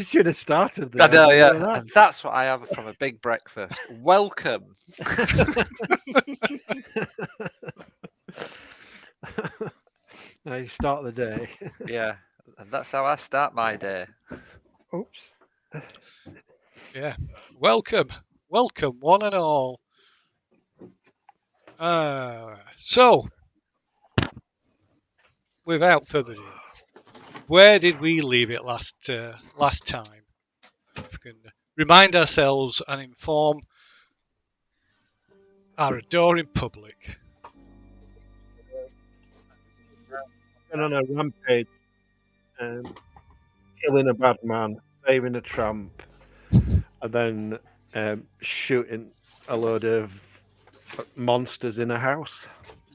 should have started I there. know, didn't yeah. you, And that's what I have from a big breakfast. Welcome. Now you start the day. Yeah. And that's how I start my day. Oops. Yeah. Welcome, one and all. So, without further ado, where did we leave it last time? If we can remind ourselves and inform our adoring public. Been on a rampage, killing a bad man, saving a tramp, and then shooting a load of monsters in a house.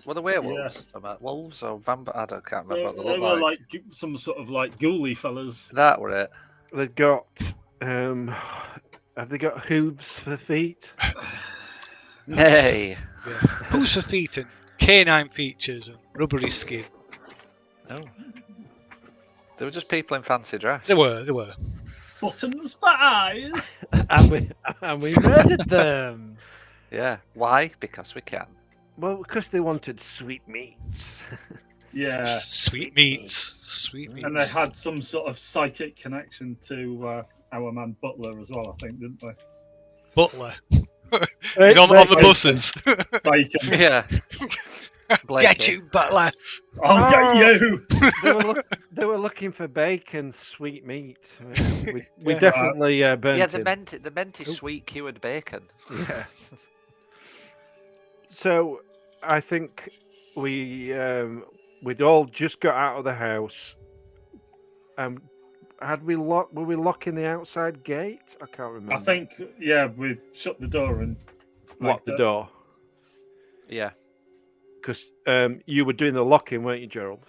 Were the werewolves? Wolves or vampires? I can't remember what they They look were like. like some sort of like ghouly fellas. That were it. They've got. Have they got hooves for feet? Nay. Yeah. Hooves for feet and canine features and rubbery skin. No. They were just people in fancy dress. They were. Buttons for eyes. and we murdered them. Yeah. Why? Because we can. Well, because they wanted sweet meats. Yeah. Sweet meats. And they had some sort of psychic connection to our man Butler as well, I think, didn't they? Butler. He's on the buses. Bacon. Yeah. Get you, Butler. I'll get you. They were looking for bacon, sweet meat. We Yeah. definitely burnt Yeah, him. they meant it sweet cured bacon. Yeah. So I think we'd all just got out of the house. Were we locking the outside gate? I can't remember. I think, we shut the door and locked the door. Yeah. Because you were doing the locking, weren't you, Gerald?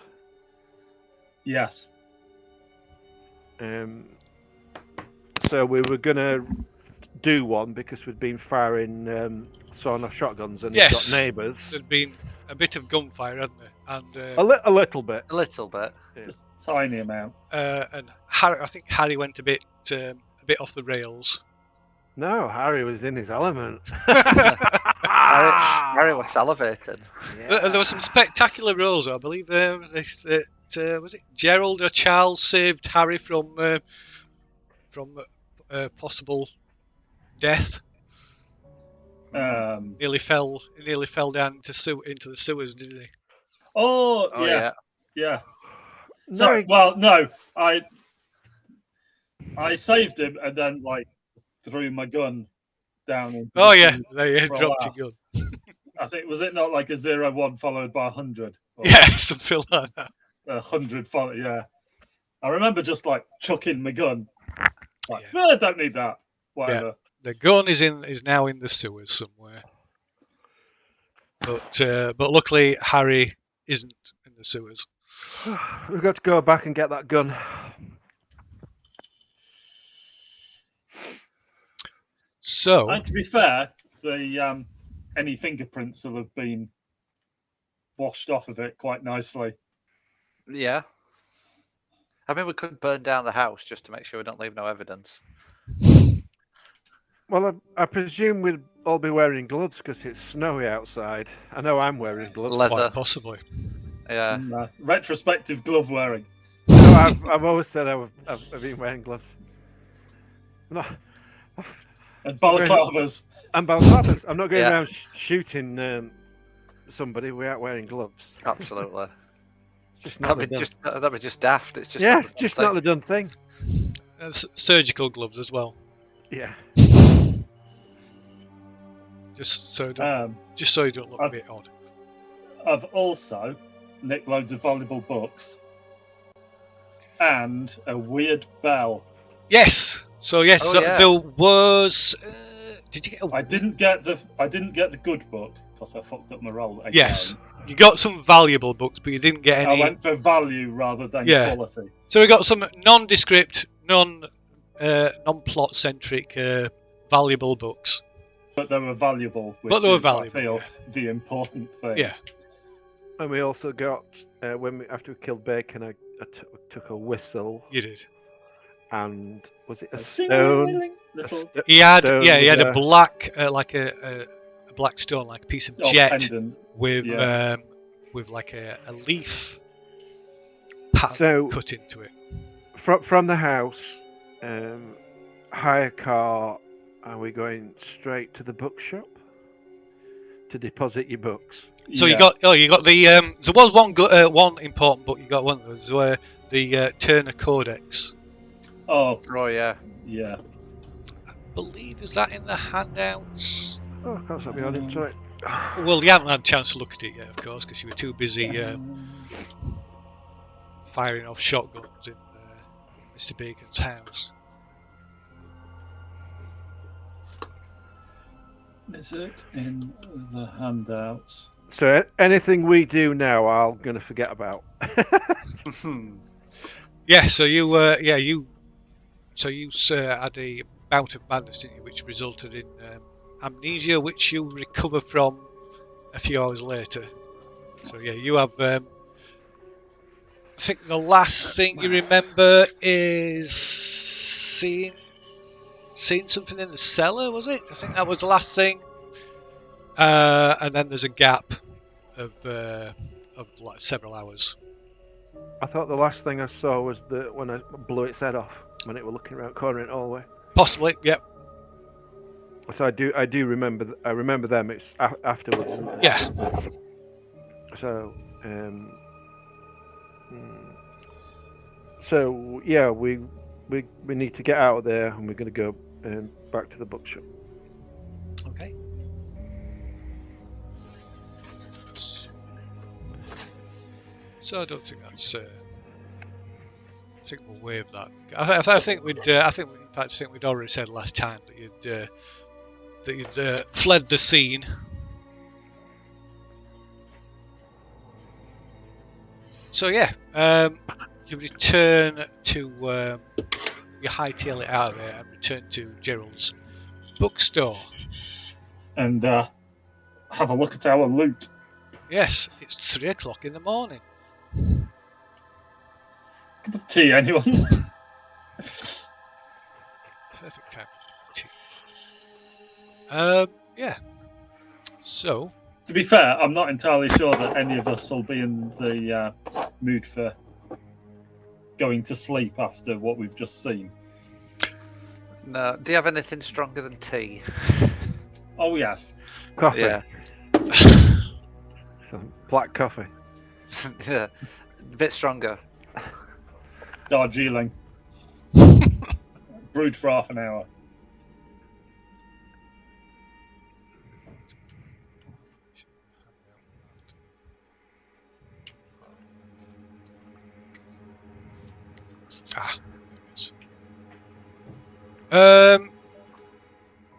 Yes. So we were gonna do one because we'd been firing sawn-off shotguns and we've got neighbours. There'd been a bit of gunfire, hadn't there? And A little bit. A little bit. Yeah. Just a tiny amount. And Harry, I think Harry went a bit off the rails. No, Harry was in his element. Harry was salivating. Yeah. There were some spectacular rolls, I believe. Was it Gerald or Charles saved Harry from possible death? Nearly fell down into the sewers, didn't he? Oh yeah. Yeah. No, No. I saved him and then threw my gun down. Into Oh the yeah, sea there you for a dropped laugh. your gun. I think, was it not like a 0-1 followed by 100? Or Yeah, something like that. 100 followed, yeah. I remember just chucking my gun. I don't need that. Whatever. The gun is now in the sewers somewhere. But luckily Harry isn't in the sewers. we've got to go back and get that gun. So And to be fair, the any fingerprints will have been washed off of it quite nicely. Yeah. I mean, we could burn down the house just to make sure we don't leave no evidence. Well, I presume we'd all be wearing gloves because it's snowy outside. I know I'm wearing gloves. Leather. quite possibly. Yeah. Some retrospective glove wearing. No, I've always said I've been wearing gloves. No, And balaclavas. and balaclavas. I'm not going Yeah. around shooting somebody without wearing gloves. Absolutely. It's just not That'd be just daft. It's just yeah, not the it's just thing. not the done thing. Surgical gloves as well. Yeah. Just so you don't look a bit odd. I've also nicked loads of valuable books and a weird bell. Yes. So yes, Oh, so yeah. there was. Did you get? I didn't get the good book because I fucked up my roll again. Yes, you got some valuable books, but you didn't get I any. went for value rather than Yeah. quality. So we got some nondescript, non-plot centric, valuable books. But they were valuable. Which But they were is, valuable, I feel, yeah. the important thing. Yeah. And we also got after we killed Bacon, I took a whistle, You did. and was it a Ding, stone? ding, ding, little He had Stone he with had a black like a black stone, like a piece of jet pendant. with Yeah. with like a leaf pattern So cut into it. from the house, hire a car, and we're going straight to the bookshop to deposit your books. So you got the there was one important book you got. One was the Turner Codex. Oh yeah. yeah. Believe is that in the handouts? Oh, can't stop me on sorry. Well, you haven't had a chance to look at it yet, of course, because you were too busy firing off shotguns in Mr. Bacon's house. Is it in the handouts? So anything we do now, I'm gonna forget about. Yeah. So you had a bout of madness, didn't you, which resulted in amnesia, which you recover from a few hours later. So yeah, you have. I think the last thing you remember is seeing something in the cellar. Was it? I think that was the last thing. And then there's a gap of like several hours. I thought the last thing I saw was when I blew its head off when it were looking around corner in the hallway. Possibly, yep. So I do remember. I remember them. It's afterwards. Isn't it? Yeah. So so yeah, we need to get out of there, and we're going to go back to the bookshop. Okay. So I don't think that's. I think we'll waive that. I think we'd. I think in fact, I think we'd already said last time that you'd fled the scene. So yeah, you return to you hightail it out of there and return to Gerald's bookstore. And have a look at our loot. Yes, it's 3 o'clock in the morning. Cup of tea, anyone? Perfect time for tea. Yeah. So. To be fair, I'm not entirely sure that any of us will be in the mood for going to sleep after what we've just seen. No. Do you have anything stronger than tea? Oh yeah. Coffee. Yeah. Some black coffee. Yeah. A bit stronger. Darjeeling. Brewed for half an hour.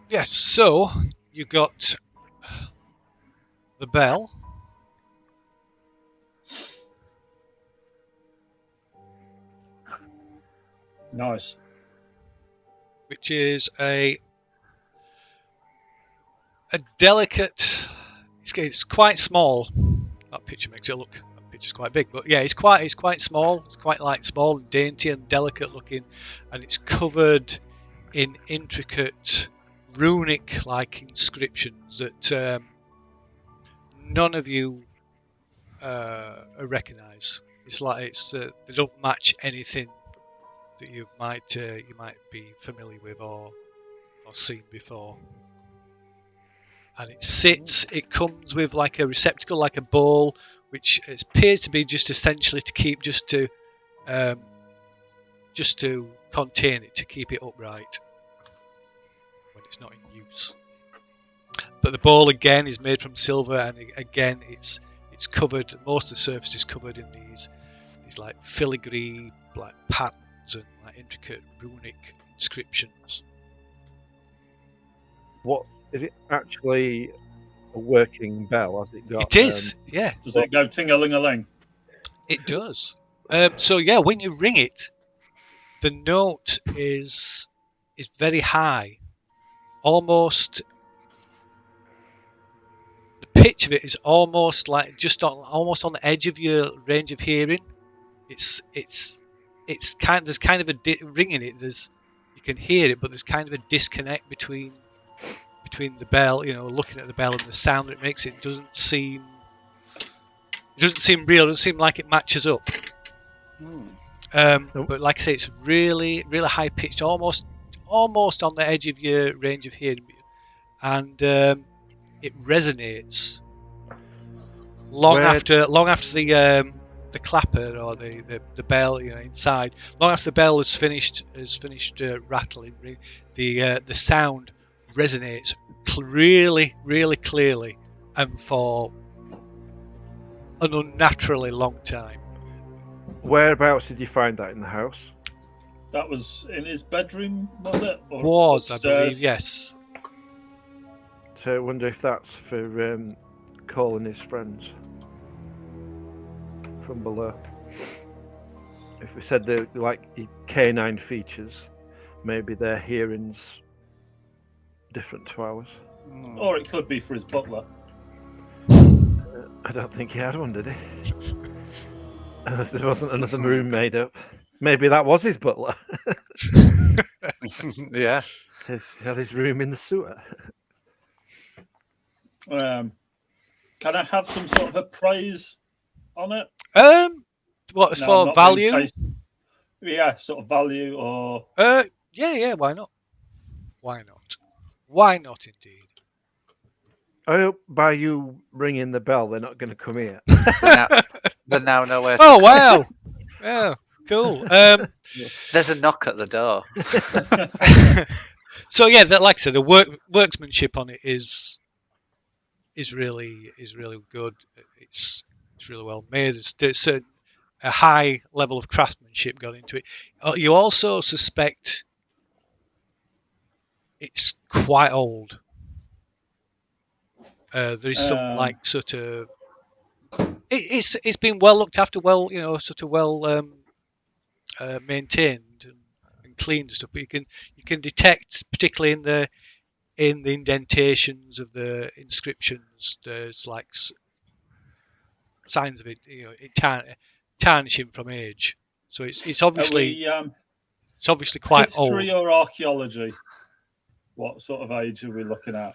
Yes, so you got the bell. Nice. Which is a delicate. It's quite small. That picture makes it look. That picture's quite big, but yeah, it's quite small. It's quite like small and dainty and delicate looking, and it's covered in intricate runic-like inscriptions that none of you recognise. It's like they don't match anything that you might be familiar with or seen before. And it comes with like a receptacle, like a bowl, which appears to be just essentially to keep just to contain it, to keep it upright when it's not in use. But the bowl again is made from silver, and again it's covered. Most of the surface is covered in these like filigree like patterns and like intricate runic inscriptions. What is it actually? A working bell? Has it got? It is, yeah. Does it go ting-a-ling-a-ling? It does. So yeah, when you ring it, the note is very high, almost. The pitch of it is almost like almost on the edge of your range of hearing. It's there's kind of a ring in it. You can hear it, but there's kind of a disconnect between the bell, looking at the bell and the sound that it makes. It doesn't seem real. It doesn't seem like it matches up. Nope. But like I say, it's really, really high pitched, almost on the edge of your range of hearing, and it resonates long after the clapper or the bell, inside. Long after the bell has finished rattling, the sound resonates really, really clearly, and for an unnaturally long time. Whereabouts did you find that in the house? That was in his bedroom, was it? Or Was, I upstairs? believe, yes. So I wonder if that's for calling his friends from below. If we said they're like canine features, maybe their hearing's different to ours. Or it could be for his butler. I don't think he had one, did he? Unless there wasn't another room made up. Maybe that was his butler. Yeah. He had his room in the sewer. Can I have some sort of appraise on it? What as No, for not value? being chased. Yeah, sort of value or Yeah, why not? Why not indeed? I hope by you ringing the bell, they're not going to come here. They now know where to Oh go. wow. Yeah, cool. There's a knock at the door. So yeah, like I said, the workmanship on it is really good. It's really well made. There's a high level of craftsmanship gone into it. You also suspect it's quite old. There is some like sort of it's been well looked after, well maintained and cleaned and stuff. But you can detect, particularly in the indentations of the inscriptions, there's like signs of it, tarnishing from age. So it's obviously quite old. history or archaeology? What sort of age are we looking at?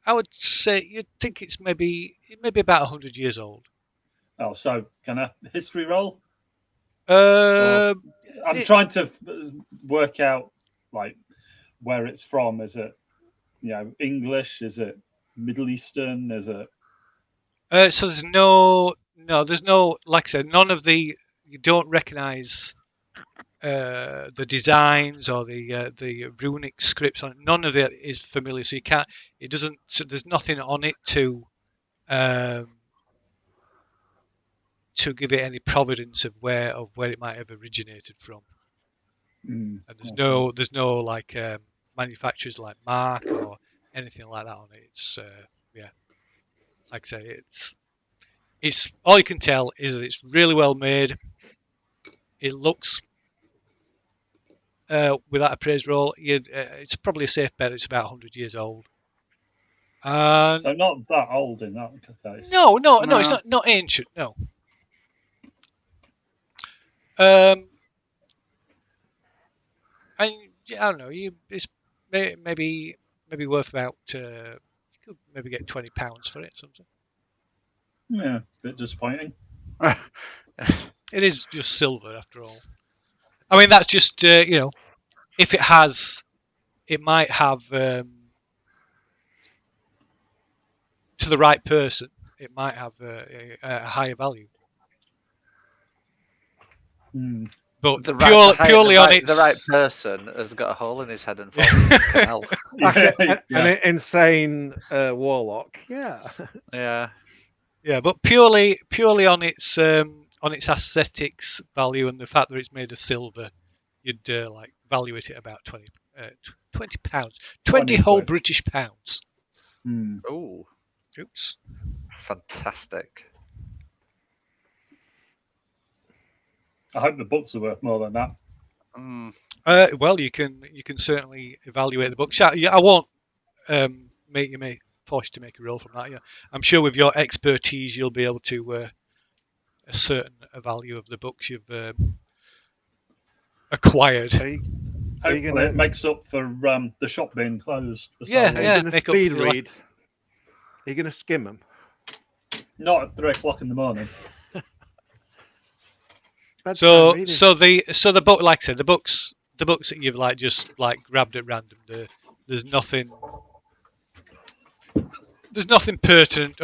I would say you'd think it's maybe about 100 years old. Oh, so can I history roll? I'm trying to work out like where it's from. Is it English? Is it Middle Eastern? Is it? So there's no, like I said, none of you don't recognise the designs or the runic scripts on it. None of it is familiar, so you can't. It doesn't. So there's nothing on it to give it any providence of where it might have originated from. And there's no like manufacturers like Mark or anything like that on it. It's like I say, it's all you can tell is that it's really well made. It looks, without a praise roll, it's probably a safe bet that it's about 100 years old. So not that old in that case. No, it's not ancient. No. And I don't know. It's maybe worth about. You could maybe get £20 for it. Something. Yeah, a bit disappointing. It is just silver after all. I mean, that's just if it might have to the right person, it might have a higher value. But purely on its... The right person has got a hole in his head and fallen in the canal. An insane warlock. Yeah. Yeah, but purely on its aesthetics value and the fact that it's made of silver, you'd value it at about £20. 20 whole British pounds. Oh. Oops. Fantastic. I hope the books are worth more than that. Well, you can certainly evaluate the books. I won't force you to make a roll from that. Yeah, I'm sure with your expertise you'll be able to a certain value of the books you've acquired. Are you Hopefully, gonna- it makes up for the shop being closed for so Yeah, long. Are you yeah. going to make up for speed your lack- read? Are you going to skim them? Not at 3 o'clock in the morning. So the book, like I said, the books that you've just grabbed at random. There's nothing pertinent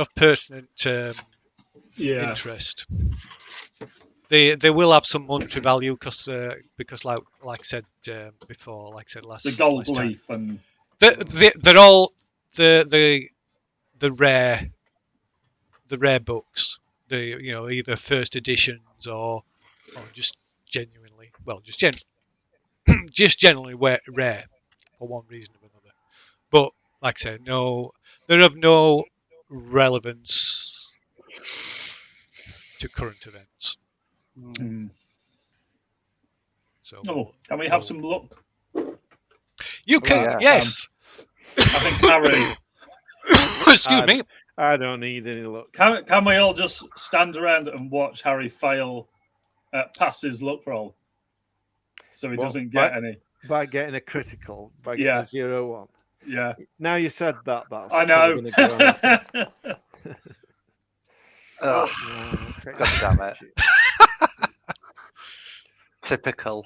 Yeah. interest. They will have some monetary value because like I said before, like I said last The gold last time, leaf and they're all the rare books. Either first editions or just genuinely just generally rare for one reason or another. But like I said, they're of no relevance to current events. So can we have some luck? you can yeah. yes. I think Harry. Excuse me. I don't need any luck. Can we all just stand around and watch Harry fail pass his luck roll, so he doesn't get any? By getting a critical, by getting a 0-1. Yeah. Now you said that, that's I know. probably gonna go on. Ugh, Okay. God damn it. Typical.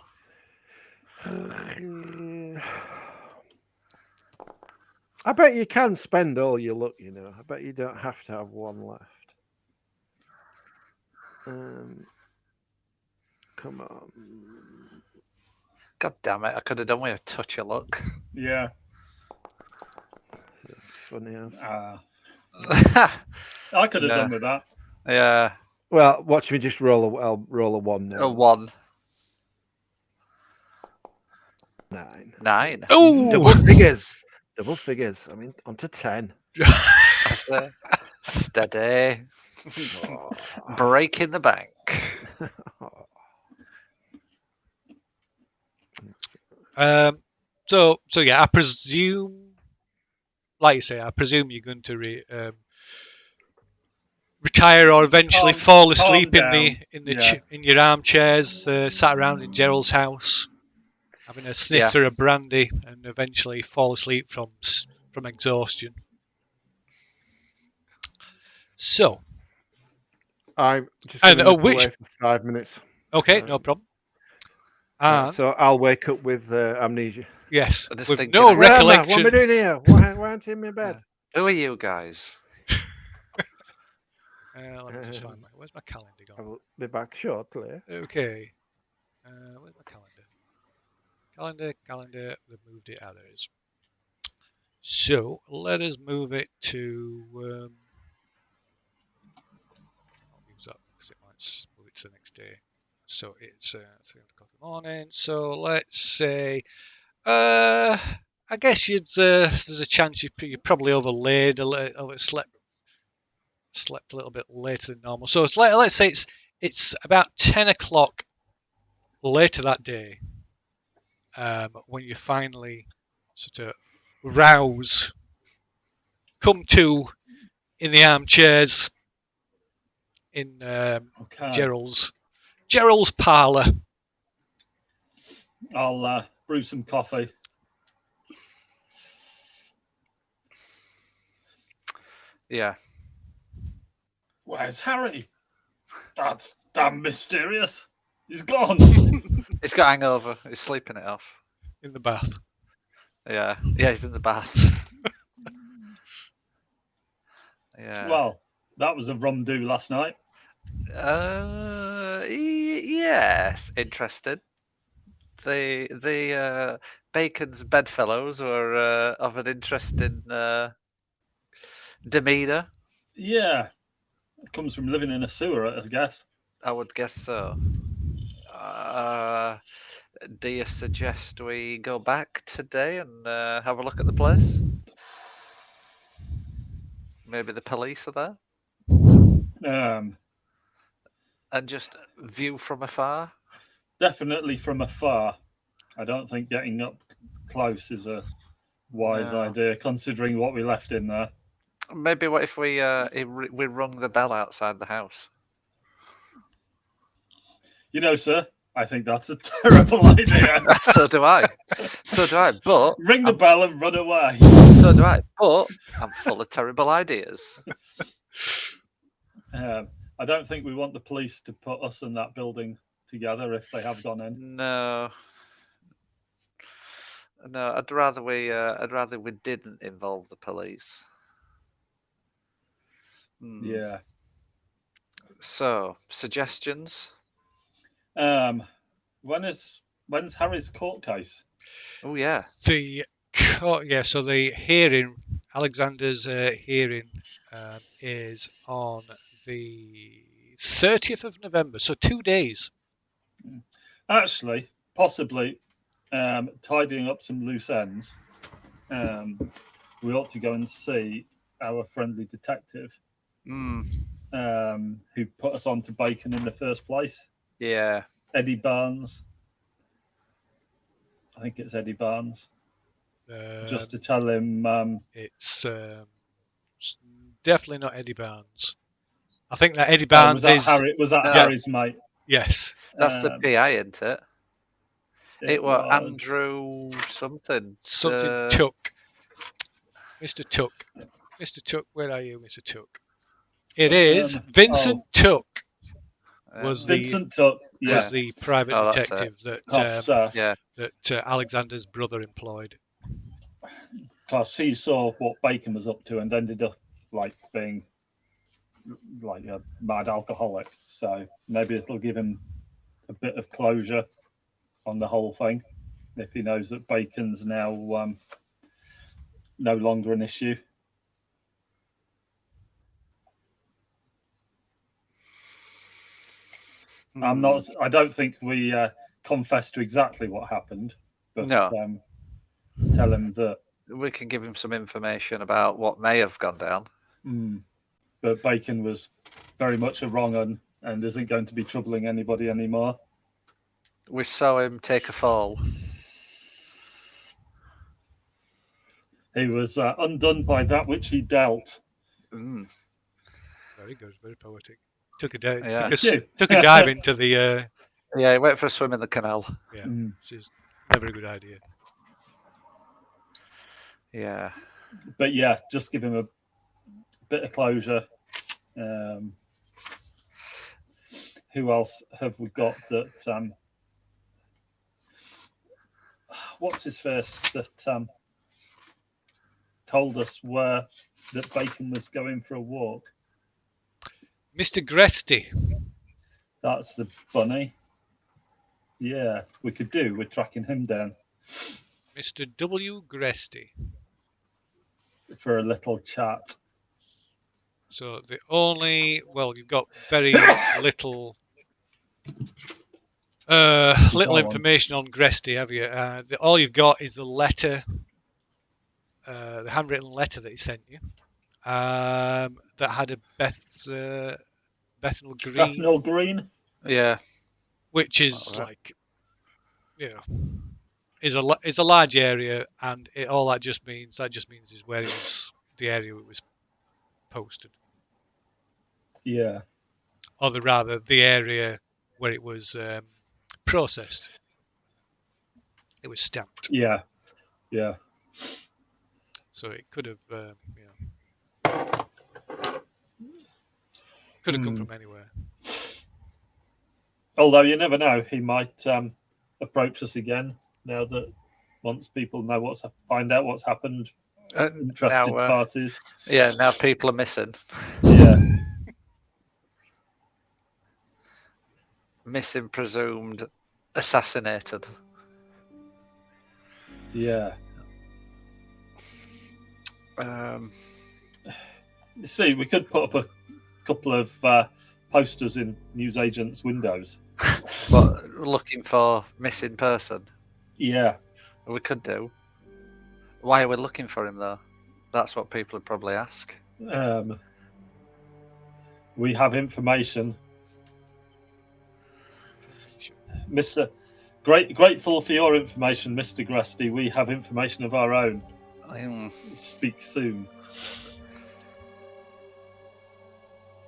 I bet you can spend all your luck, I bet you don't have to have one left. Come on. God damn it. I could have done with a touch of luck. Yeah. Funny as. I could have done with that. Yeah. Well, watch me just I'll roll a 1 now. A 1. 9. 9. Oh, Double figures. I mean, onto 10. That's it. Steady. Breaking the bank. So yeah, I presume, like you say, you're going to retire or eventually fall asleep in your armchairs, sat around in Gerald's house, having a snifter of brandy, and eventually fall asleep from exhaustion. So, I'm just going to nip which- away for 5 minutes. Okay, no problem. And So I'll wake up with amnesia. yes, A with distinct no idea. Where am I? What am recollection. I doing here? Why aren't I in my bed? Who are you guys? Let me just find where's my calendar gone? I will be back shortly. Okay. Where's my calendar? Calendar. We've moved it. There it is. So let us move it to. I'll use that because it might move it to the next day. So it's 3 o'clock in the morning. So let's say. I guess there's a chance you probably overlaid a little, slept a little bit later than normal. So let's say it's about 10 o'clock later that day when you finally sort of rouse, come to in the armchairs in Gerald's parlour. I'll brew some coffee. Yeah. Where's Harry? That's damn mysterious. He's gone. He's got hangover. He's sleeping it off. In the bath. Yeah. Yeah, he's in the bath. Yeah. Well, that was a rum do last night. Yes. Interested. The Bacon's bedfellows were of an interesting demeanour. Yeah. It comes from living in a sewer, I guess. I would guess so. Do you suggest we go back today and have a look at the place? Maybe the police are there? And just view from afar? Definitely from afar. I don't think getting up close is a wise idea, considering what we left in there. Maybe what if we rung the bell outside the house? You know, sir, I think that's a terrible idea. So do I. But Ring the bell and run away. so do I. But I'm full of terrible ideas. I don't think we want the police to put us in that building together if they have gone in. No. I'd rather we didn't involve the police. Yeah. So, suggestions? When's Harry's court case? Oh yeah. The court, so the hearing, Alexander's hearing, is on the 30th of November, so 2 days. Actually, possibly tidying up some loose ends. We ought to go and see our friendly detective who put us on to Bacon in the first place. Yeah. Eddie Barnes. I think it's Eddie Barnes. Just to tell him... it's definitely not Eddie Barnes. I think that Eddie Barnes was that Harry's mate? Yes. That's the PI, isn't it? It was Andrew something. Something Tuck. Mr. Tuck. Mr. Tuck, where are you, Mr. Tuck? It is Vincent Tuck. Vincent Tuck was the private detective that Alexander's brother employed. Because he saw what Bacon was up to and ended up being like a mad alcoholic. So maybe it'll give him a bit of closure on the whole thing if he knows that Bacon's now no longer an issue. I don't think we confess to exactly what happened, but tell him that we can give him some information about what may have gone down. But Bacon was very much a wrong un and isn't going to be troubling anybody anymore. We saw him take a fall. He was undone by that which he dealt. Very good, very poetic. Took a dive into the. Yeah, he went for a swim in the canal. Yeah, which is never a good idea. Yeah, but yeah, just give him a bit of closure. Who else have we got that? What's his face that told us that Bacon was going for a walk? Mr. Gresty. That's the bunny. Yeah, we could do. We're tracking him down. Mr. W. Gresty. For a little chat. So you've got very little information on Gresty, have you? All you've got is the letter, the handwritten letter that he sent you, that had a Bethnal Green. Bethnal Green? Yeah. Which is is a large area, and all that just means is where it was, the area it was posted. Yeah. Or the area where it was processed. It was stamped. Yeah. Yeah. So it could have, could have come from anywhere. Although you never know, he might approach us again now that once people know find out what's happened. Interested parties. Yeah, now people are missing. Yeah. Missing, presumed, assassinated. Yeah. You see, we could put up a couple of posters in newsagents' windows. But looking for missing person. Yeah. We could do. Why are we looking for him, though? That's what people would probably ask. We have information. Mr. Grateful for your information, Mr. Gresty. We have information of our own. Speak soon.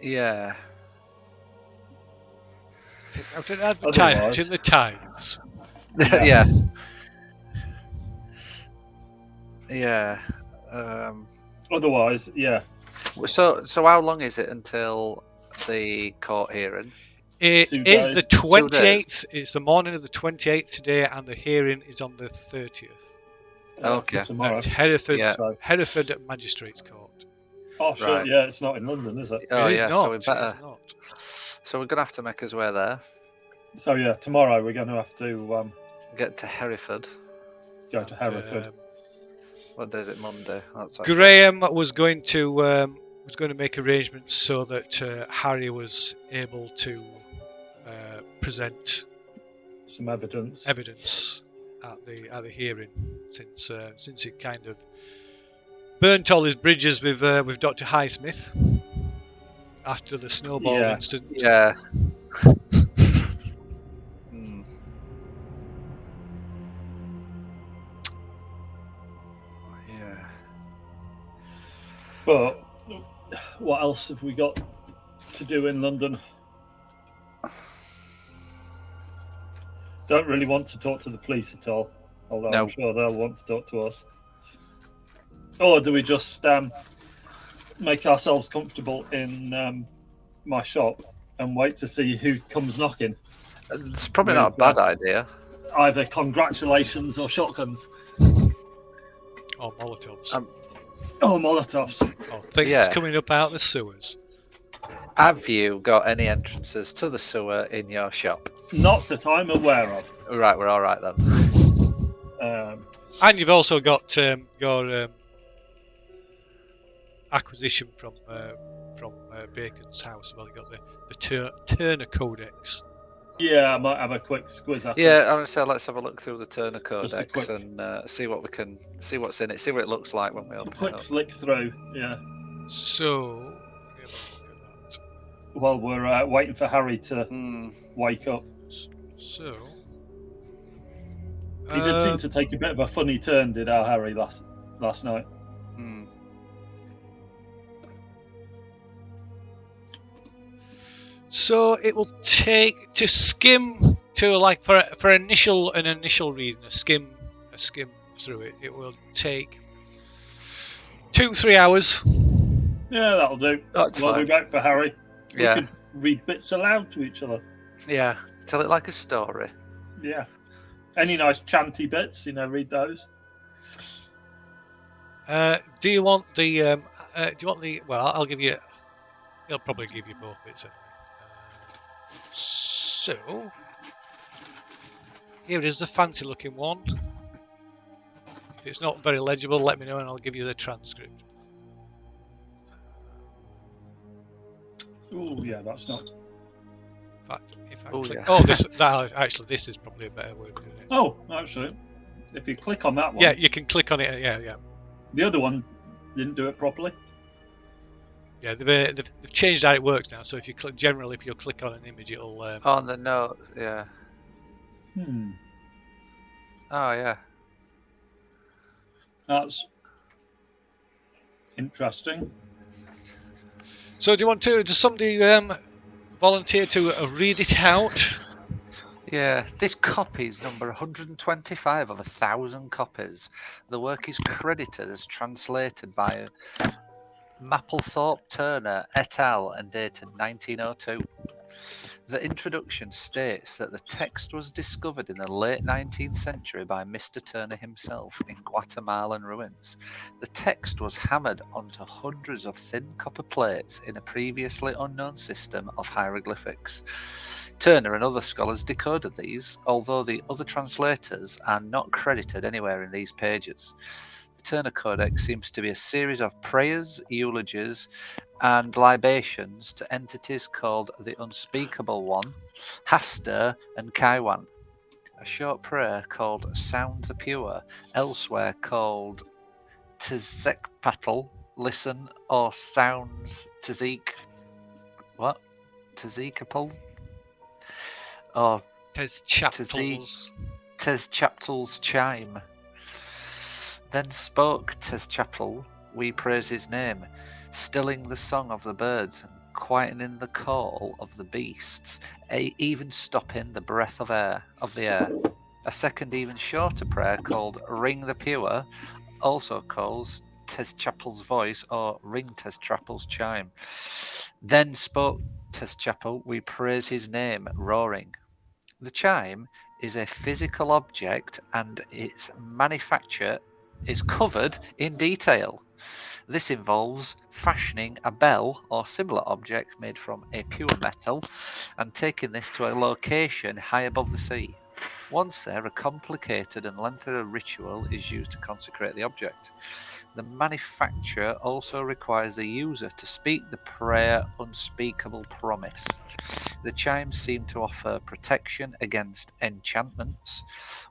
Yeah. Take out an advertisement in the Tides. Yeah. Yeah. Otherwise, yeah. So how long is it until the court hearing? It 2 is the days. 28th. It's the morning of the 28th today, and the hearing is on the 30th Okay. For tomorrow. at Hereford, Yeah. Hereford Magistrates Court. Oh, shit, Right. yeah, it's not in London, is it? Oh it is yeah. not. So we It is better. not. So we're gonna have to make us way there. So, yeah, tomorrow we're going to have to Get to Hereford. go to And, Hereford. What day is it? Monday. That's okay. Graham was going to make arrangements so that Harry was able to present Some evidence. evidence at the hearing, since he kind of burnt all his bridges with Dr. Highsmith after the snowball Yeah. incident. Yeah. Hmm. Yeah. But what else have we got to do in London? Don't really want to talk to the police at all, although No. I'm sure they'll want to talk to us. Or do we just make ourselves comfortable in my shop and wait to see who comes knocking? It's probably not a bad idea. Either congratulations or shotguns. Or Molotovs. Oh, Molotovs. Or things Yeah. coming up out of the sewers. Have you got any entrances to the sewer in your shop? Not that I'm aware of. Right, we're all right then. And you've also got your acquisition from Bacon's house. Well, you got the Turner Codex. Yeah, I might have a quick squiz at it. Yeah, I'm gonna say let's have a look through the Turner Just a Codex quick- and see what we can see what's in it, see what it looks like when we A open it quick up. flick through, yeah. So, let me have a look at that. While we're waiting for Harry to Hmm. wake up. So, He did seem to take a bit of a funny turn, did our Harry last night. Hmm. So it will take to skim to like for an initial reading, a skim through it. It will take 2-3 hours. Yeah, that'll do. That's While we fine. wait for Harry, Yeah. we could read bits aloud to each other. Yeah. Tell it like a story. Yeah. Any nice chanty bits, read those. Do you want the? Do you want the? Well, I'll give you. He'll probably give you both bits anyway. So here is the fancy-looking one. If it's not very legible, let me know, and I'll give you the transcript. Oh, yeah, that's not. In fact, if I Oh, click, yeah. this is probably a better way of doing it. Oh, actually, if you click on that one, Yeah, you can click on it. Yeah. the other one didn't do it properly. Yeah, they've changed how it works now. So if you click, generally, if you click on an image, it'll. On the note, yeah. Oh yeah. That's interesting. So do you want to? Does somebody volunteer to read it out? Yeah, this copy is number 125 of 1,000 copies. The work is credited as translated by Mapplethorpe Turner et al. And dated 1902. The introduction states that the text was discovered in the late 19th century by Mr. Turner himself in Guatemalan ruins. The text was hammered onto hundreds of thin copper plates in a previously unknown system of hieroglyphics. Turner and other scholars decoded these, although the other translators are not credited anywhere in these pages. The Turner Codex seems to be a series of prayers, eulogies, and libations to entities called the Unspeakable One, Hastur, and Kaiwan. A short prayer called Sound the Pure, elsewhere called Tzekpatl, Listen, or Sounds Tzek. What? Tzekapal? Or Chapters. Tezchaptel's chime. Then spoke Tezchaptel, we praise his name, stilling the song of the birds, quietening the call of the beasts, even stopping the breath of the air. A second, even shorter prayer called Ring the Pure also calls Teschapel's voice or ring Teschapel's chime. Then spoke Teschapel, we praise his name, roaring. The chime is a physical object and its manufacture is covered in detail. This involves fashioning a bell or similar object made from a pure metal and taking this to a location high above the sea. Once there, a complicated and lengthy ritual is used to consecrate the object. The manufacture also requires the user to speak the prayer unspeakable promise. The chimes seem to offer protection against enchantments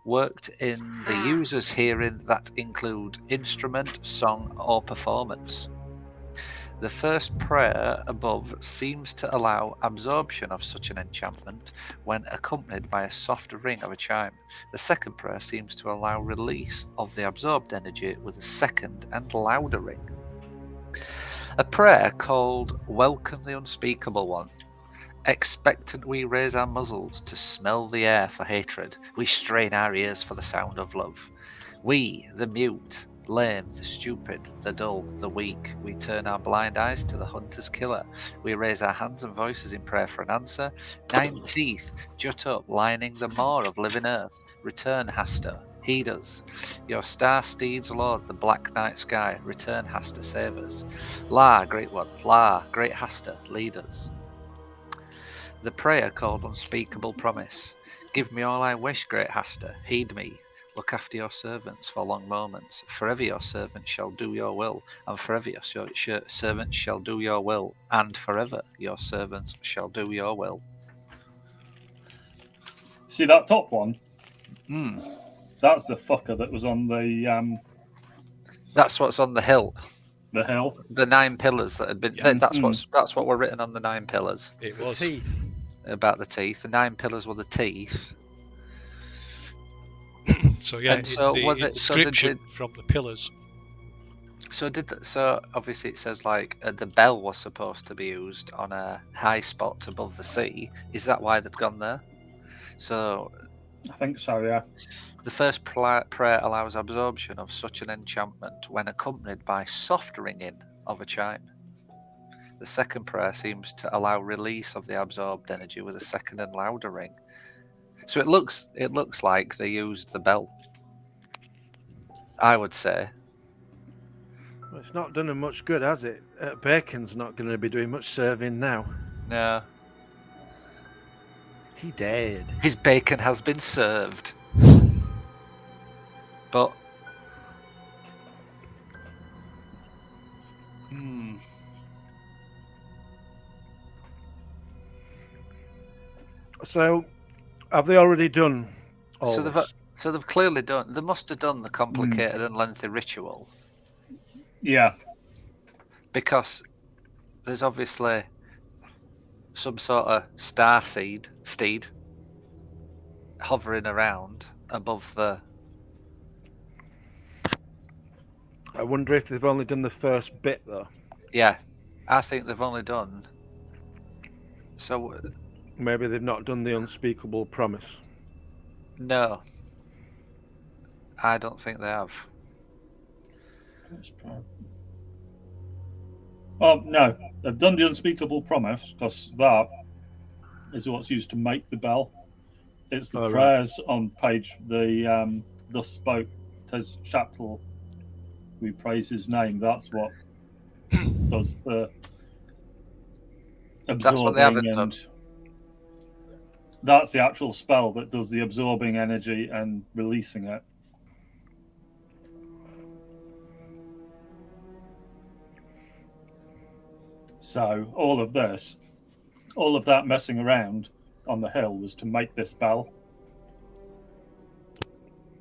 worked in the user's hearing that include instrument, song, or performance. The first prayer above seems to allow absorption of such an enchantment when accompanied by a soft ring of a chime. The second prayer seems to allow release of the absorbed energy with a second and louder ring. A prayer called Welcome the Unspeakable One. Expectant we raise our muzzles to smell the air for hatred. We strain our ears for the sound of love. We, the mute, lame, the stupid, the dull, the weak, we turn our blind eyes to the hunter's killer. We raise our hands and voices in prayer for an answer. 9 teeth jut up, lining the maw of living earth. Return, Hasta, heed us. Your star steeds lord the black night sky. Return, Hasta, save us. La, great one, La, great Hasta, lead us. The prayer called Unspeakable Promise. Give me all I wish, great Hasta, heed me. Look after your servants for long moments. Forever your servant shall do your will, and forever your servants shall do your will, and forever your servants shall do your will. See that top one? Hmm. That's the fucker that was on the That's what's on the hill. hill. The 9 pillars that had been. Yeah. That's what were written on the 9 pillars It The was. teeth. about the teeth. The 9 pillars were the teeth. So yeah, And it's so the was it- so did inscription from the pillars. So obviously it says like the bell was supposed to be used on a high spot above the sea. Is that why they'd gone there? So I think so, yeah. the first prayer allows absorption of such an enchantment when accompanied by soft ringing of a chime. The second prayer seems to allow release of the absorbed energy with a second and louder ring. So it looks like they used the bell, I would say. Well, it's not done him much good, has it? Bacon's not going to be doing much serving now. No. He dead. His bacon has been served. But So, have they already done all so this? they've clearly done. They must have done the complicated and lengthy ritual Yeah. because there's obviously some sort of star steed hovering around above the. I wonder if they've only done the first bit, though. Yeah, I think they've only done. So Maybe they've not done the unspeakable promise. no, I don't think they have. Oh, no. They've done the unspeakable promise because that is what's used to make the bell. It's the Oh, right. prayers on page, the thus spoke Tes Chapel, we praise his name. That's what does the absorbing. That's what they haven't done. And that's the actual spell that does the absorbing energy and releasing it. So all of that messing around on the hill was to make this bell.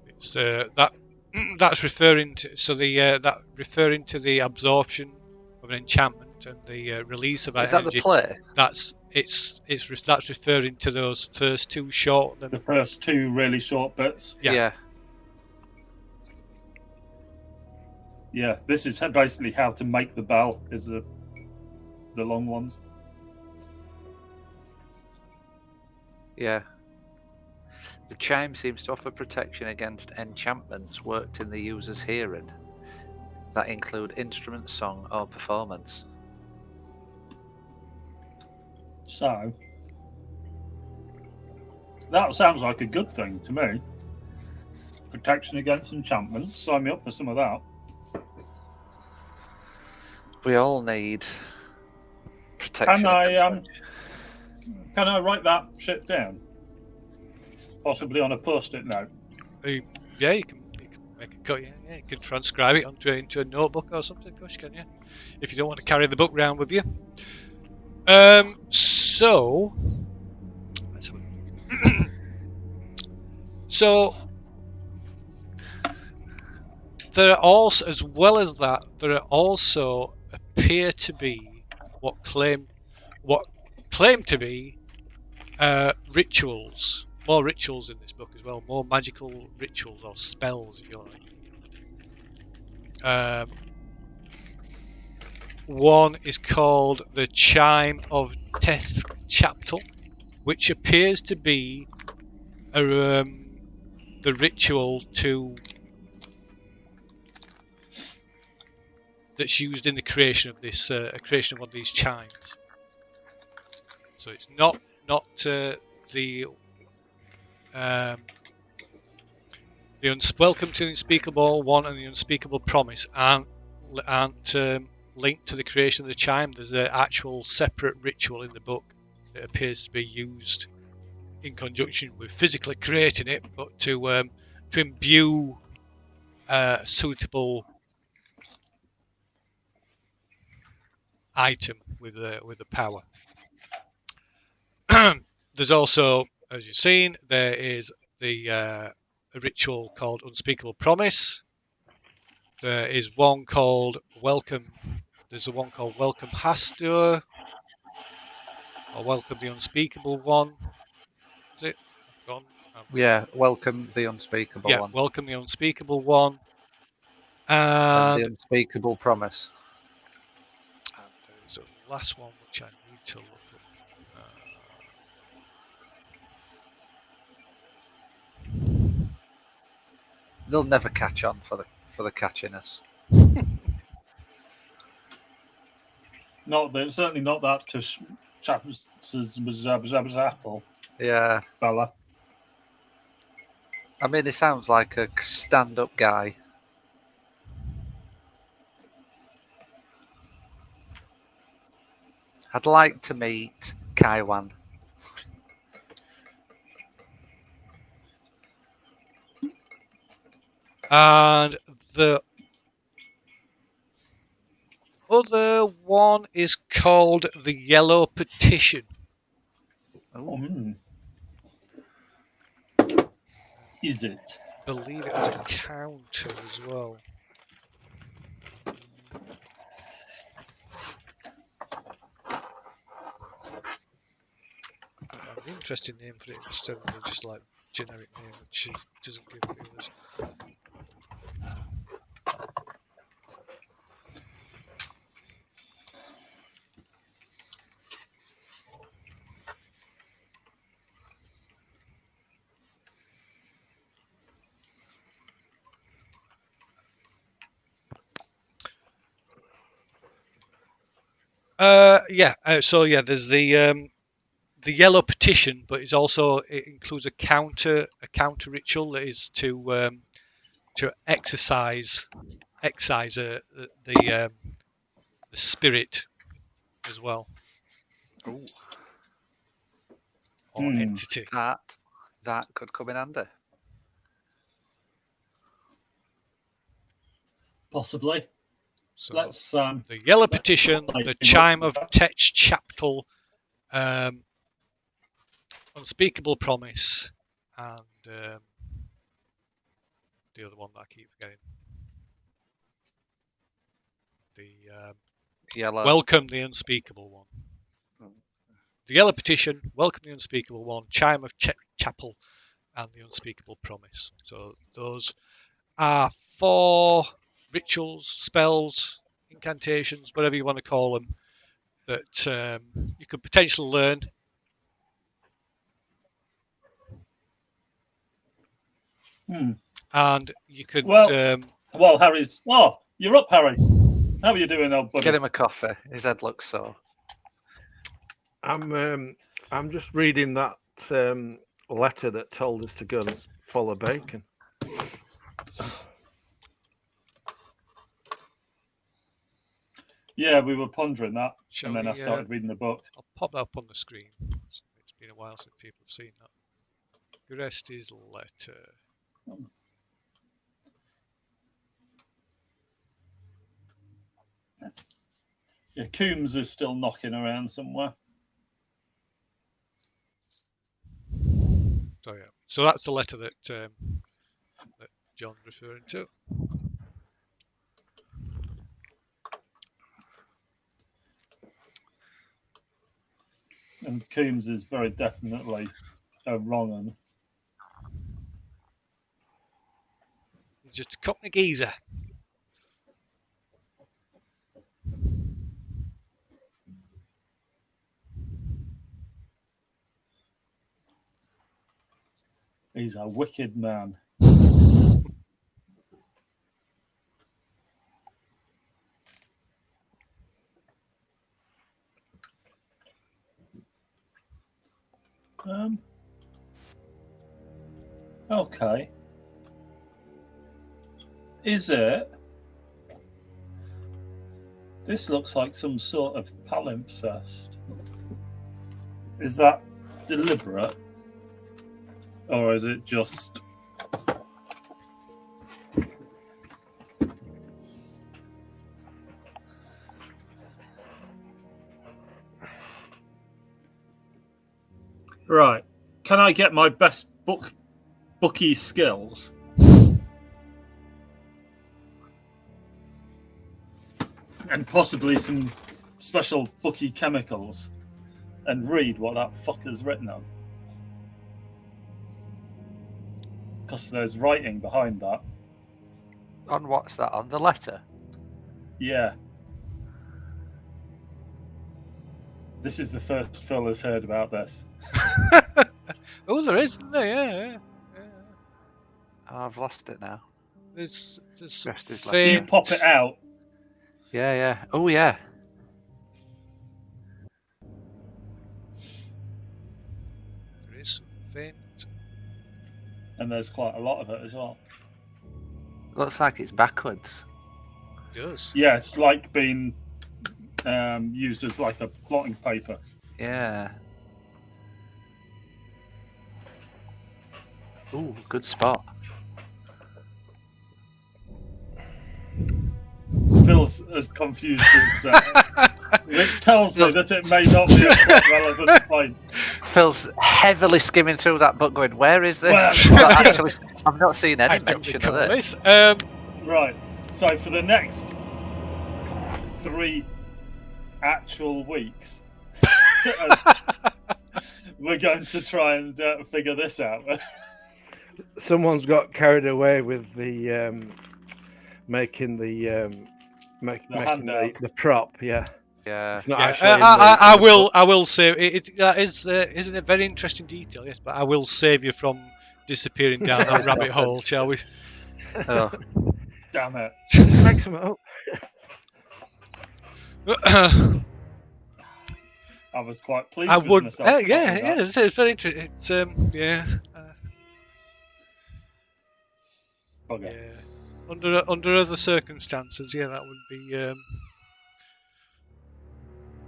It's that's referring to that referring to the absorption of an enchantment and the release of Is that energy. the play? That's referring to those first 2 short. The first 2 really short bits. Yeah. Yeah, this is basically how to make the bell. Is the long ones. Yeah. The chime seems to offer protection against enchantments worked in the user's hearing that include instrument, song, or performance. So that sounds like a good thing to me. Protection against enchantments. Sign me up for some of that. We all need protection Can I against can I write that shit down? Possibly on a post-it note. Yeah, you can make a cut. Yeah, you can transcribe it into a notebook or something. Gosh, can you? If you don't want to carry the book around with you. So let's have a so there are also, as well as that, there are also appear to be what claim to be rituals. More rituals in this book as well. More magical rituals or spells, if you like. One is called the Chime of Chaptal, which appears to be the ritual that's used in the creation of this creation of one of these chimes. So it's not the Welcome to the Unspeakable one and the Unspeakable Promise aren't linked to the creation of the chime. There's an actual separate ritual in the book that appears to be used in conjunction with physically creating it, but to imbue a suitable item with the power. There's also, as you've seen, there is a ritual called Unspeakable Promise. There is one called Welcome. There's a one called Welcome Hastur, or Welcome the Unspeakable One. Is it? I've gone. Yeah, Welcome the Unspeakable Yeah, One. Welcome the Unspeakable One. And And the Unspeakable Promise. there's a last one which I need to look up. They'll never catch on for the catchiness. Certainly not that to Apple. Yeah. Bella. I mean, he sounds like a stand-up guy. I'd like to meet Kaiwan. And the other one is called the Yellow Petition. Is it? I believe it has a counter as well. An interesting name for it instead of just like generic name that she doesn't give the others. There's the Yellow Petition, but it includes a counter ritual that is to excise the spirit as well. Ooh. Or entity. That could come in handy. Possibly. So Let's the Yellow Petition, the Chime of Chaptal, Unspeakable Promise, and the other one that I keep forgetting. The Yellow. Welcome the Unspeakable One. The Yellow Petition, Welcome the Unspeakable One, Chime of Chapel, and the Unspeakable Promise. So those are 4 rituals, spells, incantations, whatever you want to call them, that you could potentially learn and you could. Well, Harry's. Oh, you're up, Harry. How are you doing, old buddy? Get him a coffee. His head looks sore. I'm just reading that letter that told us to go and follow Bacon. Yeah, we were pondering that, Shall and then I we, started reading the book. I'll pop that up on the screen. It's been a while since people have seen that. Gresty's letter. Yeah, Coombs is still knocking around somewhere. So yeah, so that's the letter that John's referring to. And Coombs is very definitely a wrong un. He's just a cockney geezer. He's a wicked man. Okay. Is it? This looks like some sort of palimpsest. Is that deliberate? Or is it just... Right. Can I get my best bookie skills? And possibly some special bookie chemicals and read what that fucker's written on? Because there's writing behind that. On what's that? On the letter? Yeah. This is the first Phil has heard about this. Oh, there is, isn't there? Yeah. Oh, I've lost it now. There's some Gresty's Do you faint... pop it out? Yeah. Oh, yeah. There is some faint... And there's quite a lot of it as well. Looks like it's backwards. It does. Yeah, it's like being used as like a blotting paper. Yeah. Ooh, good spot. Phil's as confused as which tells me that it may not be a quite relevant point. Phil's heavily skimming through that book going, where is this? Well- Actually, I've not seen any I don't mention of recall this. this. Right. So for the next 3 actual weeks, we're going to try and figure this out. Someone's got carried away with the making the handout. the prop. Yeah, Yeah. it's not Yeah, actually. I will save it. That isn't a very interesting detail, yes, but I will save you from disappearing down that rabbit hole, shall we? Oh. Damn it. Make some up. I was quite pleased I with would. myself. Yeah, spotting that. it's very interesting. It's yeah. Bugger. Yeah. Under other circumstances, yeah, that would be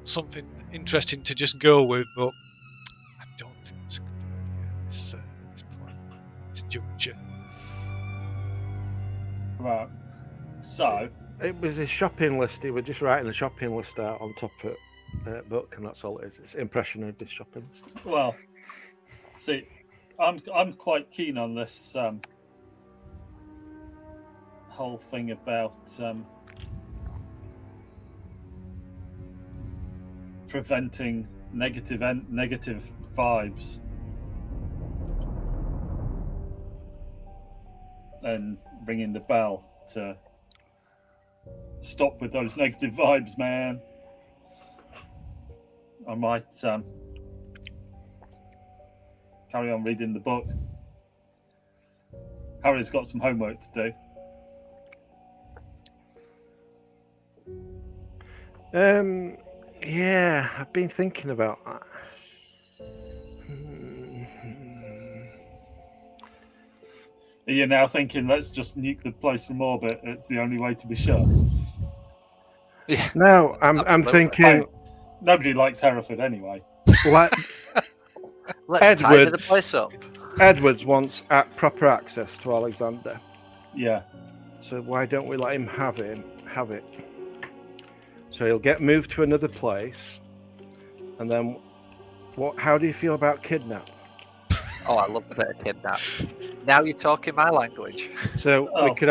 something interesting to just go with, but I don't think it's a good idea at this point, this juncture. Right. So, It was his shopping list. He was just writing a shopping list out on top of book, and that's all it is. It's impression of his shopping list. well, see, I'm quite keen on this whole thing about preventing negative vibes and ringing the bell to stop with those negative vibes, man. I might carry on reading the book. Harry's got some homework to do. Yeah, I've been thinking about that. Are you now thinking, let's just nuke the place from orbit? It's the only way to be sure. Yeah. No, I'm Absolutely. thinking. Nobody likes Hereford anyway. Like Let's tidy the place up. Edwards wants proper access to Alexander, Yeah. so why don't we let him have it? So he'll get moved to another place, and then what? How do you feel about kidnap? Oh, I love a bit of kidnap. Now you're talking my language. So we could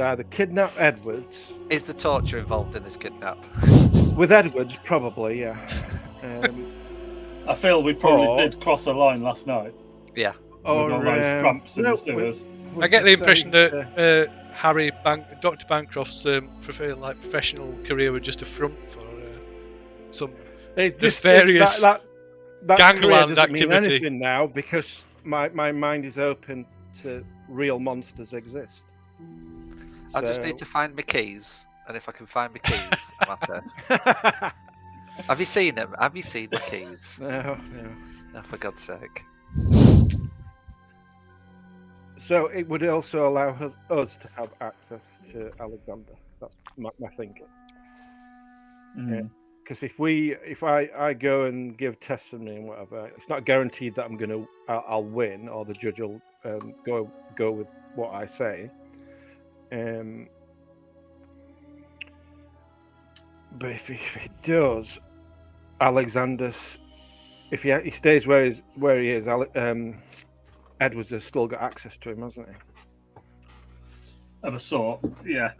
either kidnap Edwards. Is the torture involved in this kidnap? With Edwards, probably, yeah. I feel we probably did cross a line last night. Yeah. With all those tramps in the sewers. I get the impression that Dr. Bancroft's professional career was just a front for some nefarious that gangland doesn't mean activity. anything now because my mind is open to real monsters exist. I just need to find my keys, and if I can find my keys, I'm happy. Have you seen them? Have you seen the keys? No. Oh, for God's sake. So it would also allow us to have access to Alexander. That's my thinking. Because if I go and give testimony and whatever, it's not guaranteed that I'll win or the judge will go with what I say. But if he does, Alexander's, if he stays where he is, Edwards has still got access to him, hasn't he? Of a sort, yeah.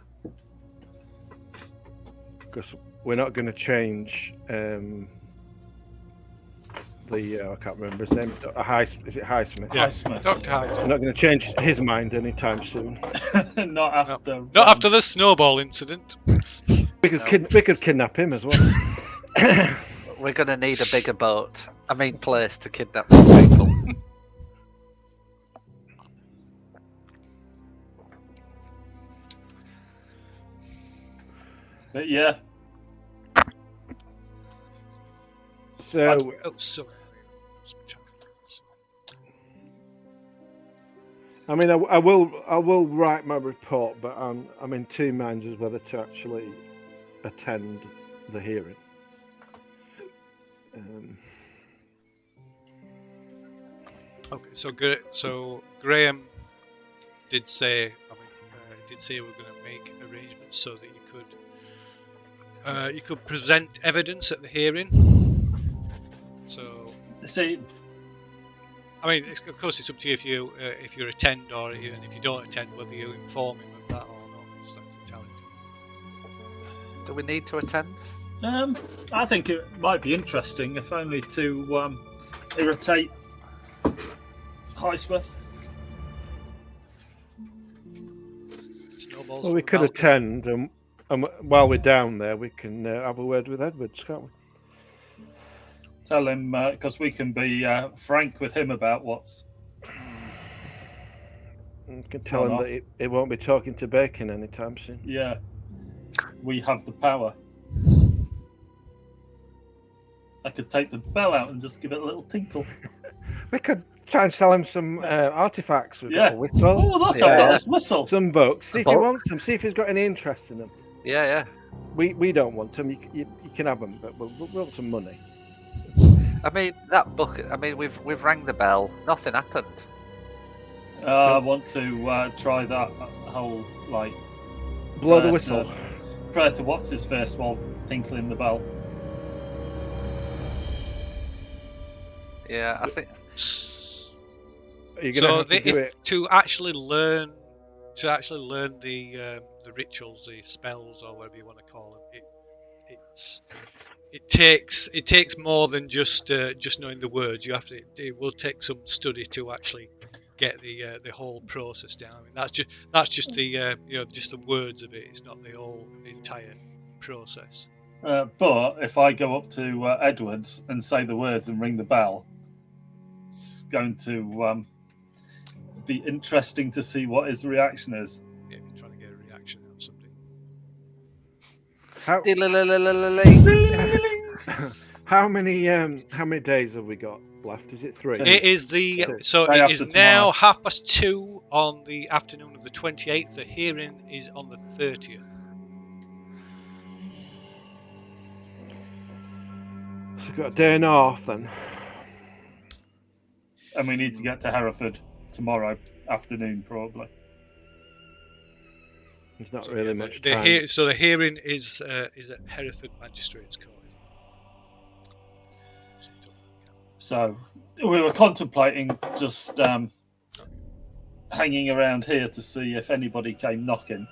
Because we're not going to change the I can't remember his name. Is it Highsmith? Yeah, Highsmith. Dr. Highsmith. We're not going to change his mind anytime soon. Not after. Not after the snowball incident. We could kidnap him as well. We're going to need a bigger boat. I mean, place to kidnap these people. But yeah. So I mean, I will write my report, but I'm in two minds as whether to actually attend the hearing. Okay, so Graham did say, we're going to make arrangements so that you could present evidence at the hearing. So, see, I mean, of course, it's up to you if you attend and if you don't attend, whether you inform him of that or not. That's entirely up to you. Do we need to attend? I think it might be interesting, if only to irritate Highsmith. Snowballs Well, we from could Malcolm. attend, and while we're down there, we can have a word with Edwards, can't we? Tell him, because we can be frank with him about what's. We can tell him that he won't be talking to Bacon anytime soon. Yeah, we have the power. I could take the bell out and just give it a little tinkle. We could try and sell him some artifacts. We've got a whistle. Oh, look, I've got this whistle. Some books. See if he wants them. See if he's got any interest in them. Yeah. We don't want them. You can have them, but we'll want some money. I mean, that book. I mean, we've rang the bell. Nothing happened. I want to try that whole blow the whistle. Prayer to what's his face while tinkling the bell. Yeah, I think. Are you gonna have to do it? To actually learn the rituals, the spells, or whatever you want to call them, it takes more than just knowing the words. It will take some study to actually get the whole process down. I mean, that's just the just the words of it. It's not the entire process. But if I go up to Edwards and say the words and ring the bell, it's going to be interesting to see what his reaction is. Yeah, if you're trying to get a reaction out of somebody. How many days have we got left? Is it 3? Two. It is the Two. so Day it after is tomorrow. now 2:30 on the afternoon of the 28th. The hearing is on the 30th. So we've got a day and a half then. And we need to get to Hereford tomorrow afternoon, probably. There's not So, really yeah, much the time. So the hearing is at Hereford Magistrates Court. So we were contemplating just hanging around here to see if anybody came knocking.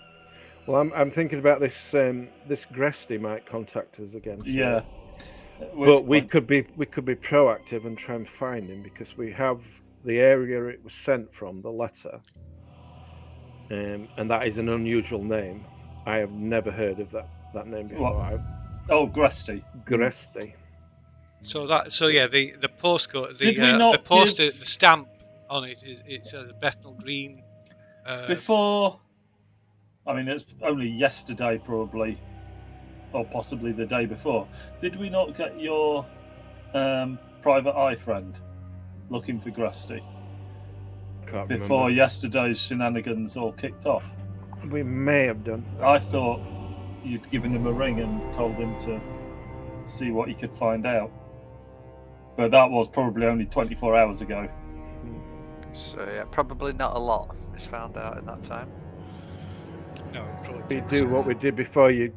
Well, I'm thinking about this. This Gresty might contact us again. So. Yeah. But we could be proactive and try and find him because we have the area it was sent from, the letter, and that is an unusual name. I have never heard of that name before. Gresty. Gresty. So yeah, the postcode, Did we not the stamp on it it says Bethnal Green. Before, I mean, it's only yesterday probably, or possibly the day before. Did we not get your private eye friend looking for Gresty before yesterday's shenanigans all kicked off? We may have done. I thought you'd given him a ring and told him to see what he could find out. But that was probably only 24 hours ago. So yeah, probably not a lot is found out in that time. No, probably. We do what we did before. You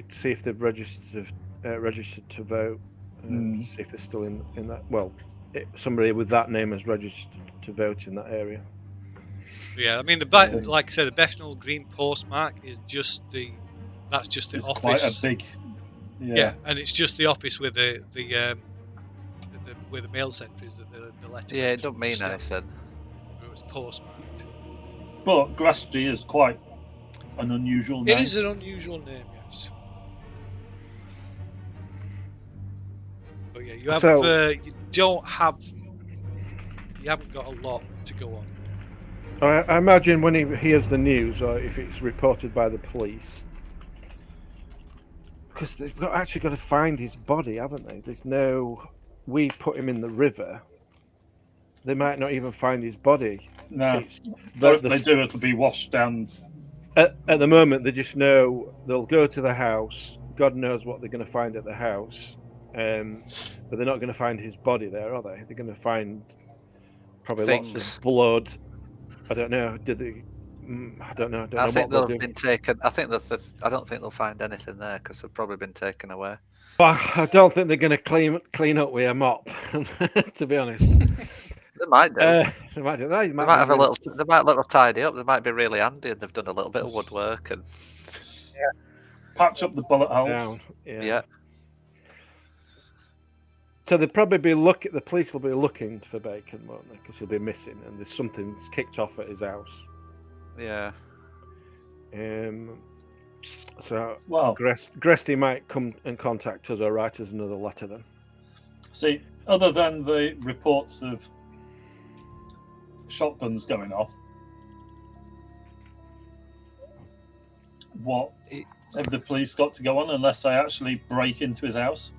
see if they've registered to vote. See if they're still in that. Well, somebody with that name has registered to vote in that area. Yeah, I mean like I said, the Bethnal Green postmark is just that's just the It's office. quite a big. Yeah, and it's just the office where where the mail centre is that the letter. Yeah, it don't mean anything. It was postmarked. But Gresty is quite an unusual name. It is an unusual name, yes. But yeah, you haven't got a lot to go on. I imagine when he hears the news, or if it's reported by the police, because they've actually got to find his body, haven't they? We put him in the river. They might not even find his body. No, but if they do, it'll be washed down. At the moment, they just know they'll go to the house. God knows what they're going to find at the house, but they're not going to find his body there, are they? They're going to find probably lots of blood. I don't know. Did they? I don't know. I think they'll have been taken. I don't think they'll find anything there because they've probably been taken away. Well, I don't think they're going to clean up with a mop. To be honest, they might do. They might have a little. They might let them tidy up. They might be really handy, and they've done a little bit of woodwork and patch up the bullet holes. Yeah. So they'll probably be the police will be looking for Bacon, won't they? Because he'll be missing, and there's something that's kicked off at his house. Yeah. So Gresty might come and contact us or write us another letter then. See, other than the reports of shotguns going off, what have the police got to go on unless they actually break into his house?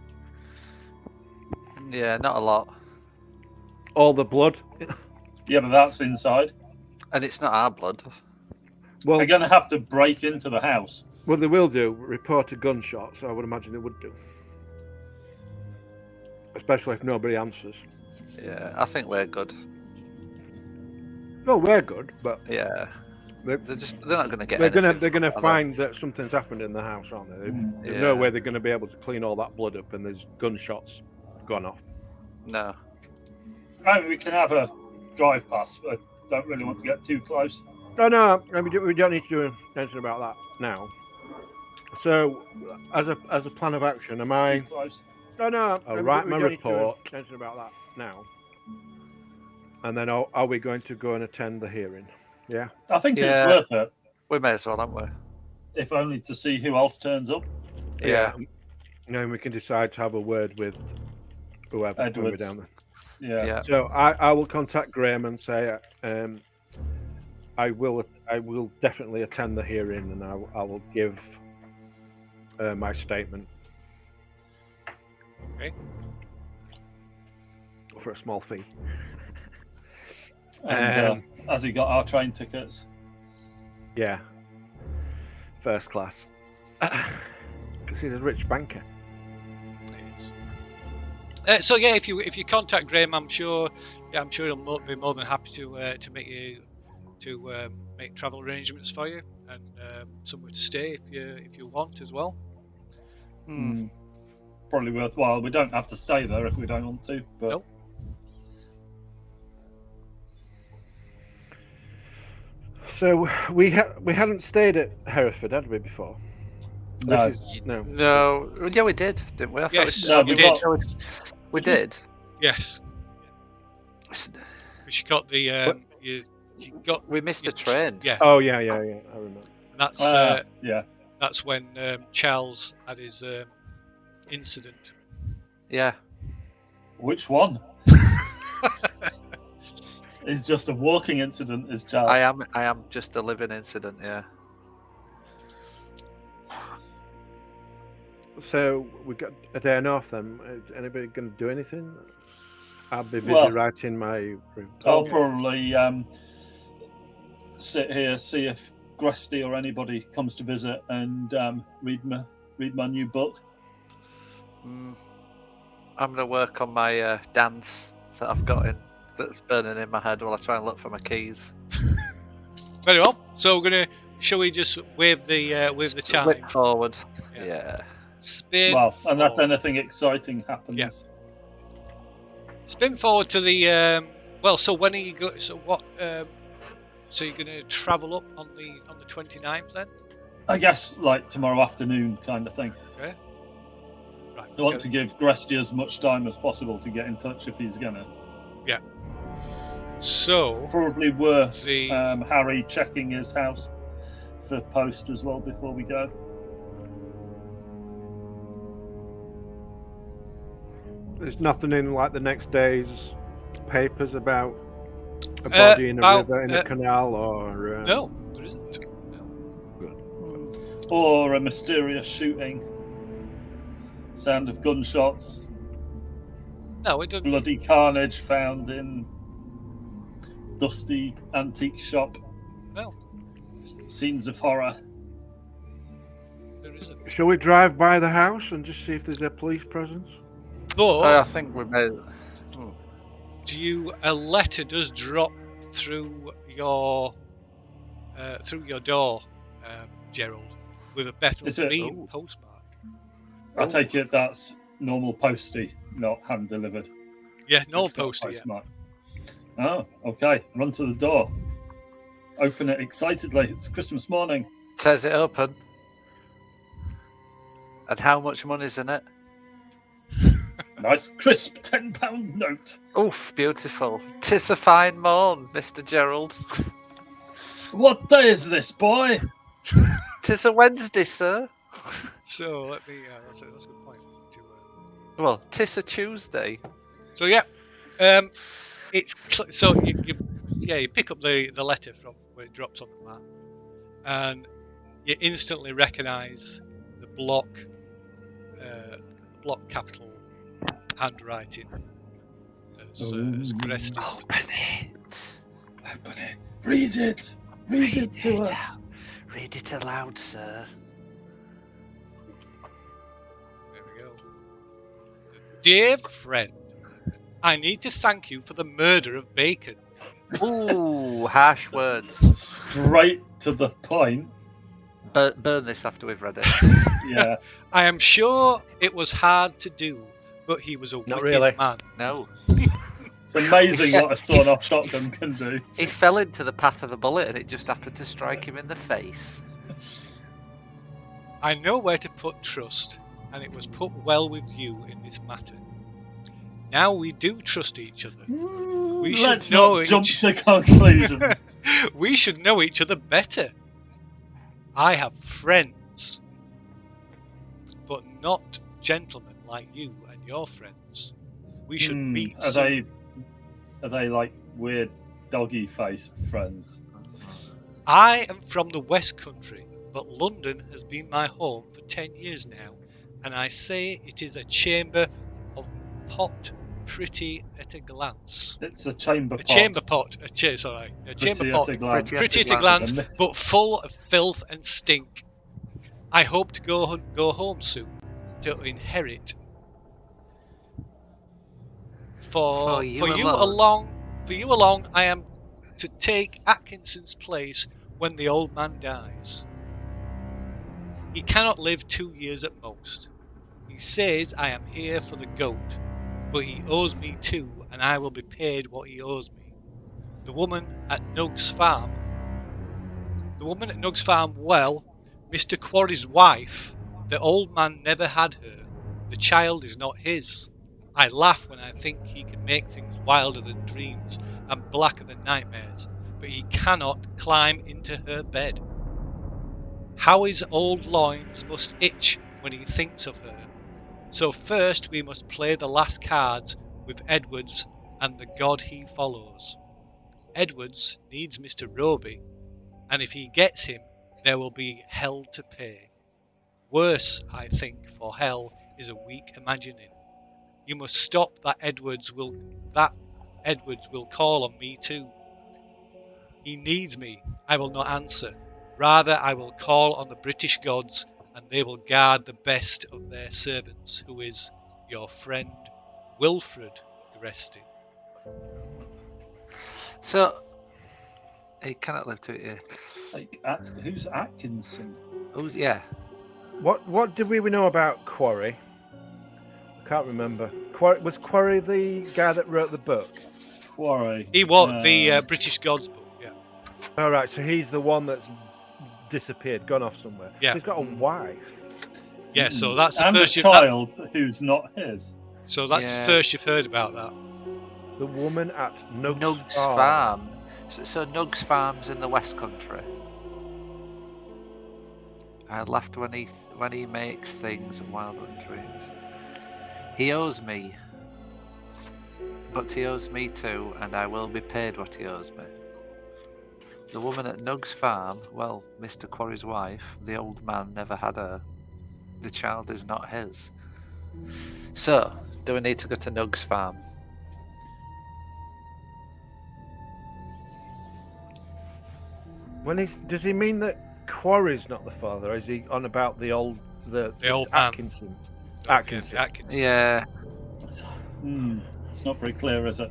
Yeah, not a lot. All the blood. Yeah, but that's inside. And it's not our blood. Well, they're going to have to break into the house. Well, they will do. Report a gunshot, so I would imagine they would do. Especially if nobody answers. Yeah, I think we're good. Well, we're good, but yeah, they're not going to get. They're going to find that something's happened in the house, aren't they? There's no way they're going to be able to clean all that blood up, and there's gunshots gone off. No. I mean, we can have a drive past, but I don't really want to get too close. No, we don't need to do anything about that now. So, as a plan of action, am I? Too close. No. I'll write my report. Anything about that now. And then are we going to go and attend the hearing? Yeah. I think it's worth it. We may as well, haven't we? If only to see who else turns up. Yeah. And we can decide to have a word with whoever when we're down there. Yeah. So I will contact Graham and say I will definitely attend the hearing, and I will give my statement. Okay. For a small fee. And has he got our train tickets? Yeah. First class. Because he's a rich banker. So yeah, if you contact Graham, I'm sure he'll be more than happy to make travel arrangements for you and somewhere to stay if you want as well. Probably worthwhile. We don't have to stay there if we don't want to, but Nope. So we hadn't stayed at Hereford, had we, before? no. No. Yeah, we did, didn't we? I Yes, thought you did. We did. Yes, because you got the you got We missed a train. yeah, Oh yeah, I remember. and that's yeah. that's when Charles had his incident. Yeah. Which one? It's just a walking incident, is Charles. I am just a living incident, yeah. So we got a day and off then. Is anybody going to do anything? I'll be busy Well, writing my report. I'll probably sit here, see if Gresty or anybody comes to visit, and read my new book. I'm gonna work on my dance that I've got that's burning in my head while I try and look for my keys. Very well. So shall we just wave the time? Whip forward. Yeah. Yeah. Spin. Well, unless forward. anything exciting happens. Yeah. Spin forward to the so when are you go? So what? So you're going to travel up on the 29th then? I guess like tomorrow afternoon kind of thing. Okay. Right. I want to give Gresty as much time as possible to get in touch if he's gonna. Yeah. So Probably worth The- Harry checking his house for post as well before we go. There's nothing in like the next day's papers about a body in a river, in a canal, or no, there isn't. No. Or a mysterious shooting. Sound of gunshots. No, it doesn't. Bloody carnage found in dusty antique shop. No, Scenes of horror. there isn't. Shall we drive by the house and just see if there's a police presence? But I think we made. a letter does drop through your door, Gerald, with a Bethnal Is it? Green postmark. I take it that's normal postie, not hand delivered. Yeah, no It's not poster yet. postmark. Oh, okay. Run to the door. Open it excitedly. It's Christmas morning. Tears it open. And how much money's in it? Nice crisp £10 note. Oof, beautiful. 'Tis a fine morn, Mr. Gerald. What day is this, boy? 'Tis a Wednesday, sir. So let me. That's a good point. Well, 'tis a Tuesday. So yeah, so you pick up the letter from where it drops on the mat, and you instantly recognise the block capital handwriting as Gresty's. Open it. Open it. Read it. Read it to us. Read it aloud, sir. There we go. Dear friend, I need to thank you for the murder of Bacon. Ooh, harsh words. Straight to the point. Burn this after we've read it. Yeah. I am sure it was hard to do, but he was a wicked really. man. No. It's amazing what a sawn-off shotgun can do. He fell into the path of the bullet and it just happened to strike him in the face. I know where to put trust, and it was put well with you in this matter. Now we do trust each other. We should Let's know not jump each- to conclusions. We should know each other better. I have friends, but not gentlemen like you and your friends. We should meet Are soon. they like weird doggy-faced friends? I am from the West Country, but London has been my home for 10 years now, and I say it is a chamber of pot pretty at a glance. It's a chamber A pot. chamber pot, a chamber pot, Pretty at a glance. pretty at a glance. glance, but full of filth and stink. I hope to go home soon to inherit. For you you alone. along, I am to take Atkinson's place when the old man dies. He cannot live 2 years at most. He says I am here for the goat, but he owes me too, and I will be paid what he owes me. The woman at Nugg's farm, well, Mr. Quarry's wife, the old man never had her. The child is not his. I laugh when I think he can make things wilder than dreams and blacker than nightmares, but he cannot climb into her bed. How his old loins must itch when he thinks of her. So first we must play the last cards with Edwards and the god he follows. Edwards needs Mr. Roby, and if he gets him, there will be hell to pay. Worse, I think, for hell is a weak imagining. You must stop that Edwards will call on me too. He needs me. I will not answer. Rather, I will call on the British gods, and they will guard the best of their servants, who is your friend Wilfred Gresty. So he cannot live to it. Yeah. Like, who's Atkinson? Who's yeah? What did we know about Quarry? I can't remember. Was Quarry the guy that wrote the book? Quarry. He was the British gods book. Yeah. All right, so he's the one that's disappeared, gone off somewhere. Yeah. He's got a wife. Yeah. So that's the and first a child who's not his. So that's the first you've heard about that. The woman at Nugg's farm. So Nugg's farm's in the West Country. I laughed when he makes things wilder than dreams. He owes me, but he owes me too, and I will be paid what he owes me. The woman at Nugg's farm, well, Mr. Quarry's wife, the old man never had her. The child is not his. So, do we need to go to Nugg's farm? Does he mean that Quarry's not the father? Or is he on about the old man? Atkinson? Atkinson. Atkinson. Yeah. It's not very clear, is it?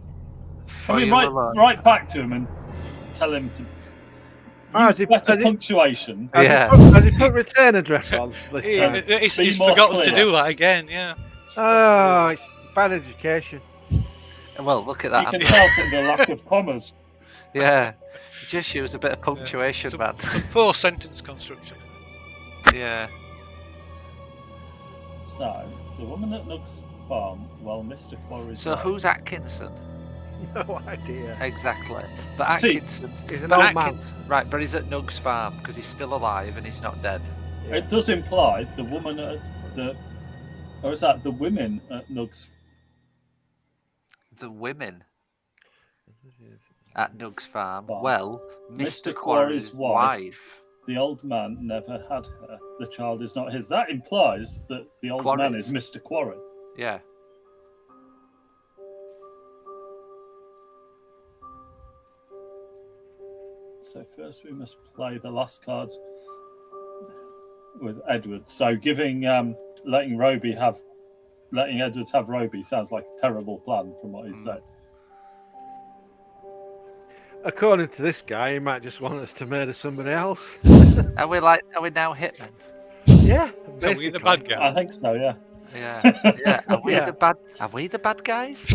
For I mean, you alone. right back to him and tell him to use better punctuation. Has he put return address on this time? He's forgotten to do that again. Yeah. Oh, it's bad education. Well, look at that. You can tell from the lack of commas. Yeah. Just use a bit of punctuation, man. Some poor sentence construction. Yeah. So, the woman at Nugg's farm, well, Mr. Quarry's So wife. who's Atkinson? No idea. Exactly. But See, Atkinson... He's an old man. Right, but he's at Nugg's farm because he's still alive and he's not dead. Yeah. It does imply the woman at the... Or is that the women at Nugg's... The women at Nugg's farm. Farm. Well, Mr. Mr. Quarry's wife. The old man never had her. The child is not his. That implies that the old man is Mr. Quarry. Yeah. So first we must play the last cards with Edwards. So letting Edwards have Roby sounds like a terrible plan from what he said. According to this guy, he might just want us to murder somebody else. Are we now hitmen? Yeah, basically. Are we the bad guys? I think so, yeah. Yeah. Yeah. Are we Yeah. the bad guys?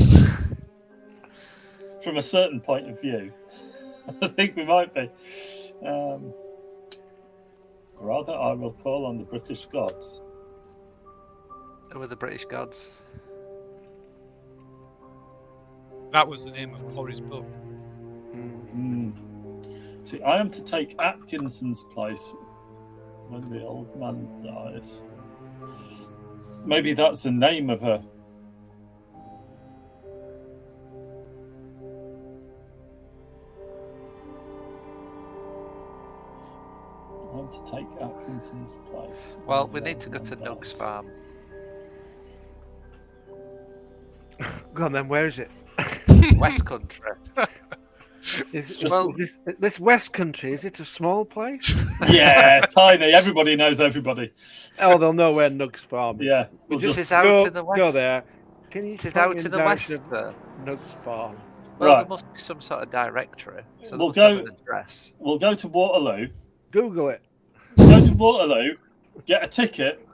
From a certain point of view, I think we might be. Rather, I will call on the British gods. Who are the British gods? That was the name of Quarry's book. See, I am to take Atkinson's place when the old man dies. Maybe that's the name of her. want to take Atkinson's place. Well, and we need to go to everyone Nug's dies. farm. Go on then. Where is it? West Country. Is this West Country? Is it a small place? Yeah, tiny. Everybody knows everybody. Oh, they'll know where Nug's farm is. Yeah, We'll we'll just This is out to the go west. there. Can you? It is point out me to in the direction west, of sir. Nug's farm. Well, Right. there must be some sort of directory. So there We'll must have go- an address. We'll go to Waterloo. Google it. Go to Waterloo. Get a ticket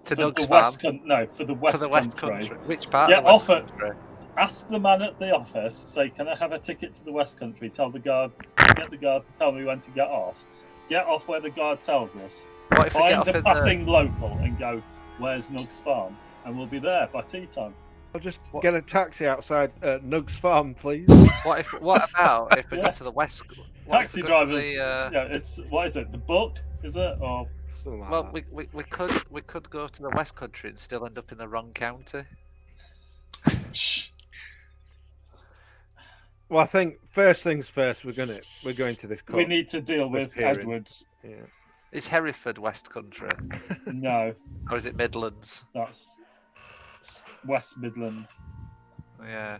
To for Nug's the farm. West Country. No, for the West, For the West Country. Country. Which part Get of the West off it. Country? Ask the man at the office. Say, can I have a ticket to the West Country? Tell the guard. Get the guard. Tell me when to get off. Get off where the guard tells us. What if we get Find off a in passing local and go. Where's Nug's farm? And we'll be there by tea time. I'll just get a taxi outside Nug's farm, please. What about if we Yeah. go to the West? Taxi drivers. Yeah, It's what is it? The book is it? Or Something like well, that. we could go to the West Country and still end up in the wrong county. shh. Well, I think first things first. We're going to this court. We need to deal with With hearing. Edwards. Yeah. Is Hereford West Country No, or is it Midlands? that's West Midlands. Yeah.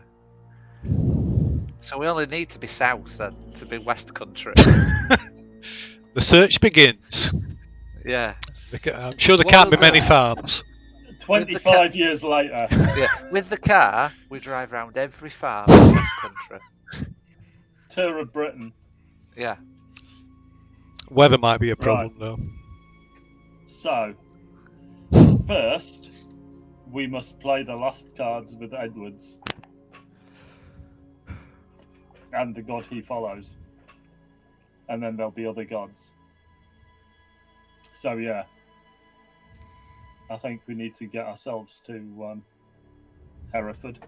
So we only need to be south then to be West Country. The search begins. Yeah. I'm sure there What can't be will many that- farms. 25 years later. Yeah. With the car, we drive around every farm in West Country. Tour of Britain. Yeah. Weather might be a problem though. So, first, we must play the last cards with Edwards and the god he follows. And then there'll be other gods. So, yeah. I think we need to get ourselves to Hereford.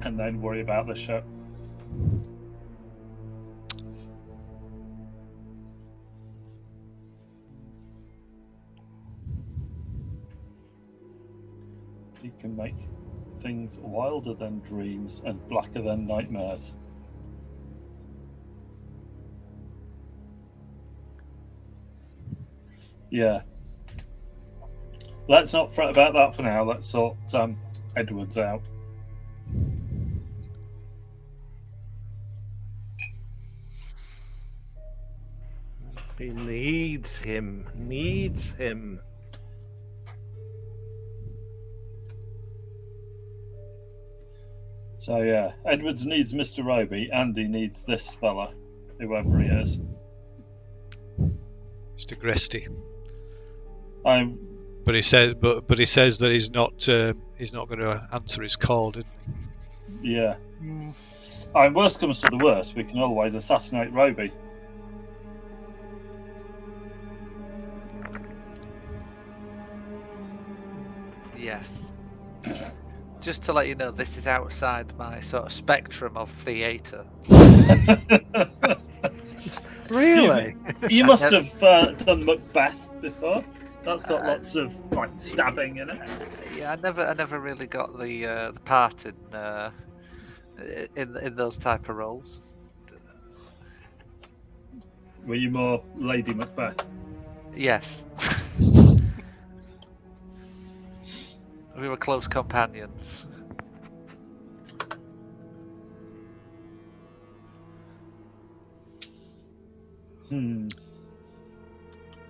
And then worry about the ship. You can make things wilder than dreams and blacker than nightmares. Yeah. Let's not fret about that for now. Let's sort Edwards out. He needs him. Needs him. So yeah, Edwards needs Mr. Roby, and he needs this fella, whoever he is. Mr. Gresty. I'm But he says that he's not going to answer his call, didn't he? yeah. I'm worst comes to the worst, we can always assassinate Roby. Yes. Just to let you know, this is outside my sort of spectrum of theatre. Really? You must have done Macbeth before. That's got lots of like stabbing in it. Yeah, I never really got the part in those type of roles. Were you more Lady Macbeth? Yes. We were close companions.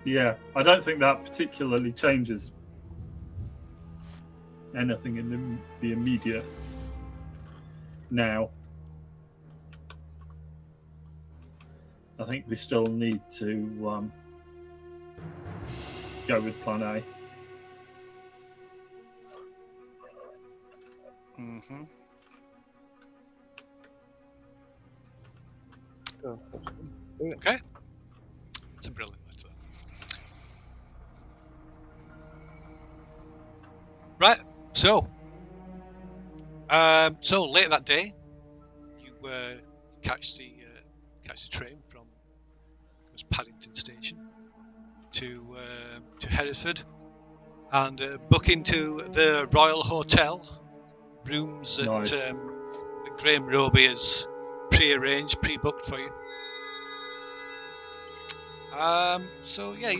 Yeah, I don't think that particularly changes anything in the immediate now. I think we still need to go with Plan A. Mm-hmm. Okay. It's a brilliant letter. Right. So later that day, you catch the train from Paddington Station to Hereford and book into the Royal Hotel rooms at Nice. Graham Roby has pre-arranged, pre-booked for you. So yeah,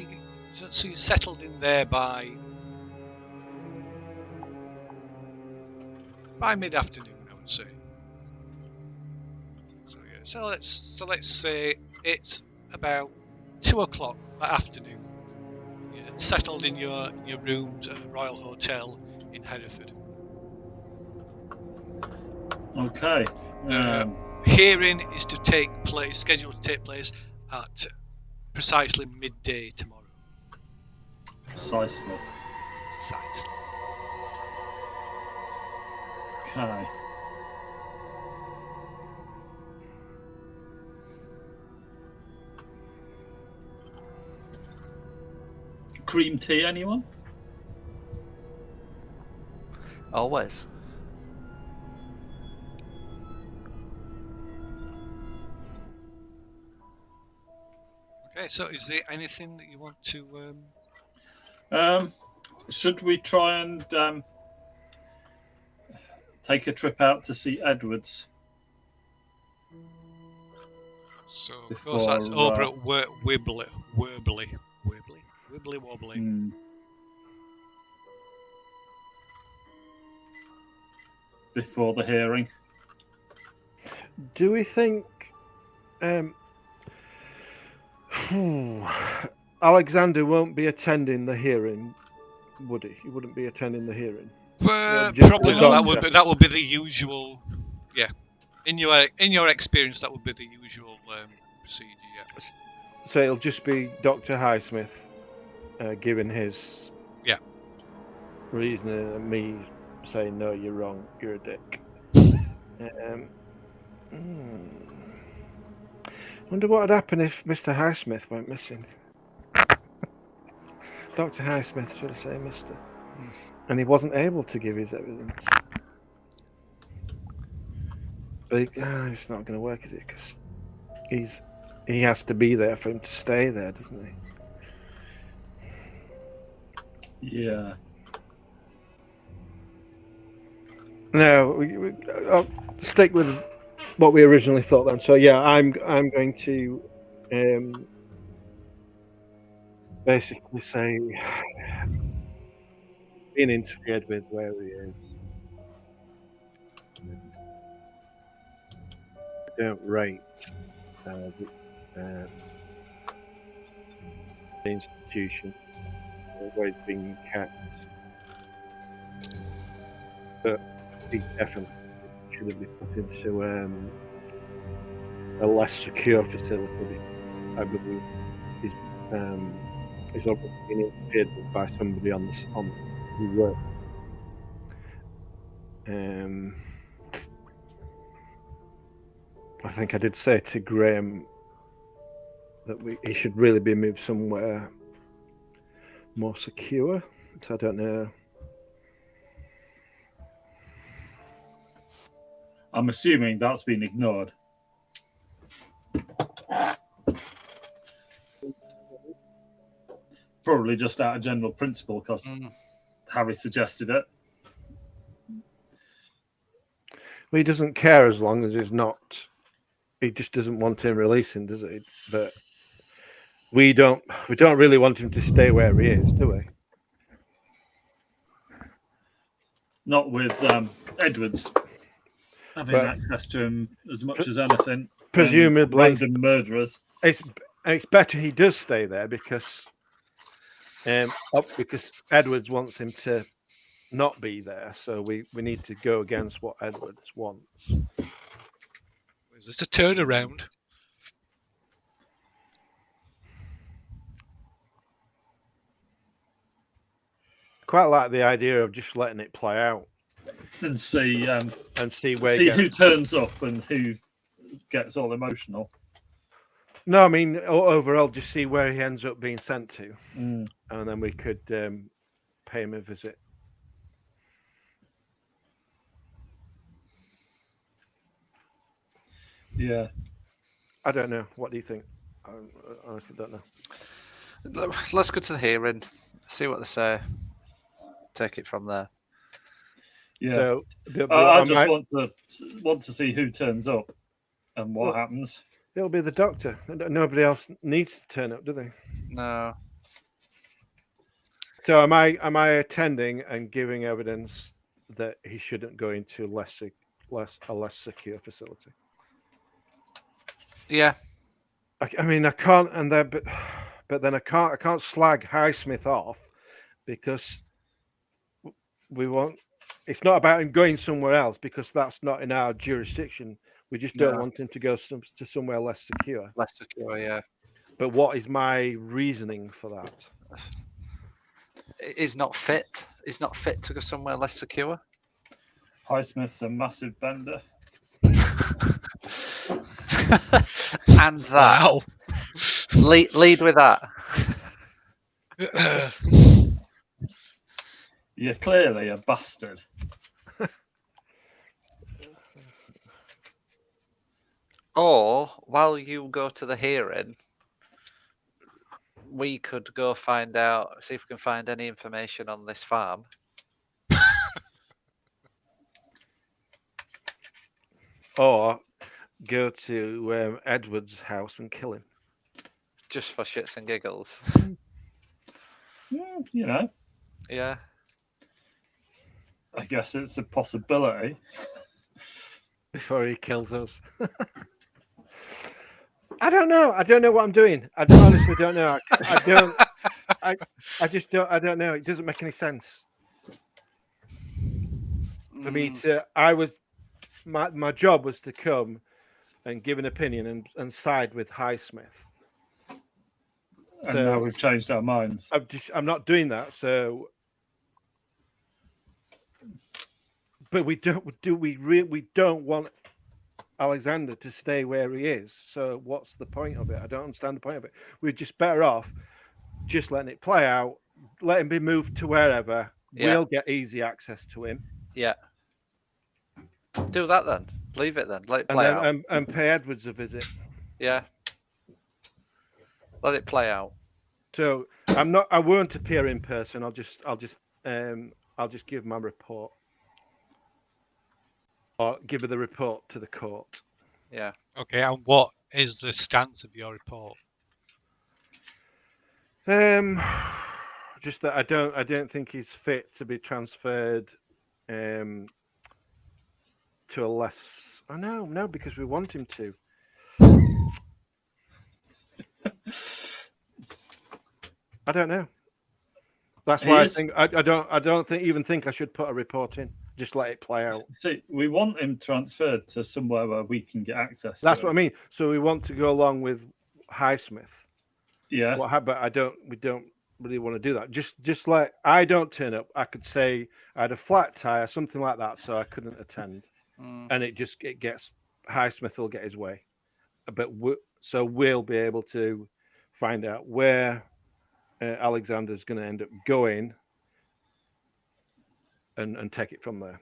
so you settled in there by mid-afternoon, I would say. So yeah, so let's say it's about 2 o'clock that afternoon. You're settled in your rooms at a Royal Hotel in Hereford. Okay. The hearing is scheduled to take place at precisely midday tomorrow. Precisely. Precisely. Okay. Cream tea, anyone? Always. Okay, so is there anything that you want to? Should we try and take a trip out to see Edwards? So of Before, course that's over at Wibbly Wobbly. Before the hearing. Do we think Alexander won't be attending the hearing, would he? He wouldn't be attending the hearing. Probably not. That would be the usual. Yeah, in your experience, that would be the usual procedure. Yeah. So it'll just be Dr. Highsmith giving his reason and me saying, no, you're wrong, you're a dick. Wonder what would happen if Mr. Highsmith went missing. Dr. Highsmith should have said Mr. And he wasn't able to give his evidence. But it's not going to work, is it? Because he has to be there for him to stay there, doesn't he? Yeah. No, I'll stick with what we originally thought then. So yeah, I'm going to basically say being interfered with where he is. I don't rate the institution. Always being kept, but he definitely should be put into a less secure facility. I believe he's already been interfered with by somebody on who works. I think I did say to Graham that he should really be moved somewhere more secure. So I don't know. I'm assuming that's been ignored. Probably just out of general principle because Harry suggested it. Well, he doesn't care as long as he's not. He just doesn't want him releasing, does he? But we don't really want him to stay where he is, do we? Not with Edwards having access to him as much as anything. Presumably, random murderers. It's better he does stay there because Edwards wants him to not be there. So we need to go against what Edwards wants. Is this a turnaround? Quite like the idea of just letting it play out and see who turns up and who gets all emotional. No, I mean overall, just see where he ends up being sent to, and then we could pay him a visit. Yeah, I don't know. What do you think? I honestly don't know. Let's go to the hearing, see what they say, take it from there. Yeah. So, but I what just might- want to see who turns up and what Well- happens. it'll be the doctor. Nobody else needs to turn up, do they? No. So am I attending and giving evidence that he shouldn't go into a less secure facility? Yeah. I mean, I can't, and then but then I can't slag Highsmith off because we want. It's not about him going somewhere else because that's not in our jurisdiction. We just don't No. want him to go to somewhere less secure. Less secure, yeah. But what is my reasoning for that? He's not fit. He's not fit to go somewhere less secure. Highsmith's a massive bender. And that. Wow. Lead with that. You're clearly a bastard. Or while you go to the hearing, we could go find out, see if we can find any information on this farm. Or go to Edward's house and kill him. Just for shits and giggles. You know, Yeah. I guess it's a possibility. Before he kills us. I don't know. I don't know what I'm doing. I honestly don't know. I don't. I just don't. I don't know. It doesn't make any sense for me to. My job was to come and give an opinion and side with Highsmith. And now we've changed our minds. I'm not doing that. So, but we don't want Alexander to stay where he is. So what's the point of it? I don't understand the point of it. We're just better off just letting it play out, let him be moved to wherever. Yeah. We'll get easy access to him. Yeah. Do that then. Leave it then. Let it And play then out. and pay Edwards a visit. Yeah. Let it play out. So I won't appear in person. I'll just give my report. Or give her the report to the court. Yeah. Okay, and what is the stance of your report? Just that I don't think he's fit to be transferred to a less. Oh no, because we want him to. I don't know. That's why I think I don't think I should put a report in. Just let it play out. See, we want him transferred to somewhere where we can get access. That's to what I him. mean. So we want to go along with Highsmith. Yeah. But we don't really want to do that. Just like I don't turn up, I could say I had a flat tire, something like that, so I couldn't attend, and it gets Highsmith will get his way, but we'll be able to find out where Alexander's going to end up going, and take it from there.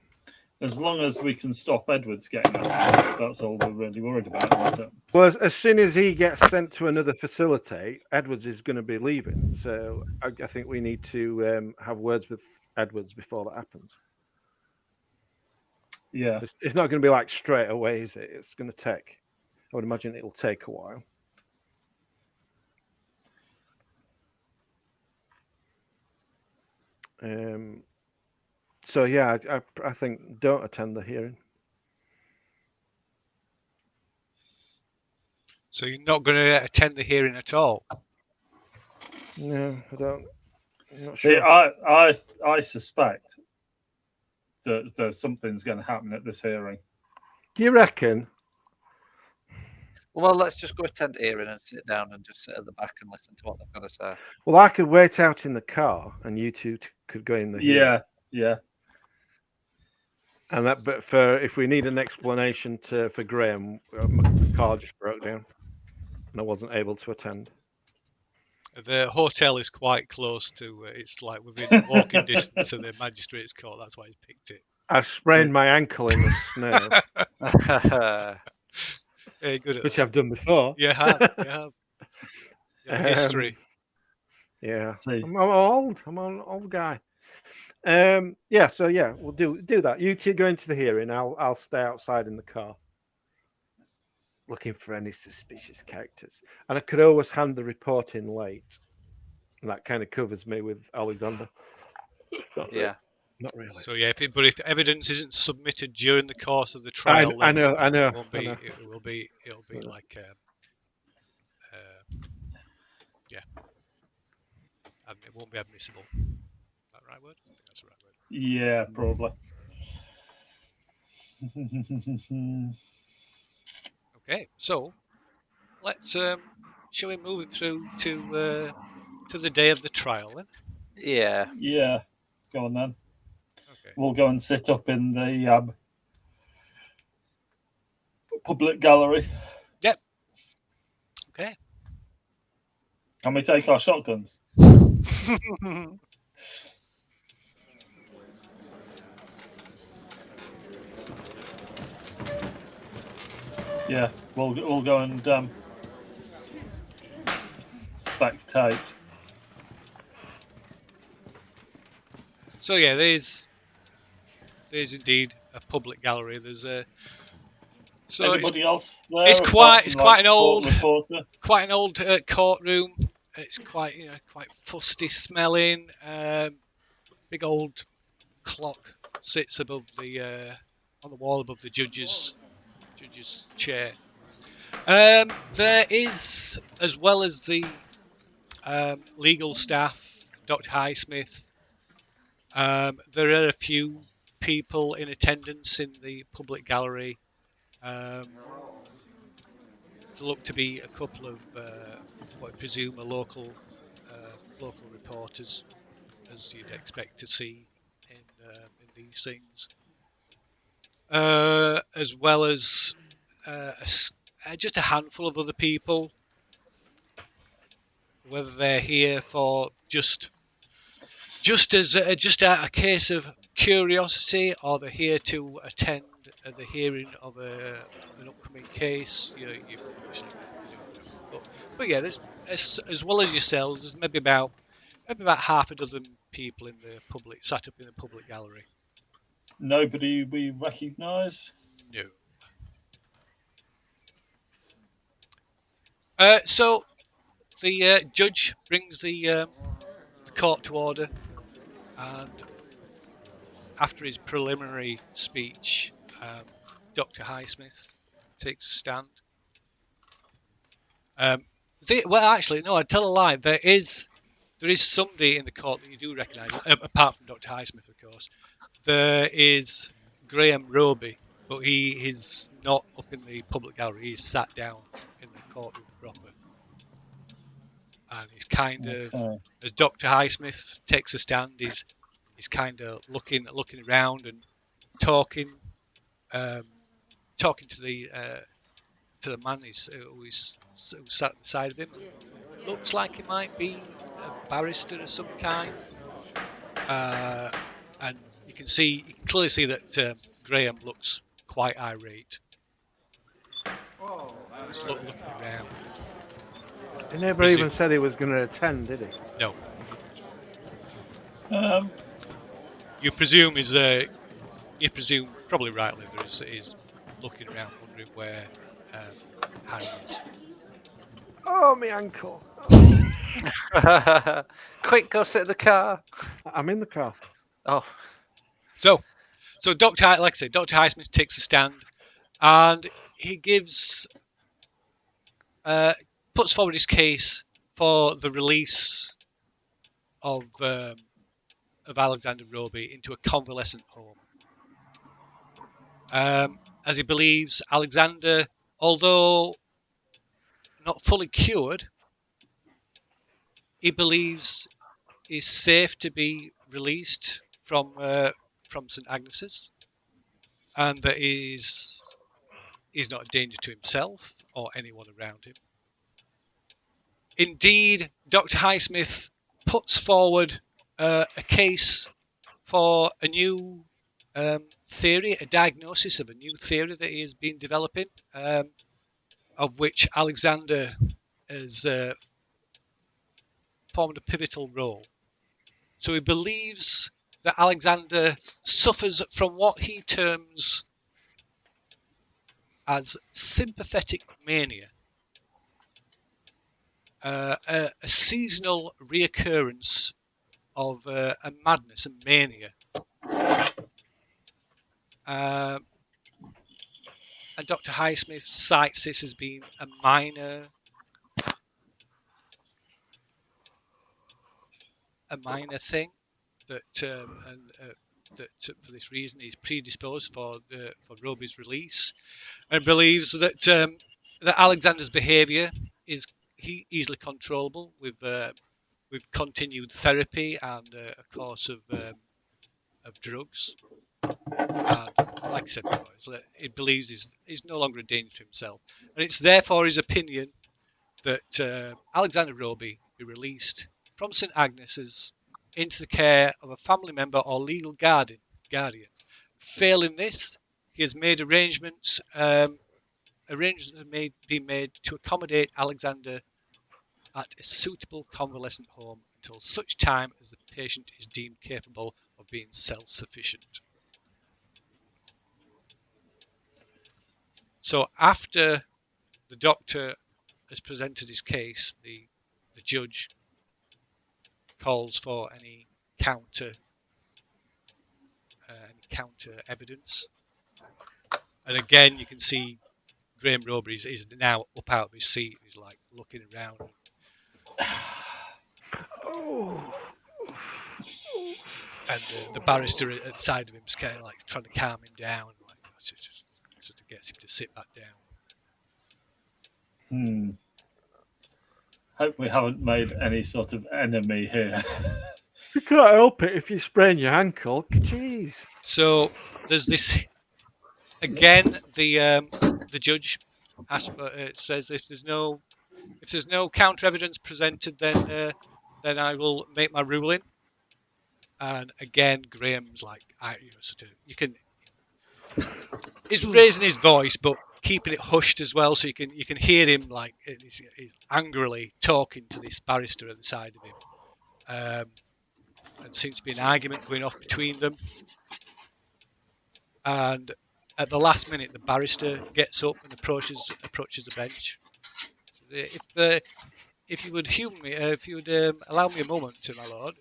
As long as we can stop Edwards getting out, that's all we're really worried about. Isn't it? Well, as soon as he gets sent to another facility, Edwards is going to be leaving. So I think we need to have words with Edwards before that happens. Yeah. It's not going to be like straight away, is it? It's going to take. I would imagine it'll take a while. So yeah, I think don't attend the hearing. So you're not going to attend the hearing at all? No, I don't. I'm not See, sure. I suspect that there's something's going to happen at this hearing. Do you reckon? Well, let's just go attend the hearing and sit down and just sit at the back and listen to what they've got to say. Well, I could wait out in the car, and you two could go in the hearing. Yeah. And but if we need an explanation for Graham, my car just broke down, and I wasn't able to attend. The hotel is quite close to. It's like within walking distance of the magistrate's court. That's why he's picked it. I sprained my ankle in the snow, Very good at which that. I've done before. You have. You have history. Yeah, See. I'm old. I'm an old guy. Yeah. So yeah, we'll do that. You two go into the hearing. I'll stay outside in the car, looking for any suspicious characters. And I could always hand the report in late. And that kind of covers me with Alexander. Yeah. Not really. So yeah, if evidence isn't submitted during the course of the trial, I then know. it won't I be. know. It'll be like yeah, it won't be admissible. Is that the right word? I think that's the right word. Yeah, probably. Okay, so let's shall we move it through to the day of the trial then? Yeah. Yeah, go on then. Okay. We'll go and sit up in the public gallery. Yep. Okay. Can we take our shotguns? Yeah, we'll go and spectate. So yeah, there's indeed a public gallery. There's a so Anybody else there? it's apart from, quite an court old reporter. courtroom. It's quite quite fusty smelling. Big old clock sits above the on the wall above the judge's chair. There is, as well as the legal staff, Dr. Highsmith. There are a few people in attendance in the public gallery. There look to be a couple of what I presume are local reporters, as you'd expect to see in these things, as well as just a handful of other people. Whether they're here for just as just a case of curiosity, or they're here to attend the hearing of an upcoming case, you don't know. But yeah, there's as well as yourselves, there's maybe about half a dozen people in the public sat up in the public gallery. Nobody we recognise? No. So the judge brings the court to order, and after his preliminary speech, Dr. Highsmith takes a stand. Well, actually, no, I'd tell a lie. There is somebody in the court that you do recognise, apart from Dr. Highsmith, of course. There is Graham Roby, but he is not up in the public gallery. He's sat down in the courtroom proper. And he's kind of, as Dr. Highsmith takes a stand, he's kind of looking around and talking to the man who's sat at the side of him. Looks like he might be a barrister of some kind. And you can clearly see that Graham looks quite irate. He's looking around. He never even said he was going to attend, did he? No. You presume probably rightly that he's looking around, wondering where Harry is. Oh, my ankle. Quick, go sit in the car. I'm in the car. Oh. So Dr. Highsmith takes a stand, and he puts forward his case for the release of Alexander Roby into a convalescent home. As he believes Alexander, although not fully cured, he believes he's safe to be released from St. Agnes's, and that he's not a danger to himself or anyone around him. Indeed, Dr. Highsmith puts forward a case for a new theory, a diagnosis of a new theory that he has been developing, of which Alexander has formed a pivotal role. So he believes that Alexander suffers from what he terms as sympathetic mania, a seasonal reoccurrence of a madness and mania. And Dr. Highsmith cites this as being a minor thing that for this reason he's predisposed for Roby's release, and believes that Alexander's behaviour is easily controllable with continued therapy and a course of drugs. And like I said before, he believes he's no longer a danger to himself, and it's therefore his opinion that Alexander Roby be released from St Agnes's into the care of a family member or legal guardian. Failing this, he has made arrangements. Arrangements have been made to accommodate Alexander at a suitable convalescent home until such time as the patient is deemed capable of being self-sufficient. So after the doctor has presented his case, the judge calls for any counter evidence, and again you can see Graham Roby is now up out of his seat. He's like looking around. And the barrister at the side of him is kind of like trying to calm him down, like just to get him to sit back down. Hope we haven't made any sort of enemy here. You can't help it if you sprain your ankle. Jeez. So there's this again. The judge says if there's no counter evidence presented, then I will make my ruling. And again, Graham's like, he's raising his voice, but keeping it hushed as well, so you can hear him like he's angrily talking to this barrister at the side of him. And seems to be an argument going off between them. And at the last minute, the barrister gets up and approaches the bench. If you would humour me, if you would allow me a moment, my lord.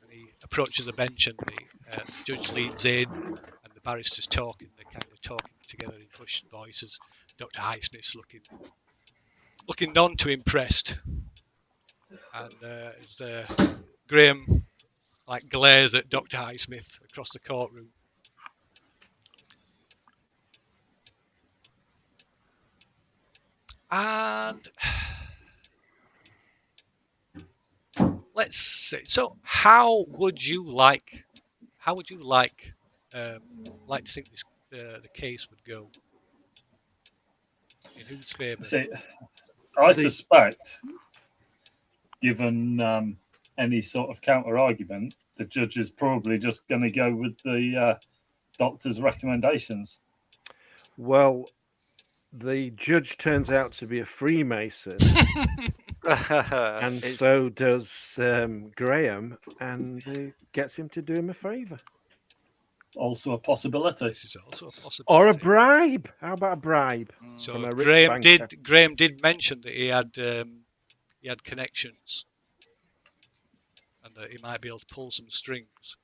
And he approaches the bench, and the judge leans in, and the barrister's talking. They're kind of talking together in hushed voices. Dr. Highsmith's looking none too impressed, and as Graham like glares at Dr. Highsmith across the courtroom. And let's see. So, how would you like to think this the case would go? In whose favour? See, I suspect, given any sort of counter argument, the judge is probably just going to go with the doctor's recommendations. Well, the judge turns out to be a Freemason, and so does Graham, and gets him to do him a favour. Also a possibility. This is also a possibility. Or a bribe. How about a bribe? So Graham did mention that he had connections, and that he might be able to pull some strings.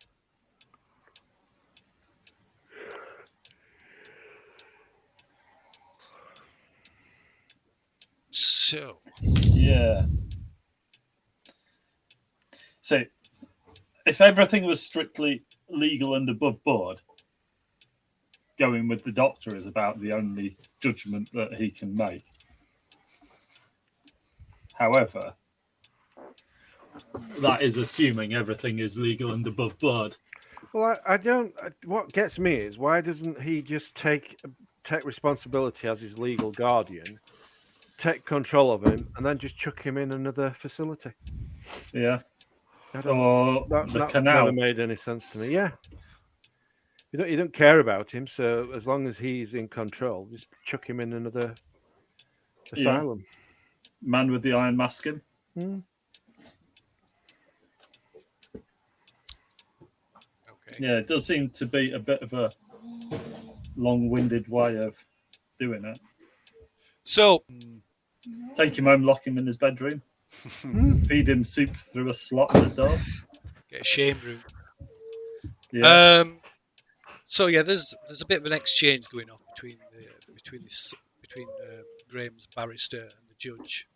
So yeah. So if everything was strictly legal and above board, going with the doctor is about the only judgment that he can make. However, that is assuming everything is legal and above board. Well, I don't. What gets me is why doesn't he just take responsibility as his legal guardian, take control of him, and then just chuck him in another facility? Yeah. Or the canal. Never made any sense to me. Yeah. You don't care about him, so as long as he's in control, just chuck him in another asylum. Yeah. Man with the iron masking. Yeah, it does seem to be a bit of a long-winded way of doing it. So, Take him home, lock him in his bedroom, feed him soup through a slot in the door. get a shame room. Yeah. So yeah, there's a bit of an exchange going on between Graham's barrister and the judge.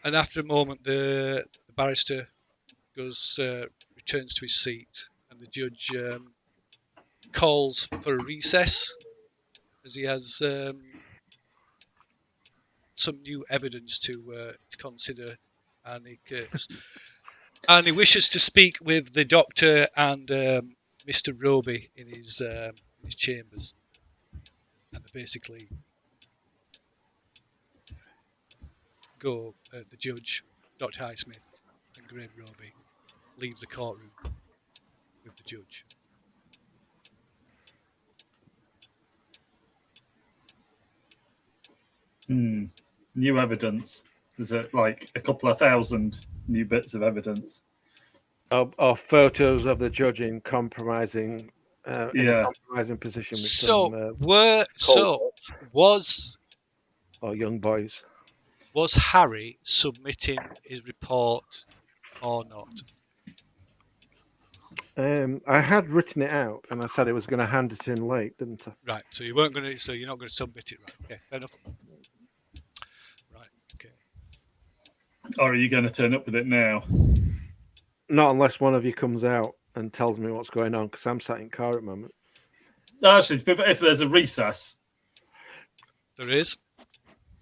And after a moment, the barrister returns to his seat, and the judge calls for a recess as he has some new evidence to consider, and he wishes to speak with the doctor and Mr. Roby in his chambers, and they basically go. The judge, Dr. Highsmith, and Graham Roby leave the courtroom with the judge. New evidence. Is it like a couple of thousand new bits of evidence? Or photos of the judge in compromising, in a Yeah. compromising position with Was or young boys. Harry submitting his report or not? I had written it out, and I said I was going to hand it in late, didn't I? Right. So you weren't going to. So you're not going to submit it, right? Okay. Fair enough. Right. Okay. Or are you going to turn up with it now? Not unless one of you comes out and tells me what's going on, because I'm sat in car at the moment. Actually, if there's a recess, There is.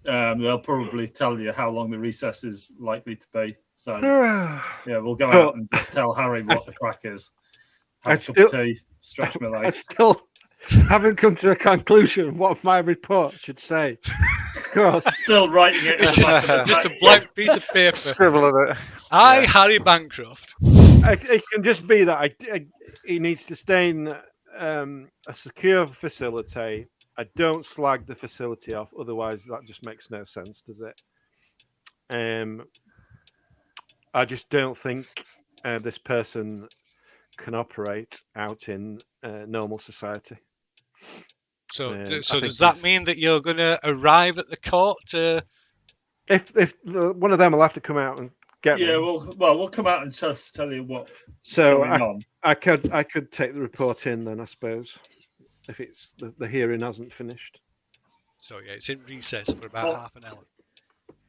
they'll probably tell you how long the recess is likely to be. So yeah, we'll go But- out and just tell Harry what the crack is. I Have a cup of still- tea, stretch my I legs. still haven't come to a conclusion of what my report should say. God. Still writing it. It's in the back of the just a taxi. blank piece of paper. Scribble it. I, Harry Bancroft. It can just be that he needs to stay in a secure facility. I don't slag the facility off, otherwise that just makes no sense, does it? I just don't think this person can operate out in normal society. So, I so think does that he's- mean that you're going to arrive at the court? If one of them will have to come out and get Yeah, me. we'll come out and just tell you what's So going on. I could take the report in then, I suppose, if it's the hearing hasn't finished. So yeah, it's in recess for about half an hour.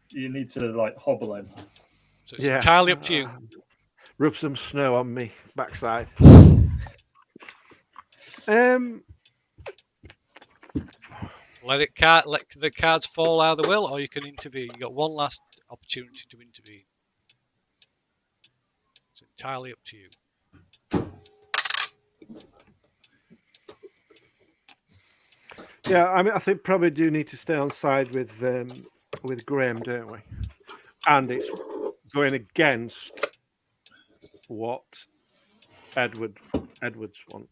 You need to like hobble in. So it's entirely up to you. Rub some snow on me backside. Let the cards fall how they will, or you can intervene. You got one last opportunity to intervene. It's entirely up to you. Yeah, I mean, I think probably do need to stay on side with Graham, don't we? And it's going against what Edwards wants.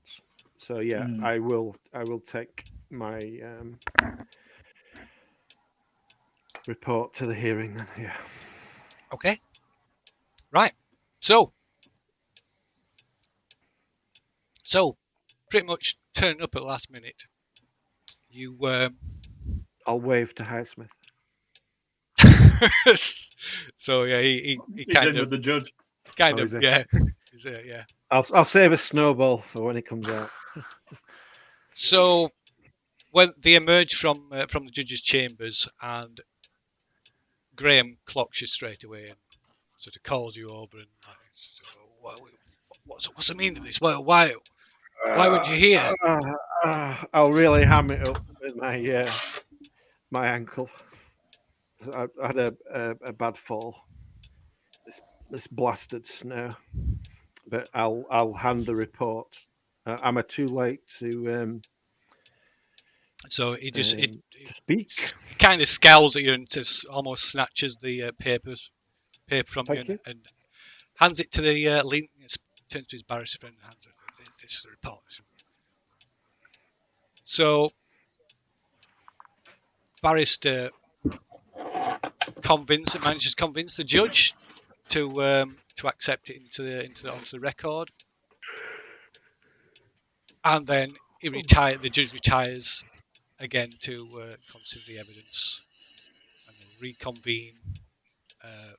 So yeah, I will take my report to the hearing then. Yeah. Okay. Right. So pretty much turning up at the last minute. You I'll wave to Highsmith. so yeah, he He's kind in of with the judge. is he? yeah. He's, yeah. I'll save a snowball for when he comes out. So when they emerge from the judge's chambers, and Graham clocks you straight away and sort of calls you over and like, what's the meaning of this? Why weren't you here? I'll really ham it up with my ankle. I had a bad fall. This blasted snow, but I'll hand the report. Am I too late to So he just to speak? kind of scowls at you and just almost snatches the paper from Thank you you. and hands it to the lean. Turns to his barrister friend and hands it. This is the report. So barrister manages to convince the judge to accept it onto the record, and then the judge retires again to consider the evidence, and then reconvene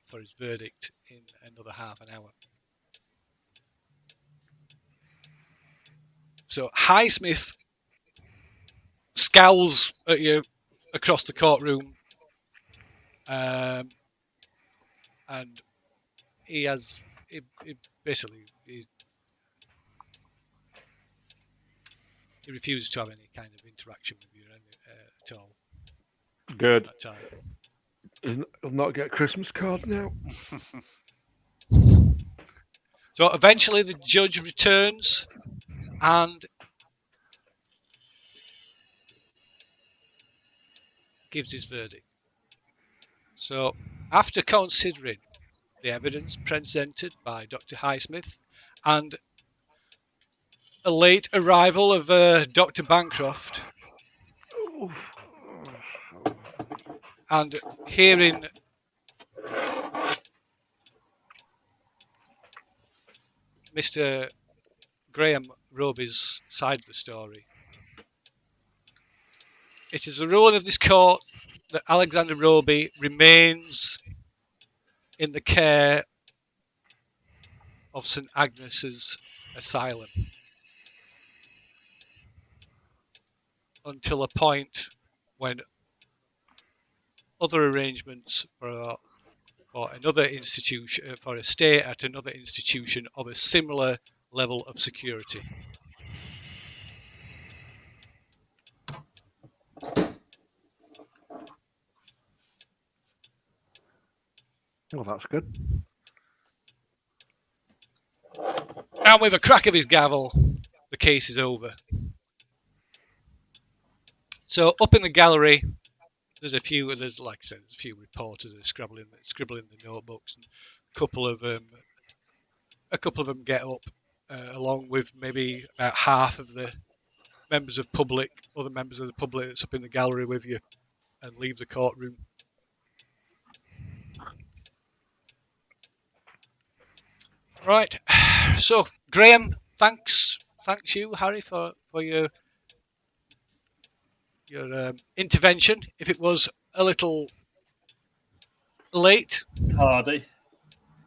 for his verdict in another half an hour. So Highsmith scowls at you across the courtroom, and he basically he refuses to have any kind of interaction with you at all Good. at that time. He'll not get a Christmas card now. So eventually the judge returns and gives his verdict. So after considering the evidence presented by Dr. Highsmith and a late arrival of Dr. Bancroft, and hearing Mr. Graham Roby's side of the story, it is the ruling of this court that Alexander Roby remains in the care of St. Agnes's Asylum until a point when other arrangements for another institution, for a stay at another institution of a similar level of security. Well, that's good. And with a crack of his gavel, the case is over. So up in the gallery, there's like I said, there's a few reporters that are scribbling the notebooks, and a couple of them get up, along with maybe about half of the other members of the public that's up in the gallery with you, and leave the courtroom. Right. So Graham, thanks you, Harry, for your intervention. If it was a little late,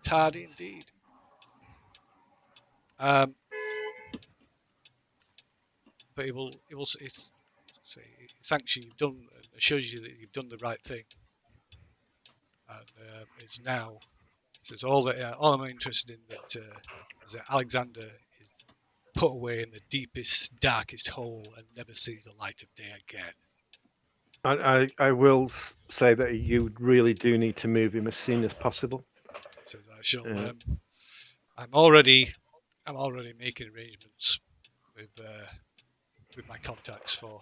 tardy indeed. But it's thanks you. You've done. It shows you that you've done the right thing, and it's now. So it's all I'm interested in is that Alexander is put away in the deepest, darkest hole and never sees the light of day again. I will say that you really do need to move him as soon as possible. So I shall. I'm already making arrangements with my contacts for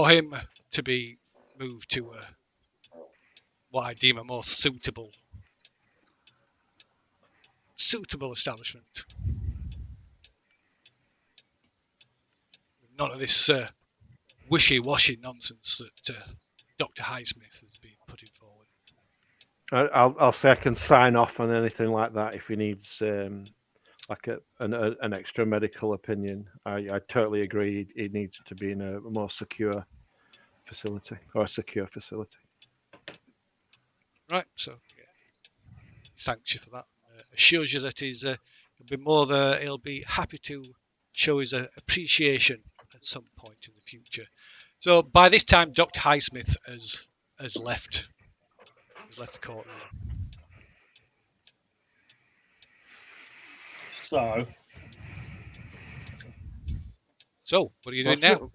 him to be moved to what I deem a more suitable establishment. None of this wishy-washy nonsense that Dr. Highsmith has been putting forward. I'll say I can sign off on anything like that if he needs like an extra medical opinion. I totally agree. He needs to be in a more secure facility or a secure facility. Right. So yeah, thanks you for that. Assures you that he'll be happy to show his appreciation at some point in the future. So by this time, Dr. Highsmith has left the courtroom. So what are you doing now?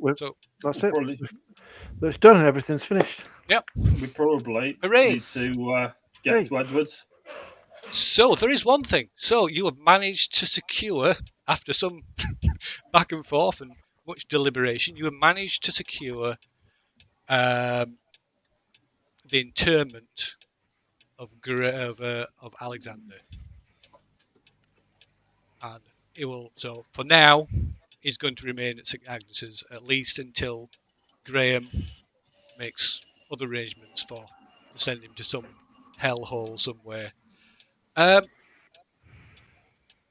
That's it. It's done. Everything's finished. Yep. We probably Hooray. need to get to Edwards. So there is one thing. So you have managed to secure, after some back and forth and much deliberation, you have managed to secure the interment of Alexander, and it will. So for now, he's going to remain at St. Agnes's at least until Graham makes other arrangements to send him to some hellhole somewhere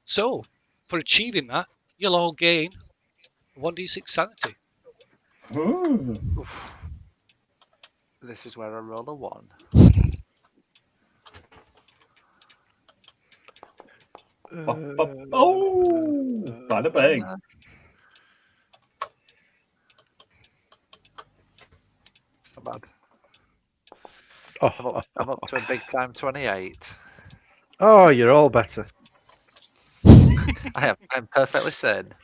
So, for achieving that, you'll all gain 1d6 sanity. Ooh. Oof. This is where I roll a 1. Oh, bada bang. It's not bad. Oh, I'm up to a big time 28. oh, you're all better. I'm perfectly sane.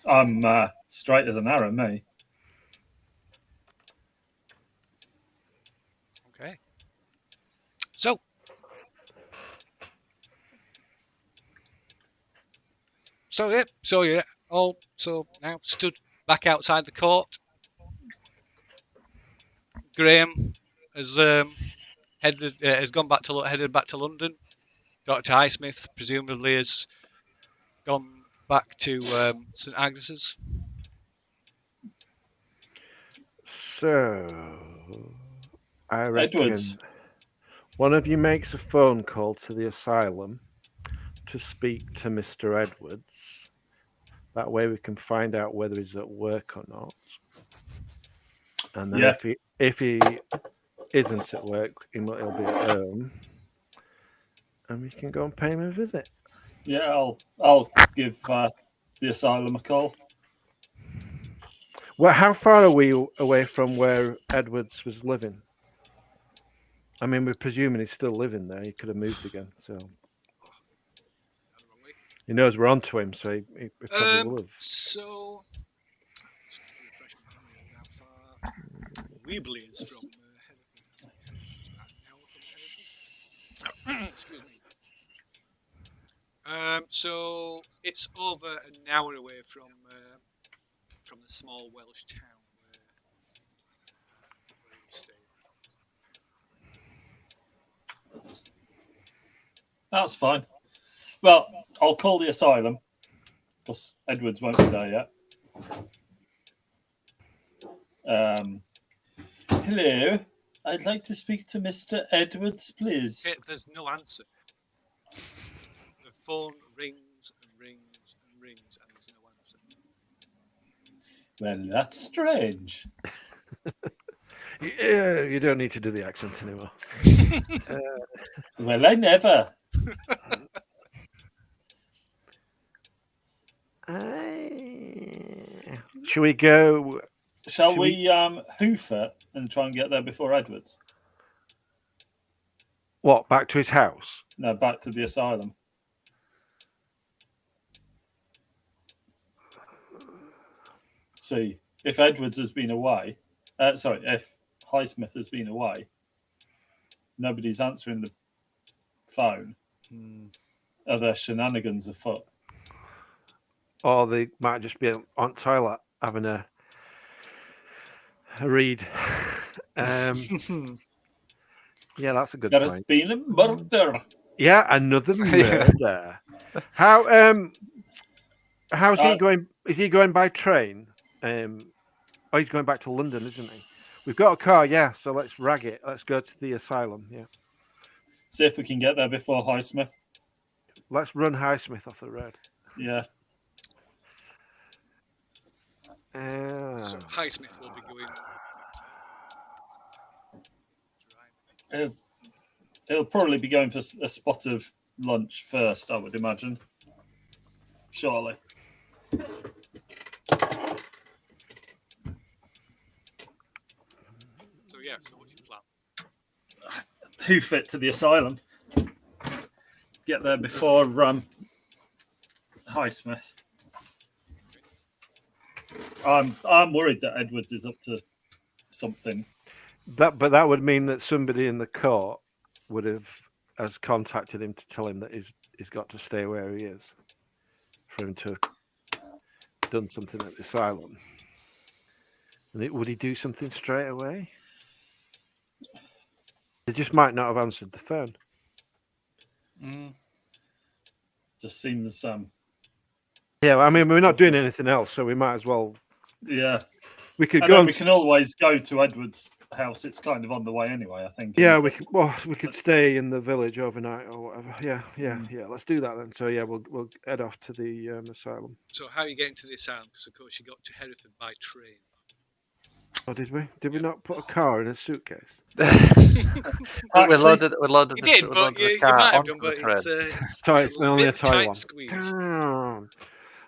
I'm straight as an arrow, me. Okay. So, you're all now stood back outside the court. Graham has headed back to London. Dr. Highsmith presumably has gone back to St Agnes's. So, I reckon Edwards. one of you makes a phone call to the asylum to speak to Mr. Edwards. That way we can find out whether he's at work or not. And then Yeah. if he isn't at work, he'll be at home. And we can go and pay him a visit. Yeah, I'll give the asylum a call. Well, how far are we away from where Edwards was living? I mean, we're presuming he's still living there. He could have moved again, so he knows we're onto him, so he probably will have. So, just to refresh my memory of how far Weebly is from Hereford. I think Hereford is about an hour from Hereford. Excuse me. So it's over an hour away from the small Welsh town where he was staying. That's fine. Well, I'll call the asylum because Edwards won't be there yet. Hello, I'd like to speak to Mr. Edwards, please. There's no answer. The phone rings and rings and rings, and there's no answer. Well, that's strange. Yeah, you don't need to do the accent anymore. Well, I never. Shall we go? Shall we hoof it and try and get there before Edwards? What, back to his house? No, back to the asylum. See, if Edwards has been away, if Highsmith has been away, nobody's answering the phone. Are there shenanigans afoot? Or they might just be on toilet having a read. Yeah, that's a good There point. has been a murder. Yeah, another murder. How's he going? Is he going by train? He's going back to London, isn't he? We've got a car, yeah. So let's rag it. Let's go to the asylum. Yeah. See if we can get there before Highsmith. Let's run Highsmith off the road. Yeah. So Highsmith will be going. He'll probably be going for a spot of lunch first, I would imagine. Surely. So what's your plan? Hoof it to the asylum. Get there before Highsmith. I'm worried that Edwards is up to something. But that would mean that somebody in the court has contacted him to tell him that he's got to stay where he is, for him to have done something at the asylum. And would he do something straight away? They just might not have answered the phone. Just seems. Yeah, I mean, we're not doing anything else, so we might as well. Yeah. We could And go. then we can always go to Edwards house. It's kind of on the way anyway, I think. Yeah, isn't we could stay in the village overnight or whatever. Yeah. Let's do that then. So yeah, we'll head off to the asylum. So how are you getting to the asylum? Because of course you got to Hereford by train. Oh, did we? Did we not put a car in a suitcase? we Actually, loaded You did, we but loaded the you car might have onto done. the But train. it's Sorry, a it's little only bit a of toy tight one. squeeze. Damn.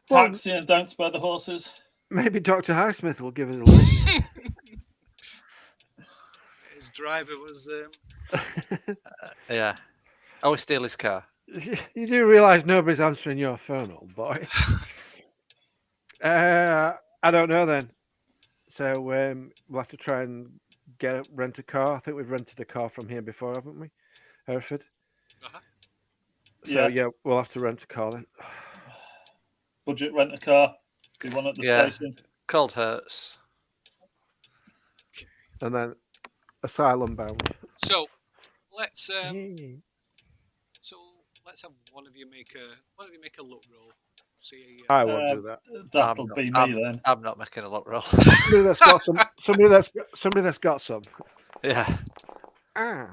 Well, taxi and don't spare the horses. maybe Dr. Highsmith will give us a lift. His driver was. Yeah. I will steal his car. You do realise nobody's answering your phone, old boy. I don't know then. So we'll have to try and rent a car. I think we've rented a car from here before, haven't we? Hereford. Uh-huh. So yeah, we'll have to rent a car then. Budget rent a car. Do one at the station. Cold hurts. And then asylum bound. So let's have one of you make a luck roll. See. I won't do that. That'll be me then. I'm not making a luck roll. Somebody that's got some. Somebody that's got some. Yeah. Ah.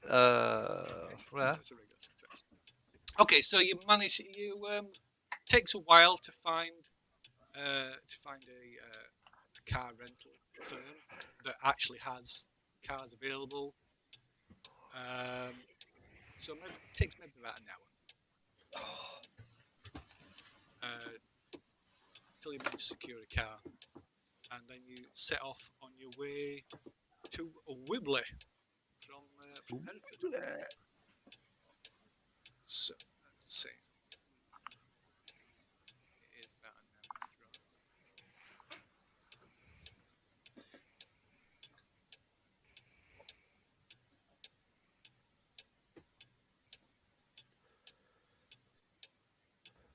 Yeah. That's a regular success. Okay, so you manage. Takes a while to find a car rental firm that actually has cars available. So maybe it takes maybe about an hour. Until you manage to secure a car, and then you set off on your way to Wibley from Hereford. So let's see. It is about an hour drive.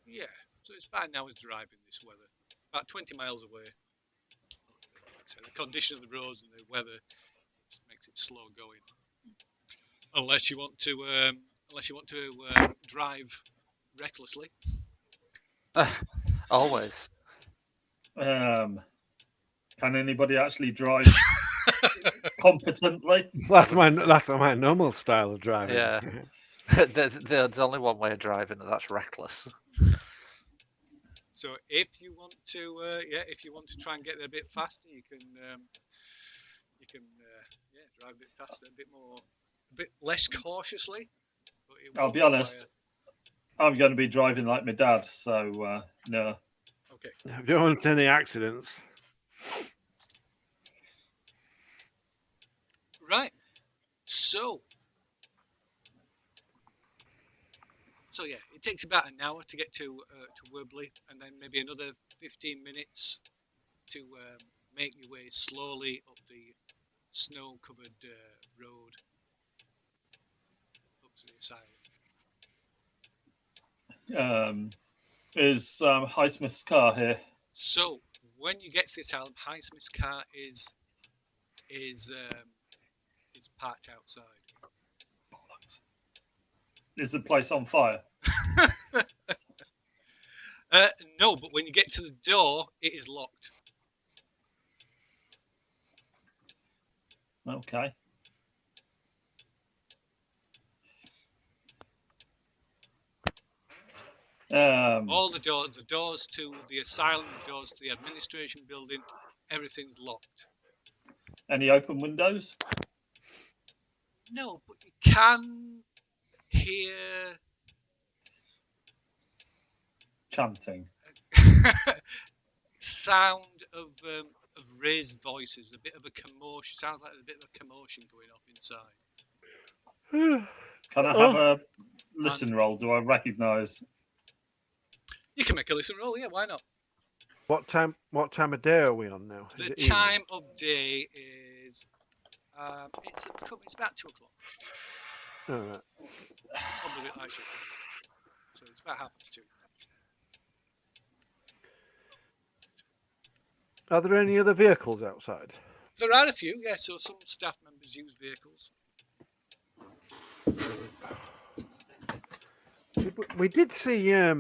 Yeah, so it's about an hour's drive in this weather. About 20 miles away. Like I said, the condition of the roads and the weather makes it slow going. Unless you want to drive recklessly. Always. Can anybody actually drive competently? That's my normal style of driving. Yeah. There's only one way of driving, and that's reckless. So if you want to try and get there a bit faster, you can drive a bit faster, a bit less cautiously. But I'll be honest, I'm going to be driving like my dad, so no. Okay. I don't want any accidents. Right. So yeah, it takes about an hour to get to Wibley, and then maybe another 15 minutes to make your way slowly up the snow-covered road up to the asylum. Is Highsmith's car here? So when you get to the asylum, Highsmith's car is parked outside. Is the place on fire? No, but when you get to the door, it is locked. Okay. All the doors to the asylum, the doors to the administration building, everything's locked. Any open windows? No, but you can hear Chanting. sound of raised voices, a bit of a commotion. Sounds like there's a bit of a commotion going off inside. Can I have a listen roll? Do I recognise? You can make a listen roll, yeah, why not? What time of day are we on now? The time of day is it's about 2 o'clock. All right. Probably a bit actually. So it's about 2:30. Are there any other vehicles outside? There are a few, yeah. So some staff members use vehicles. We did see I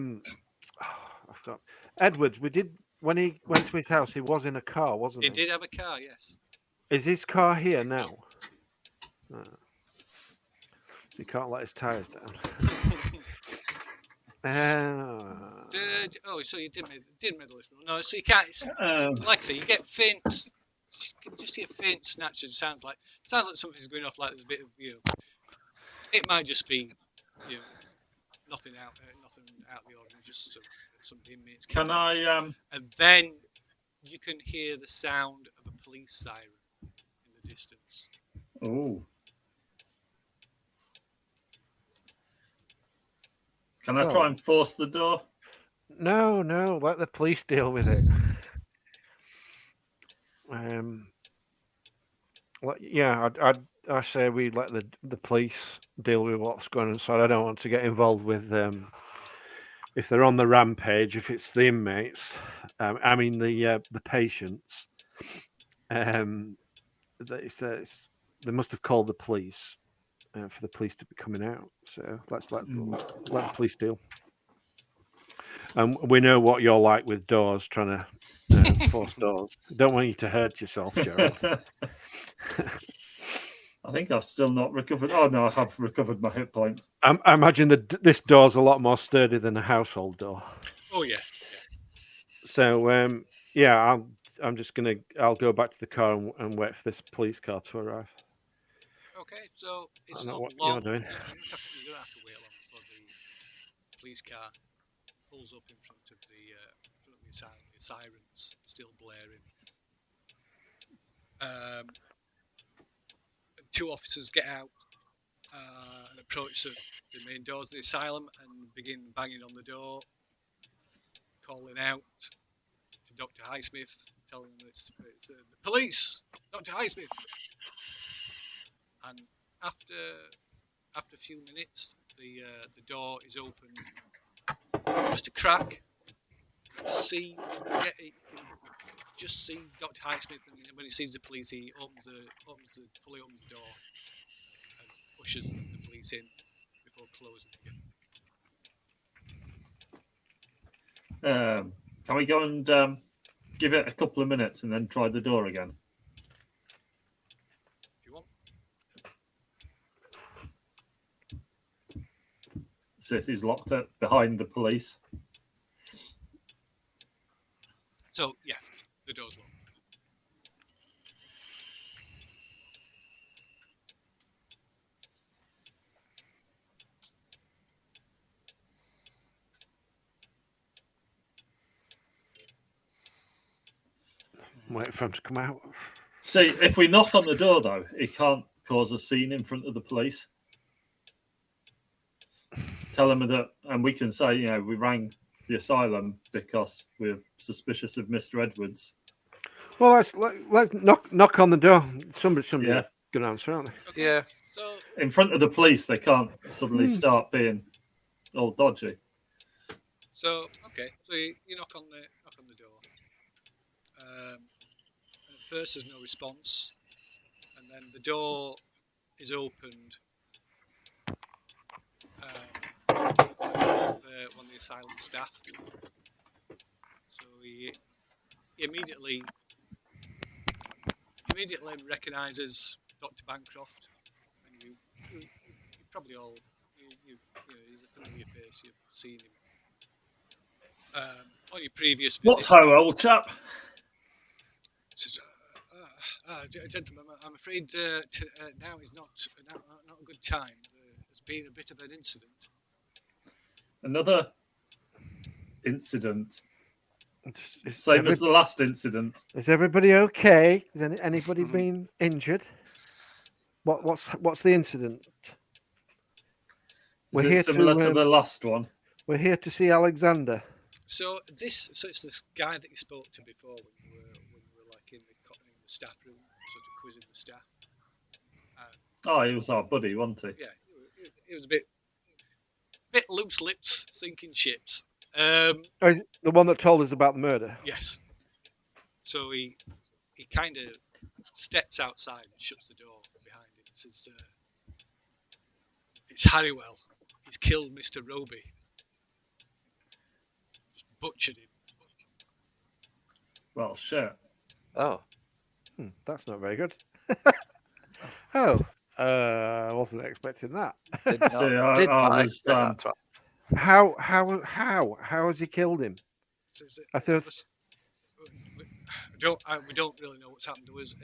forgot Edwards. We did when he went to his house. He was in a car, wasn't he? He did have a car, yes. Is his car here now? So he can't let his tyres down. So you did middle this one. No, so you can't. Like I say, you get faint. Just hear faint snatches. Sounds like something's going off. Like there's a bit of It might just be nothing out of the ordinary. Just some inmates. Can I? And then you can hear the sound of a police siren in the distance. Oh. Can I try and force the door? No, let the police deal with it. I say we let the police deal with what's going on. So I don't want to get involved with if they're on the rampage. If it's the inmates, the patients. They must have called the police for the police to be coming out. So let's let the police deal. And we know what you're like with doors, trying to force doors. Don't want you to hurt yourself, Gerald. I think I've still not recovered. Oh no, I have recovered my hit points. I imagine that this door's a lot more sturdy than a household door. Oh yeah. So I'll go back to the car and wait for this police car to arrive. Okay, so it's I know not what long. you're doing. You don't have to wait long before the police car pulls up in front of the asylum. The sirens still blaring. Two officers get out and approach the main doors of the asylum and begin banging on the door, calling out to Dr. Highsmith, telling them it's the police, Dr. Highsmith. And after a few minutes, the door is open just a crack. You can just see Dr. Highsmith, and when he sees the police, he fully opens the door and pushes the police in before closing again. Can we go and give it a couple of minutes and then try the door again? If you want. See if he's locked up behind the police. So yeah, the door's locked. Wait for him to come out. See, if we knock on the door, though, it can't cause a scene in front of the police. Tell them that, and we can say, we rang the asylum because we're suspicious of Mr. Edwards. Well, let's knock on the door. Somebody's going to answer, aren't they? Okay. Yeah. So In front of the police, they can't suddenly start being all dodgy. So you knock on the door. And at first there's no response, and then the door is opened. One of the asylum staff. So he immediately recognises Dr. Bancroft, and you probably all he's a familiar face. You've seen him on your previous visit. What ho, old chap? Says, gentlemen, I'm afraid now is not a good time. There's been a bit of an incident. Another incident. Same as the last incident. Is everybody okay? Has anybody been injured? What's the incident? Is it similar to the last one? We're here to see Alexander. So it's this guy that you spoke to before when we were like in the staff room, sort of quizzing the staff. He was our buddy, wasn't he? Yeah, he was a bit loose lips, sinking ships. The one that told us about the murder. Yes. So he kind of steps outside and shuts the door behind him. Says, "It's Harrywell. He's killed Mr. Roby. Just butchered him." Well, shit. Oh. That's not very good. Oh, I wasn't expecting that. Did not, See, I not was, expect that to How has he killed him? So I thought we don't really know what's happened. There was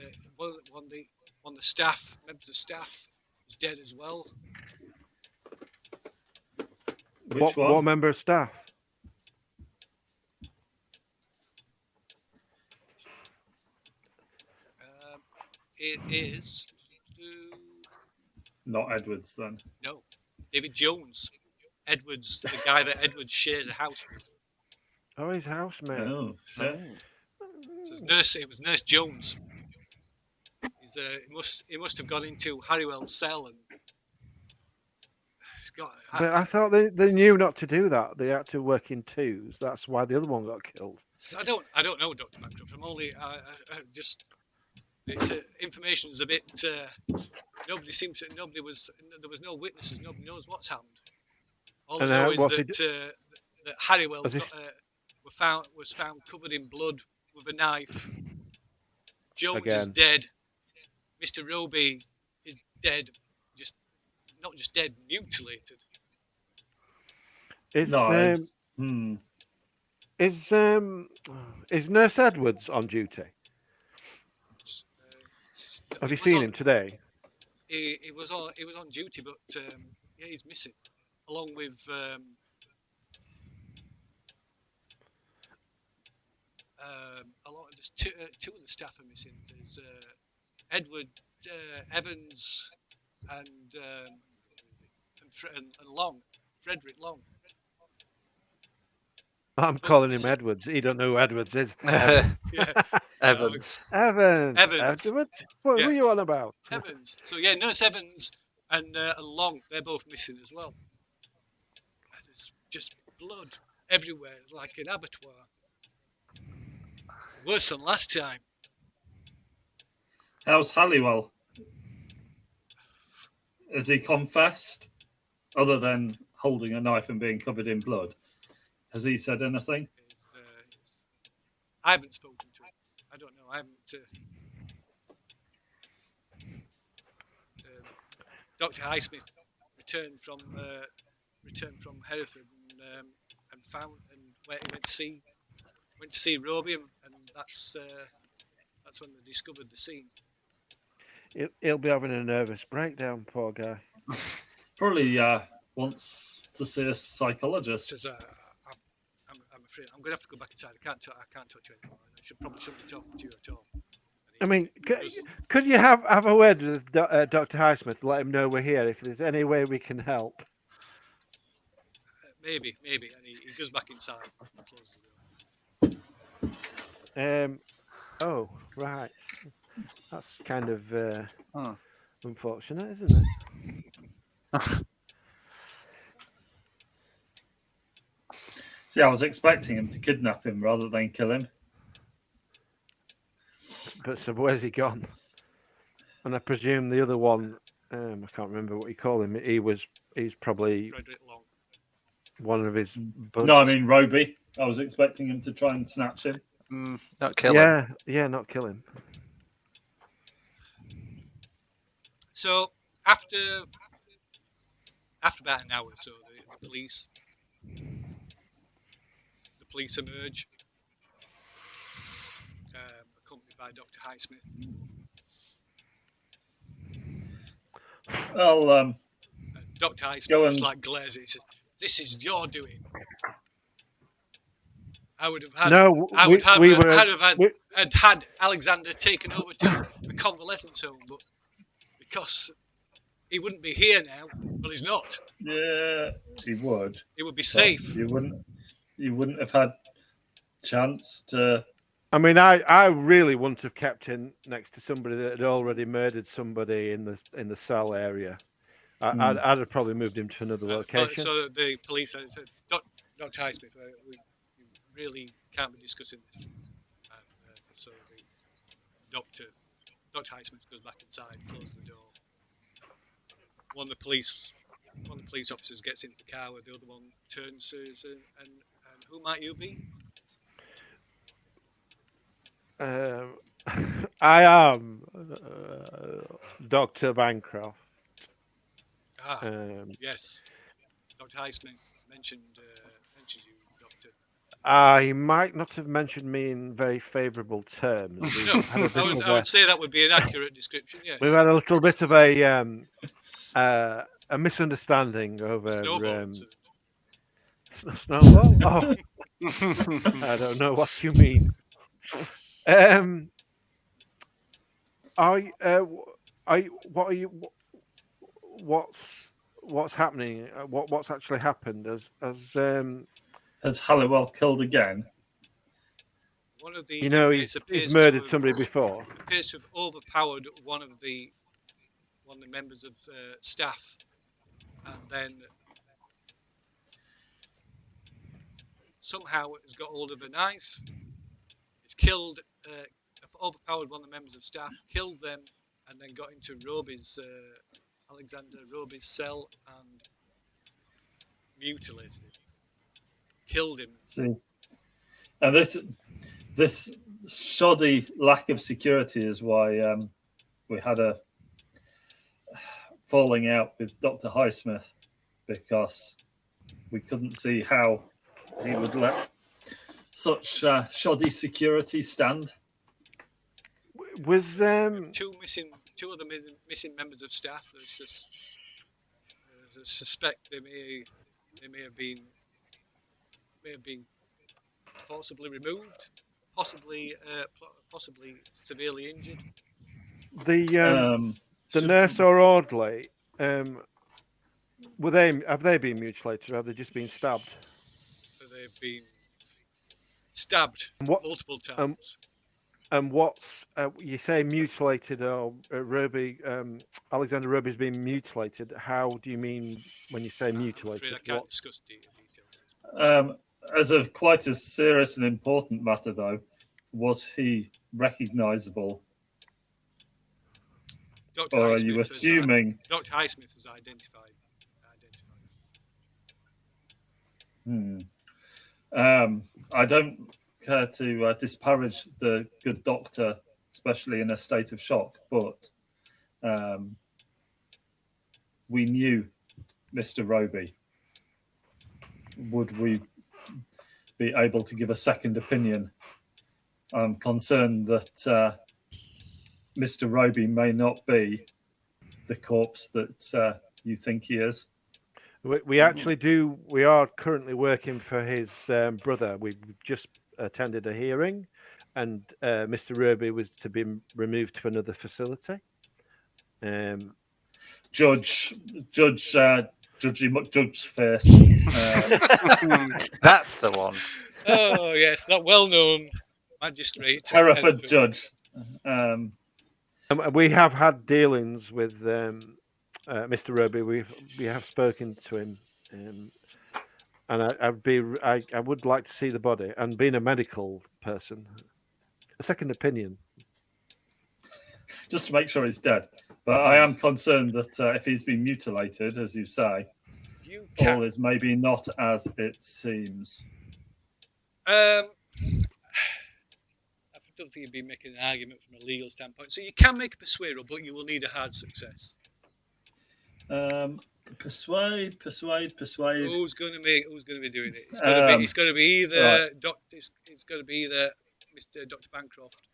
one of the staff, members of staff, is dead as well. which one? what member of staff? It is Not Edwards then. no, David Jones. Edwards, the guy that Edwards shares a house with. Oh, his housemate. Oh shit! So it was Nurse Jones. He must have gone into Harrywell's cell and he's got. But I thought they knew not to do that. They had to work in twos. That's why the other one got killed. I don't know, Dr. Bancroft. I'm only I just information is a bit. There was no witnesses. Nobody knows what's happened. All I And, know is what's that Harrywell Has he- was found covered in blood with a knife. Jones is Again. dead. Mr. Roby is dead. Not just dead, mutilated. Is No, it's- is Nurse Edwards on duty? Have you seen him today? He was on duty, but yeah, he's missing, along with two of the staff are missing. There's Edward Evans and Long, Frederick Long. I'm calling him Edwards. He don't know who Edwards is. Evans. Yeah, Evans. Evans. Evans. Edwards? What Yeah. were you on about? Evans. So yeah, Nurse Evans and Long, they're both missing as well. And there's just blood everywhere, like an abattoir. Worse than last time. How's Halliwell? Has he confessed? Other than holding a knife and being covered in blood, has he said anything? I haven't spoken to him. I don't know. I haven't. Dr. Highsmith returned from Hereford and went to see Roby, and that's when they discovered the scene. He'll be having a nervous breakdown, poor guy. Probably wants to see a psychologist. Says, I'm afraid I'm going to have to go back inside. I can't touch you anymore. I shouldn't be talking to you at all. I mean, could you have a word with Dr. Highsmith? Let him know we're here. If there's any way we can help. Maybe, and he goes back inside and closes the door. Oh, right. That's kind of unfortunate, isn't it? See, I was expecting him to kidnap him rather than kill him. But so where's he gone? And I presume the other one, I can't remember what you call him. He's probably Frederick Long. one of his buds. No, I mean Roby. I was expecting him to try and snatch him. Not kill him. Yeah, not kill him. So after about an hour or so, the police emerge, accompanied by Dr. Highsmith. Well, Dr. Highsmith Go was and- like glares. He says, "This is your doing." I would have had. No, I would have. we were. I'd had Alexander taken over to a convalescence home, but because he wouldn't be here now, well, he's not. yeah, he would. He would be safe. You wouldn't have had chance to. I mean, I really wouldn't have kept him next to somebody that had already murdered somebody in the cell area. I'd have probably moved him to another location. So the police said, Dr. Highsmith, we really can't be discussing this. And so the Dr. Highsmith goes back inside, closes the door. One of the police officers gets into the car where the other one turns to us and who might you be? I am Dr. Bancroft. Yes. Dr. Highsmith mentioned you, Doctor. He might not have mentioned me in very favourable terms. No, I would say that would be an accurate description. Yes. We've had a little bit of a misunderstanding over Snowball incident. Snowball. Oh, I don't know what you mean. What's happening? What's actually happened? Has Halliwell killed again? One of the he's murdered somebody before. Appears to have overpowered one of the members of staff, and then somehow has got hold of a knife. It's killed, overpowered one of the members of staff, killed them, and then got into Alexander Roby's cell and mutilated him. Killed him. See, and this shoddy lack of security is why we had a falling out with Dr. Highsmith, because we couldn't see how he would let such shoddy security stand. Was two other missing members of staff. There's suspect they may have been forcibly removed, possibly severely injured. The nurse or orderly, have they been mutilated, or have they just been stabbed? So they've been stabbed multiple times. And what's you say mutilated, or Alexander Roby's been mutilated? How do you mean when you say mutilated? I'm afraid I can't discuss details. As a quite a serious and important matter, though, was he recognisable? Or are you assuming? Dr. Highsmith was identified. I don't care to disparage the good doctor, especially in a state of shock, but we knew Mr. Roby. Would we be able to give a second opinion? I'm concerned that Mr. Roby may not be the corpse that you think he is. We actually do. We are currently working for his brother. We've just attended a hearing, and Mr. Roby was to be removed to another facility. Judge Judgy McJudge's face. That's the one. Oh yes, that well-known magistrate. Hereford judge. We have had dealings with Mr. Roby. We have spoken to him, and I would like to see the body. And being a medical person, a second opinion, just to make sure he's dead. But I am concerned that if he's been mutilated, as you say, all is maybe not as it seems. I don't think you'd be making an argument from a legal standpoint. So you can make a persuade roll, but you will need a hard success. Persuade. Who's going to be doing it? It's going to be either Mr. Dr. Bancroft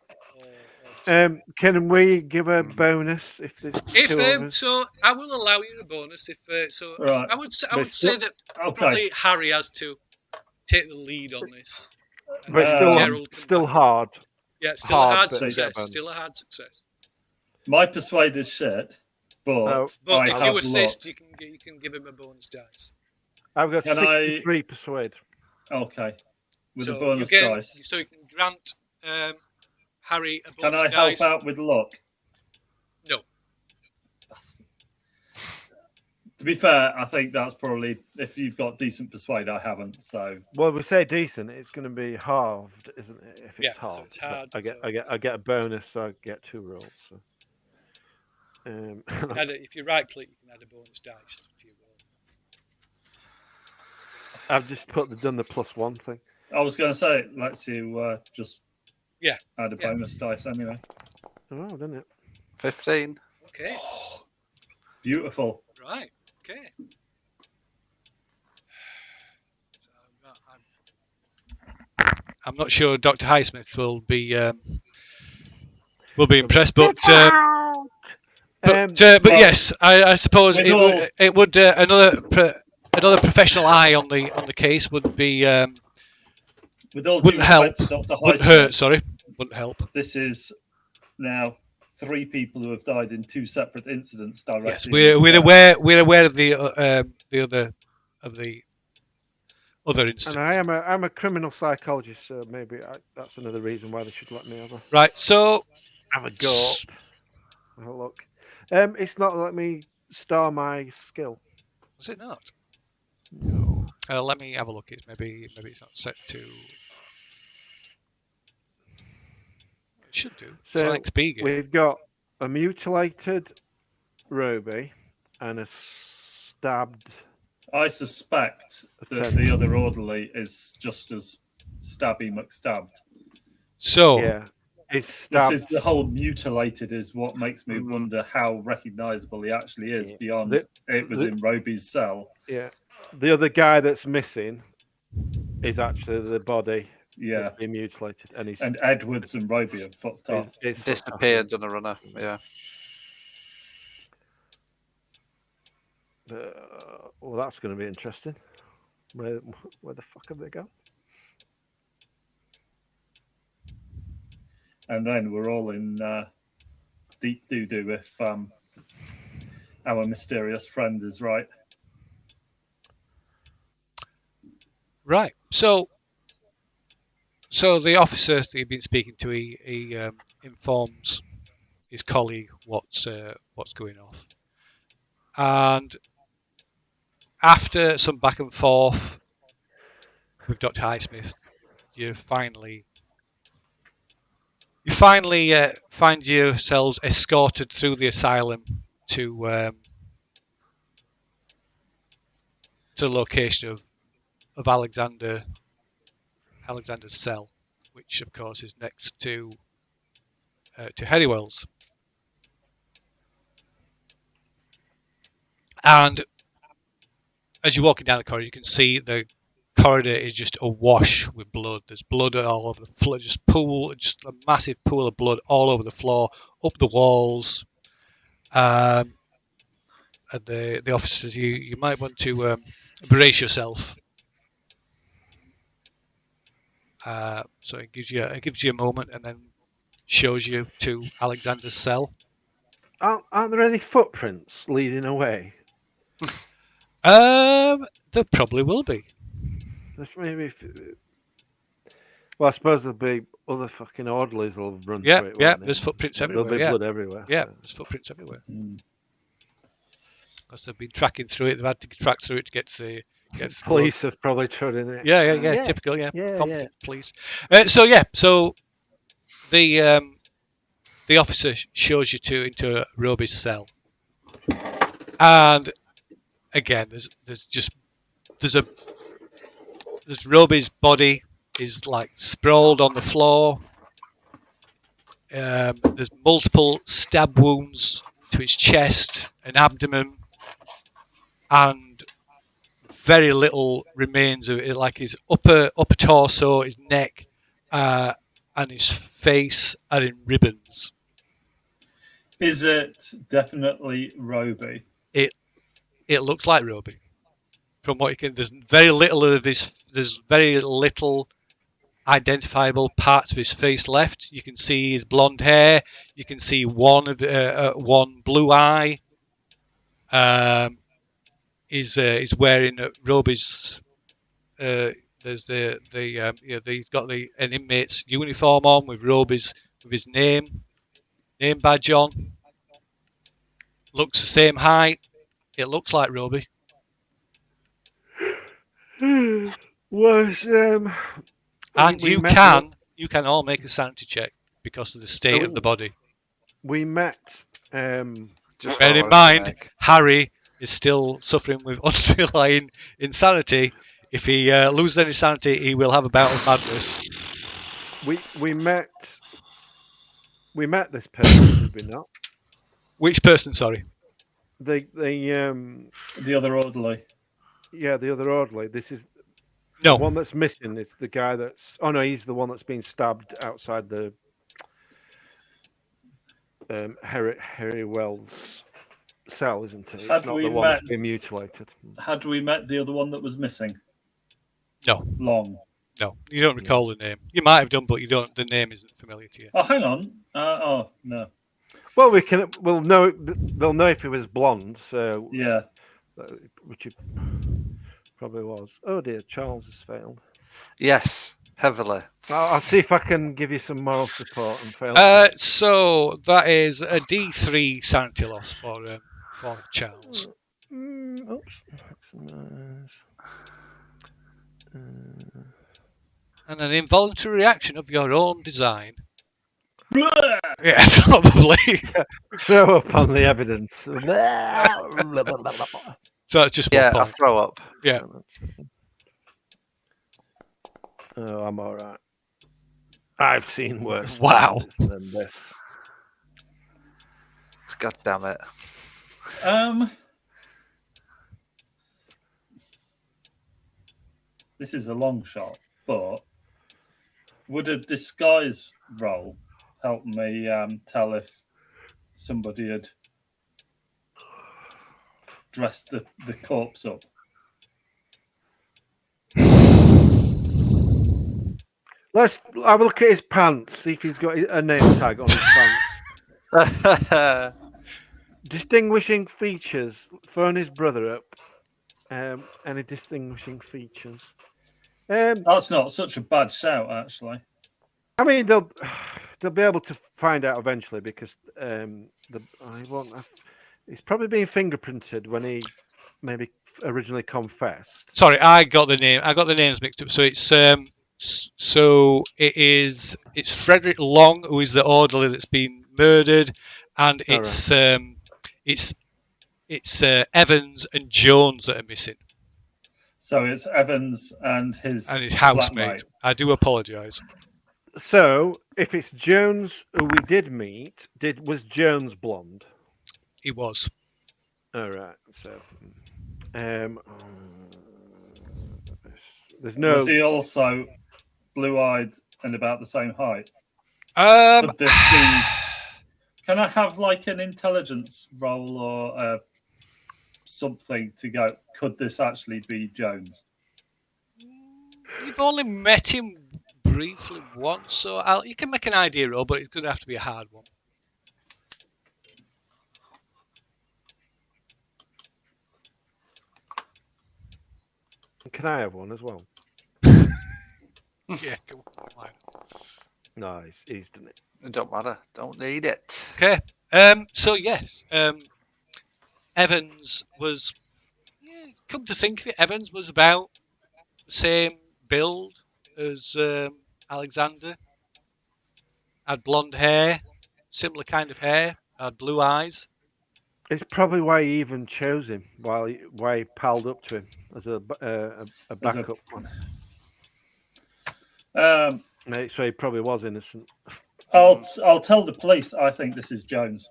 or can we give a bonus if there's two of us? So I will allow you a bonus if right. I would say that probably Harry has to take the lead on this. But still hard. Yeah, still a hard success. My persuade is shit, but if you assist, you can give him a bonus dice. I've got 63 persuade. Okay, with a bonus dice. So you can grant Harry a bonus Can I dice. help out with luck? No. Bastard. To be fair, I think that's probably, if you've got decent persuade, I haven't. So well, we say decent. It's going to be halved, isn't it? If it's halved, so it's hard, I get a bonus, so I get 2 rolls. So. If you right click, you can add a bonus dice to your roll. I've just done the +1 thing. I was going to say, let's you just add a bonus dice anyway. Oh, didn't it? 15. Okay. Beautiful. Right. Okay. So I'm not sure Dr. Highsmith will be impressed, but Well, yes, I suppose with it, all- it would another professional eye on the case would be With all due wouldn't help, respect to Dr. wouldn't hurt. Highsmith, Sorry, wouldn't help. this is now 3 people who have died in 2 separate incidents directly. Yes, in we're this aware of the other incident. and I'm a criminal psychologist, so maybe that's another reason why they should let me have Right. So a go. Have a look. It's not let me star my skill. was it not? No. Let me have a look. It's maybe it's not set to. It should do. So it's an XP game. we've got a mutilated Roby and a stabbed. I suspect that the other orderly is just as stabby McStabbed. So Yeah, it's This stabbed. is the whole mutilated is what makes me wonder how recognisable he actually is beyond it was in Roby's cell. Yeah, the other guy that's missing is actually the body. Yeah, That's been mutilated, and Edwards and Roby have fucked off. it's Disappeared on a runner. Yeah. Well, that's going to be interesting. Where the fuck have they gone? And then we're all in deep doo-doo if our mysterious friend is right. right. So the officer that you've been speaking to, he informs his colleague what's going off, and after some back and forth with Dr. Highsmith, you finally find yourselves escorted through the asylum to the location of Alexander's cell, which of course is next to Herrywell's. And as you're walking down the corridor, you can see the corridor is just awash with blood. There's blood all over the floor, just a massive pool of blood all over the floor, up the walls. And the officers, you might want to brace yourself. So it gives you a moment, and then shows you to Alexander's cell. Aren't there any footprints leading away? There probably will be. Maybe. Well, I suppose there'll be other fucking orderlies will run Yeah, through it. yeah. won't they? There's footprints There'll everywhere. be Yeah, blood everywhere. yeah. so. There's footprints everywhere. Mm. Because they've been tracking through it. They've had to track through it to get to the Police have probably trod in it. Yeah. Typical. Yeah. Yeah, Competent police. So the officer shows you into Roby's cell, and again, there's Roby's body is like sprawled on the floor. There's multiple stab wounds to his chest and abdomen, and very little remains of it, like his upper torso, his neck, and his face are in ribbons. Is it definitely Roby? It looks like Roby. From what you can, there's very little identifiable parts of his face left. You can see his blonde hair. You can see one blue eye. Is wearing Roby's. He's got an inmate's uniform on with Roby's with his name badge on. Looks the same height. It looks like Roby. Was And we you met can all make a sanity check because of the state of the body. we met Just Bear what I in wanted to mind, make. Harry is still suffering with underlying insanity. If he loses any sanity, he will have a bout of madness. we met We met this person, did we not? Which person? Sorry. The other orderly. Yeah, the other orderly. This is No. the one that's missing. It's the guy that's. Oh no, he's the one that's been stabbed outside the Harry Wells cell, isn't he? It's Had not we the one that's met- been mutilated. Had we met the other one that was missing? No. Long. No. You don't recall the name. You might have done, but you don't. The name isn't familiar to you. Oh, hang on. Oh no. Well, we'll know. They'll know if he was blonde. So Yeah. which it probably was. Oh dear, Charles has failed. Yes, heavily. I'll see if I can give you some moral support and fail. So that is a D3 sanity loss for Charles. Oops. And an involuntary reaction of your own design. Blah! Yeah, probably. Throw up on the evidence. So it's just 1 Yeah, I point. throw up. Yeah. Oh, I'm all right. I've seen worse. Wow. Than this. God damn it. This is a long shot, but would a disguise roll help me tell if somebody had dressed the corpse up? I will look at his pants, see if he's got a name tag on his pants. Distinguishing features. Phone his brother up. Any distinguishing features? That's not such a bad shout, actually. I mean, they'll be able to find out eventually because he's probably been fingerprinted when he maybe originally confessed. Sorry, I got the names mixed up. So it's Frederick Long, who is the orderly that's been murdered, and it's Evans and Jones that are missing. So it's Evans and his housemate. flatmate. I do apologise. So if it's Jones who we did meet, was Jones blonde? He was. All right. So there's no. Was he also blue-eyed and about the same height? Could this be? Can I have like an intelligence roll or something to go? Could this actually be Jones? You've only met him briefly once, so you can make an idea roll, but it's going to have to be a hard one. Can I have one as well? Yeah, come on. No, he's done it. It don't matter. Don't need it. Okay. So yes, Evans was. Yeah, come to think of it, Evans was about the same build as Alexander. Had blonde hair, similar kind of hair. Had blue eyes. It's probably why he even chose him. Why he palled up to him as a backup one. So he probably was innocent. I'll tell the police I think this is Jones.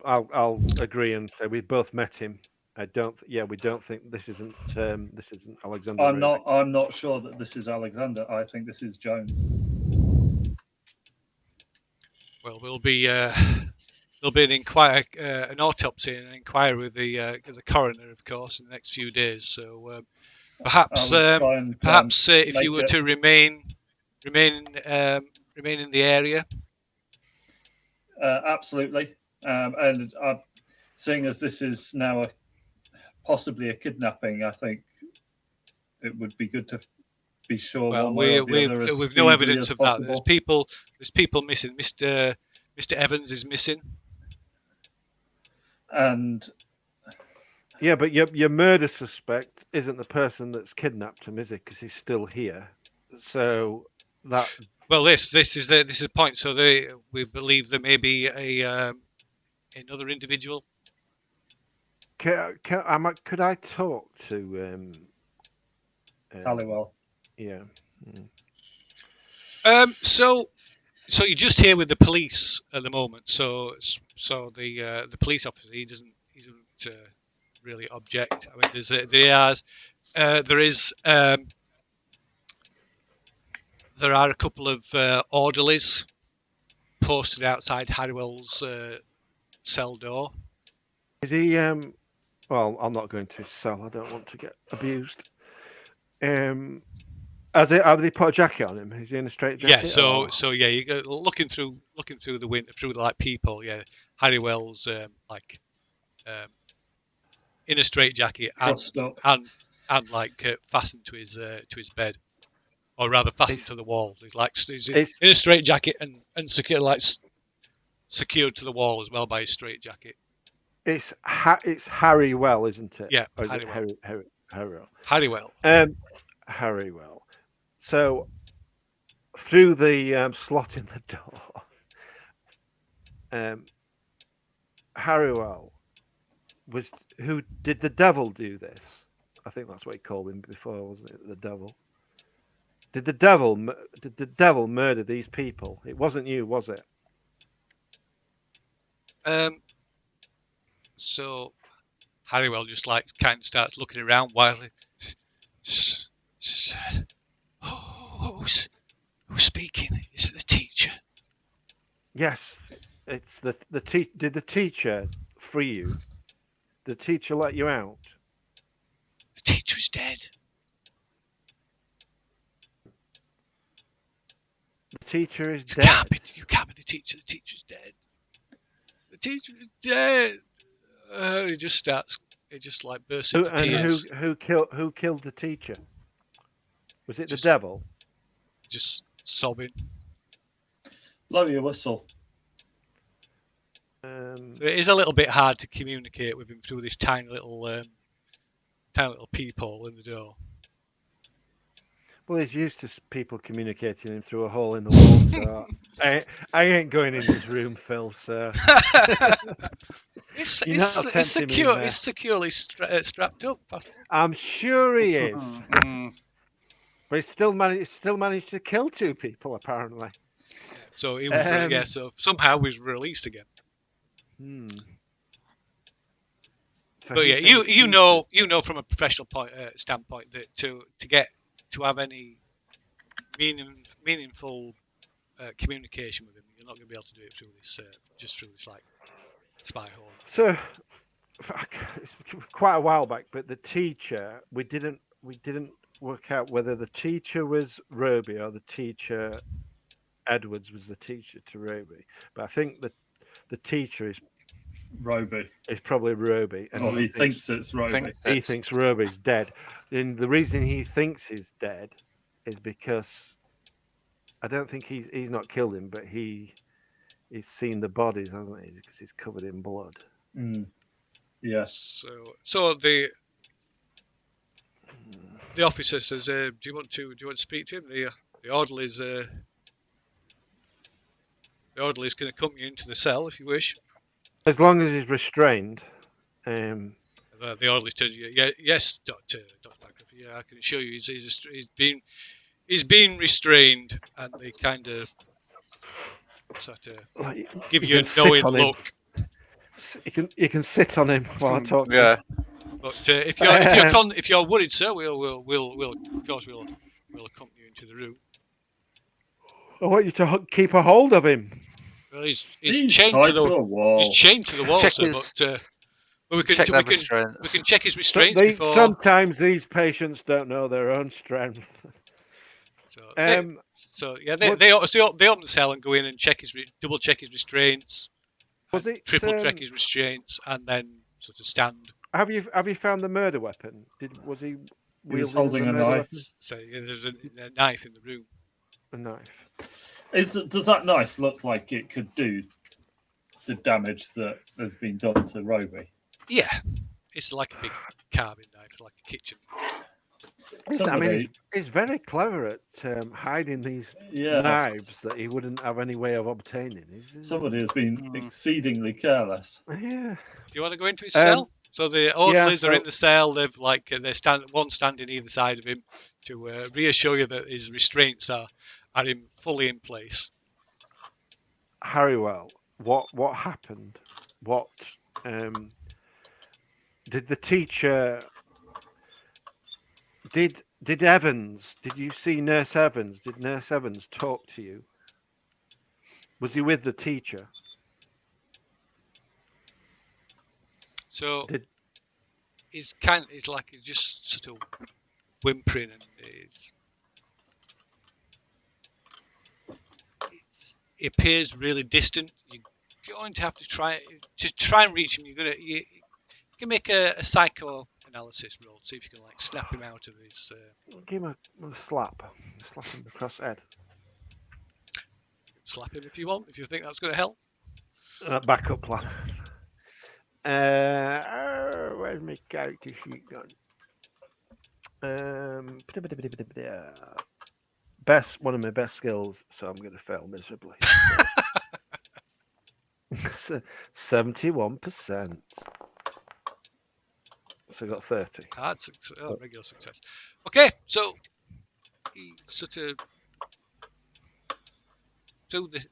I'll agree and say we both met him. We don't think this isn't Alexander. I'm not sure that this is Alexander. I think this is Jones. Well, there'll be an autopsy and an inquiry with the coroner, of course, in the next few days. So perhaps if you were to remain in the area. Absolutely, and seeing as this is now possibly a kidnapping, I think it would be good to be sure. Well, we've no evidence of that. There's people missing. Mr. Evans is missing. And yeah, but your murder suspect isn't the person that's kidnapped him, is it? Because he's still here. So that. Well, this is the point. So we believe there may be another individual. Could I talk to Halliwell? Yeah. So you're just here with the police at the moment. So the police officer he doesn't really object. I mean, there are a couple of orderlies posted outside Harrywell's cell door. Is he? Well, I'm not going to cell. I don't want to get abused. Have they put a jacket on him? Is he in a straight jacket? Yeah. So yeah, you go looking through the window through the people. Yeah, Harrywell's in a straight jacket and fastened to his bed, or rather fastened to the wall. He's in a straight jacket and secured to the wall as well by his straight jacket. It's Harrywell, isn't it? Yeah, or is Harrywell. It Harrywell. Harrywell. So through the slot in the door, Harrywell was who did the devil do this? I think that's what he called him before, wasn't it? The devil. Did the devil murder these people? It wasn't you, was it? So Harrywell just kind of starts looking around while who's speaking? Is it the teacher? Yes, it's the Did the teacher free you? The teacher let you out? The teacher's dead. The teacher is dead. You can't be the teacher. The teacher's dead. The teacher is dead. He just bursts into tears. Who killed the teacher? Was it the devil? Just sobbing. Blow your whistle. So it is a little bit hard to communicate with him through this tiny little peephole in the door. Well, he's used to people communicating him through a hole in the wall, so I ain't going in his room, Phil. So it's securely strapped up. I'm sure he is, but he still managed to kill 2 people apparently. So he was so somehow he was released again. So but yeah, you know from a professional standpoint that to have any meaningful communication with him, you're not going to be able to do it through this spy hole. So it's quite a while back, but the teacher we didn't work out whether the teacher was Roby or the teacher Edwards was the teacher to Roby. But I think that the teacher is Roby. It's probably Roby. And he thinks it's Roby. He thinks Roby's dead. And the reason he thinks he's dead is because I don't think he's not killed him, but he's seen the bodies, hasn't he? Because he's covered in blood. Yes. So the officer says, "Do you want to speak to him?" The orderly's going to come you into the cell if you wish. As long as he's restrained. The orderly tells you, yes, Doctor Bancroft. Yeah, I can assure you, he's been restrained, and they kind of sort of give you a knowing look. You can sit on him while I talk. Yeah. To him. But if you're worried, sir, we'll of course we'll accompany you into the room. I want you to keep a hold of him. Well, he's chained to the wall. He's chained to the wall, sir. But we can check his restraints before. Sometimes these patients don't know their own strength. They open the cell and go in and double check his restraints, triple check his restraints, and then sort of stand. Have you found the murder weapon? He was holding a knife. So there's a knife in the room. A knife. Does that knife look like it could do the damage that has been done to Roby? Yeah, it's like a big carving knife, like a kitchen. He's very clever at hiding these knives that he wouldn't have any way of obtaining. Somebody has been exceedingly careless. Yeah. Do you want to go into his cell? So the orderlies are in the cell. They're one standing either side of him to reassure you that his restraints are are fully in place. Harrywell, what happened? What did the teacher? Did Evans? Did you see Nurse Evans? Did Nurse Evans talk to you? Was he with the teacher? So Did he's like he's just sort of whimpering, and he appears really distant. You're going to have to try and reach him. You can make a psychoanalysis roll, see if you can like snap him out of his. give him a slap him across the head. Slap him if you want, if you think that's going to help. Backup plan. Where's my character sheet gone? One of my best skills, so I'm going to fail miserably. 71%. So I got 30. Hard success, regular success. Okay, so he sort of through the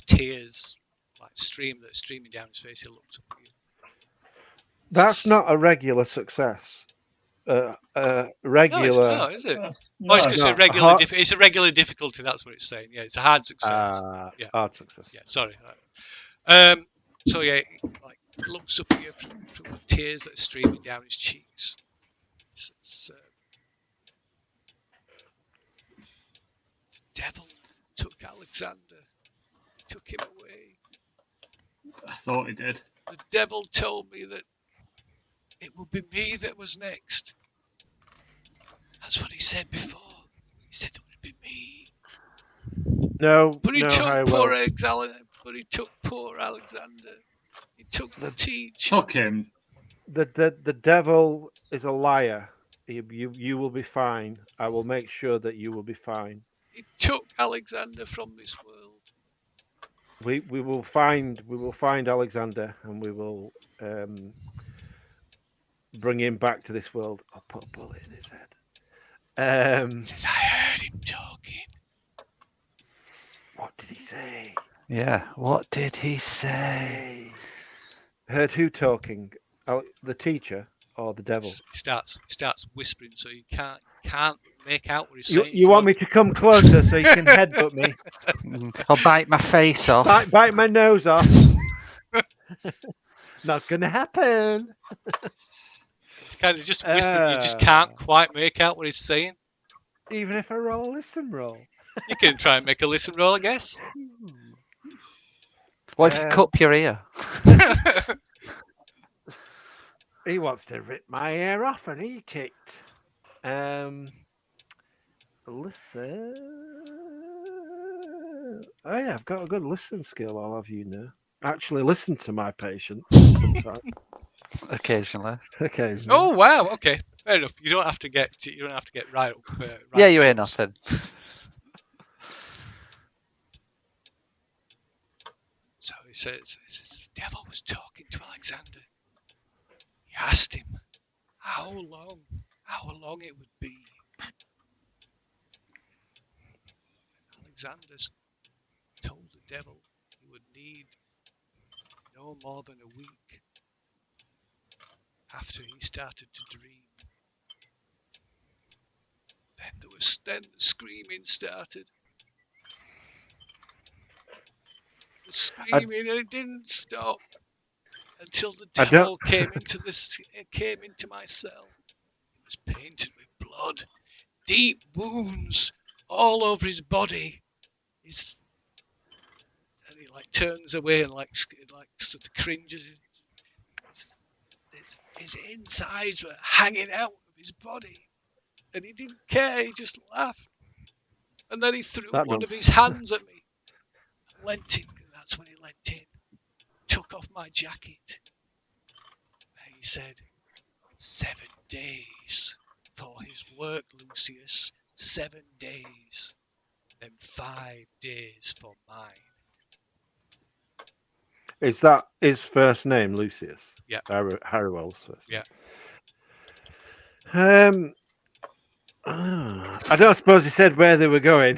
tears, like streaming down his face, he looks up at you. That's not a regular success. Regular. No, is it? No, It's a regular. It's a regular difficulty. That's what it's saying. Yeah, it's a hard success. Yeah, hard success. Yeah, sorry. So yeah, like looks up at you from the tears that are streaming down his cheeks. The devil took Alexander. Took him away. I thought he did. The devil told me that it would be me that was next. That's what he said before. He said it would be me. No, But he no, took poor Alexander. But he took poor Alexander. He took the teacher. Took him. The devil is a liar. You will be fine. I will make sure that you will be fine. He took Alexander from this world. We will find Alexander, and we will bring him back to this world. I'll put a bullet in his head. He says, I heard him talking. What did he say? Yeah, what did he say? Heard who talking? The teacher or the devil? He starts whispering, so you can't make out what he's saying. You want me to come closer so you can headbutt me? I'll bite my face off. Bite my nose off. Not gonna happen. It's kind of just whispering. You just can't quite make out what he's saying. Even if I roll a listen roll. You can try and make a listen roll, I guess. What if you cup your ear? He wants to rip my hair off and eat it. Listen. Oh yeah, I've got a good listen skill. I'll have you know. Actually, listen to my patient sometimes. Occasionally. Occasionally. Oh wow! Okay, fair enough. You don't have to get right up. Yeah, you hear nothing. So he says, the devil was talking to Alexander. He asked him how long it would be. Alexander's told the devil he would need no more than a week after he started to dream. Then the screaming started. The screaming, and it didn't stop until the devil came into my cell. It was painted with blood, deep wounds all over his body. And he like turns away and like sort of cringes. His insides were hanging out of his body, and he didn't care. He just laughed, and then he threw one of his hands at me. Leant in, and that's when he leant in. Took off my jacket. And he said, 7 days for his work, Lucius. 7 days. Then 5 days for mine. Is that his first name, Lucius? Yeah. Harrywell's first. Yeah. I don't suppose he said where they were going.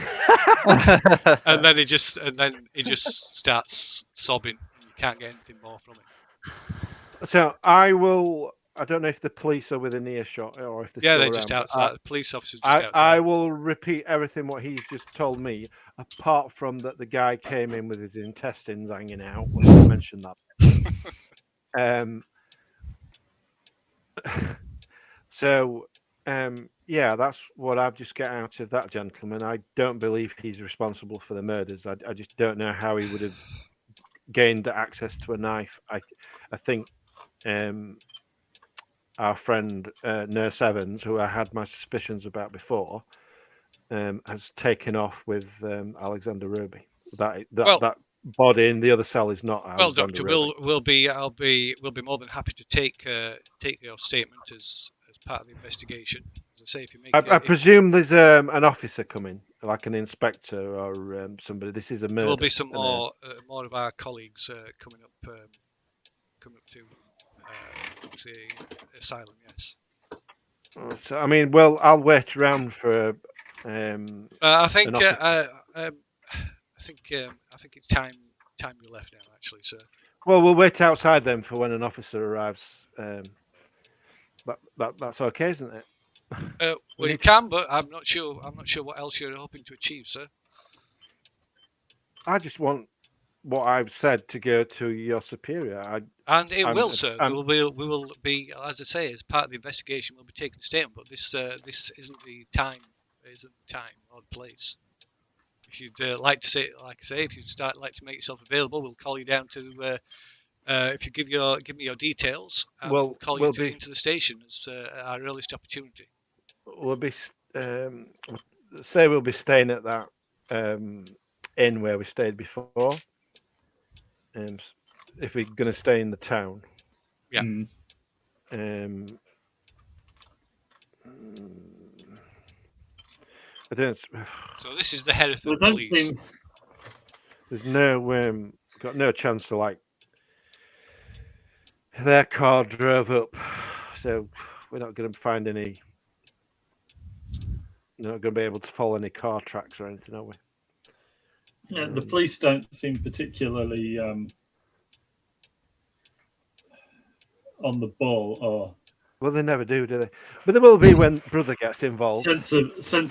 And then he just starts sobbing, and you can't get anything more from it. So I will. I don't know if the police are within earshot or if they're Yeah, still they're around. just but outside. The police officer's just I outside. will repeat everything what he's just told me, apart from that the guy came in with his intestines hanging out when I mentioned that. So, yeah, that's what I've just got out of that gentleman. I don't believe he's responsible for the murders. I just don't know how he would have gained access to a knife. I think our friend Nurse Evans, who I had my suspicions about before, has taken off with Alexander Roby. That body in the other cell is not Well, Alexander Doctor, Roby. we'll be more than happy to take your statement as part of the investigation. As I say, if you make, I presume there's an officer coming, like an inspector or somebody. This is a murder. there will be some more of our colleagues coming up to the asylum. Yes. So I mean, well, I'll wait around for. I think an officer. I think it's time you left now, actually, sir. Well, we'll wait outside then for when an officer arrives. That's okay, isn't it? Well, you can, but I'm not sure what else you're hoping to achieve, sir. I just want what I've said to go to your superior. And it will, sir. We will be, as I say, as part of the investigation, we'll be taking a statement. But this isn't the time, or the place. If you'd like to say, like I say, if you like to make yourself available, we'll call you down to. If you give me your details, we'll call you into the station as our earliest opportunity. We'll be say we'll be staying at that inn where we stayed before. If we're going to stay in the town. Yeah. I don't. So this is the Hereford police. There's no got no chance to like. Their car drove up, so we're not going to find any. We're not going to be able to follow any car tracks or anything, are we? Yeah, the police don't seem particularly on the ball, or well, they never do they? But there will be when brother gets involved. Sense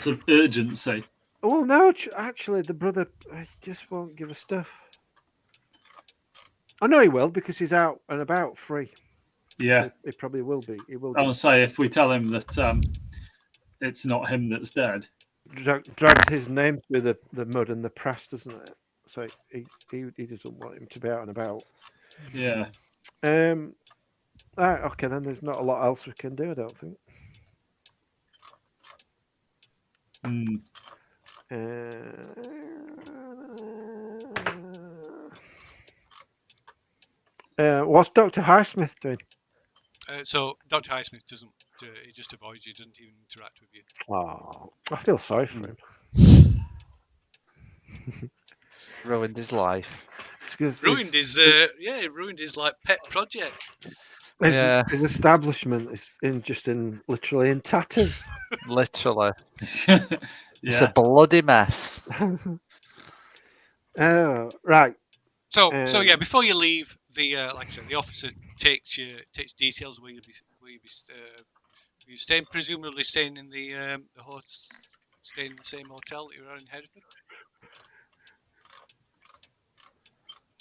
of urgency. Well, no, actually, the brother just won't give us stuff. I know he will because he's out and about free. Yeah, he probably will be. He will. I'll say if we tell him that it's not him that's dead. Drags his name through the mud and the press, doesn't it? So he doesn't want him to be out and about. Yeah. Okay, then there's not a lot else we can do, I don't think. What's Dr. Highsmith doing? So Dr. Highsmith doesn't. He just avoids you. Doesn't even interact with you. Oh, I feel sorry for him. Ruined his life. Ruined his like pet project. His establishment is literally in tatters. Literally. It's a bloody mess. Right. So yeah, before you leave, like I said, the officer takes details where you staying, presumably staying in the staying in the same hotel that you were in Hereford.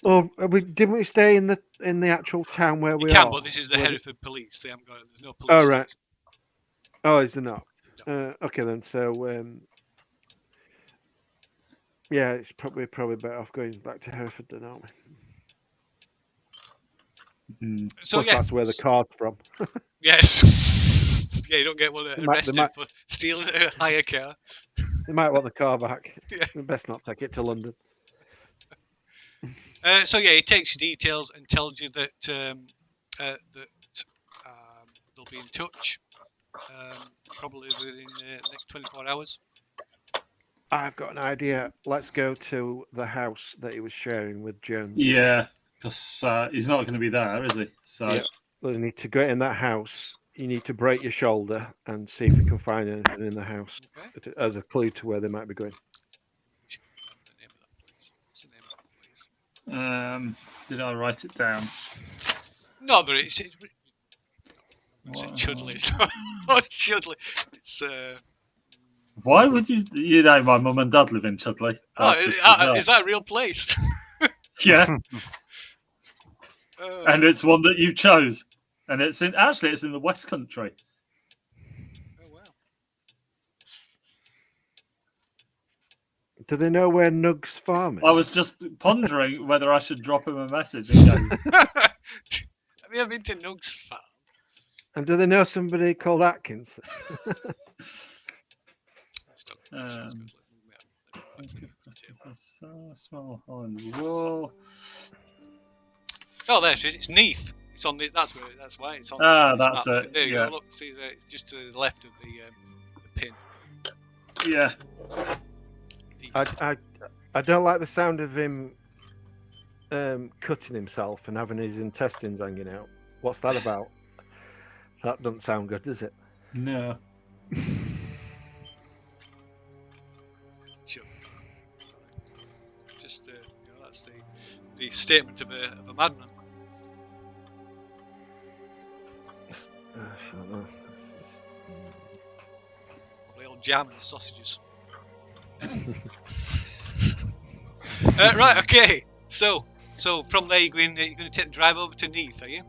Oh, didn't we stay in the actual town where we are? You can, but this is the Hereford police. They haven't got. There's no police. Oh right. Oh, is there not? No. Okay then. So yeah, it's probably better off going back to Hereford then, aren't we? So plus, that's where the car's from. Yes. Yeah, you don't get one arrested for stealing a hire car. They might want the car back. Yeah. We best not take it to London. So yeah, he takes your details and tells you that they'll be in touch, probably within the next 24 hours. I've got an idea. Let's go to the house that he was sharing with Jones. Yeah, because he's not going to be there, is he? So yeah. We need to go in that house, you need to break your shoulder and see if you can find anything in the house Okay. as a clue to where they might be going. The name of that place. What's the name of that place? Did I write it down? Not that it's Chudley. It's not Chudley. It's Why would you? You know, my mum and dad live in Chudley. is that a real place? Yeah, and it's one that you chose, and it's in the West Country. Oh wow. Do they know where Nug's farm is? I was just pondering whether I should drop him a message and go. Have you ever been to Nug's farm? And do they know somebody called Atkins? Small hole in the wall. Oh, there it is. It's Neath. It's on the. That's why it's on. That's map. it. There you Yeah. go. Look, see there. It's just to the left of the pin. Yeah. I don't like the sound of him cutting himself and having his intestines hanging out. What's that about? That doesn't sound good, does it? No. Sure. Just that's the statement of a madman. I don't know. The old jam and sausages. Right. Okay. So from there you're going to take the drive over to Neath, are you?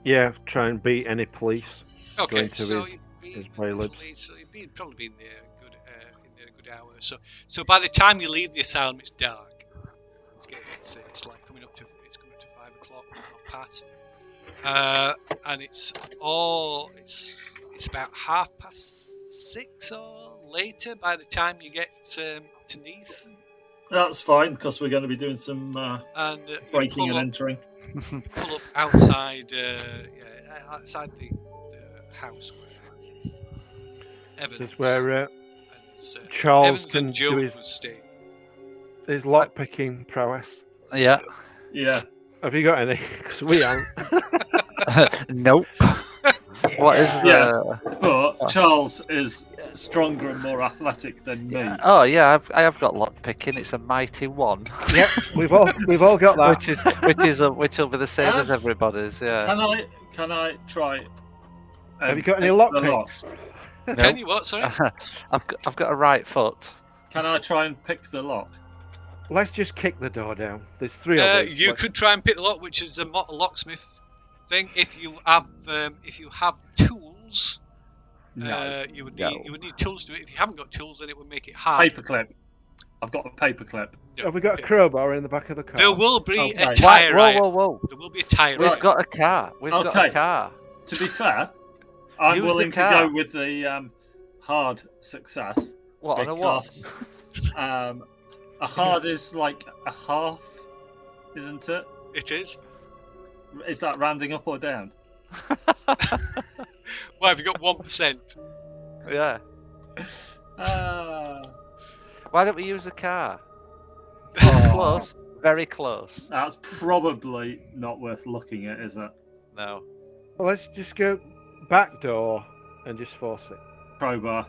Yeah, try and beat any police. Okay. Going to So his bailiffs. you'd probably be in there a good hour. So by the time you leave the asylum, it's dark. It's like coming up to 5 o'clock, not past. And it's about 6:30 or later by the time you get to Neath. That's fine because we're going to be doing some And breaking and entering. pull up outside outside the house where Evans This is where and, Charles Evans can and do Joe his- was staying. his lockpicking prowess. Yeah. Yeah. Have you got any? Because we haven't. Nope. What is Yeah. the? But Charles is stronger and more athletic than me. Oh yeah, I have got lock picking. It's a mighty one. Yep, we've all got that. which will be the same as everybody's. Yeah. Can I try? Have you got any pick the lock? lockpicks? Can you what? Sorry. I've got a right foot. Can I try and pick the lock? Let's just kick the door down. There's 3 of us. You could try and pick the lock, which is a locksmith thing. If you have tools, you would need tools to do it. If you haven't got tools, then it would make it hard. Paperclip. I've got a paperclip. Have we got a crowbar in the back of the car? There will be Okay. a tire iron. Whoa! There will be a tire We've iron. got a car. We've got a Okay. car. To be fair, I'm Use the willing to car. go with the hard success. What on a what? Because a hard is like a half, isn't it? It is. Is that rounding up or down? Why have you got 1%? Yeah. Why don't we use a car? Oh, Close. Very close. that's probably not worth looking at, is it? No. Well, let's just go back door and just force it. Crowbar.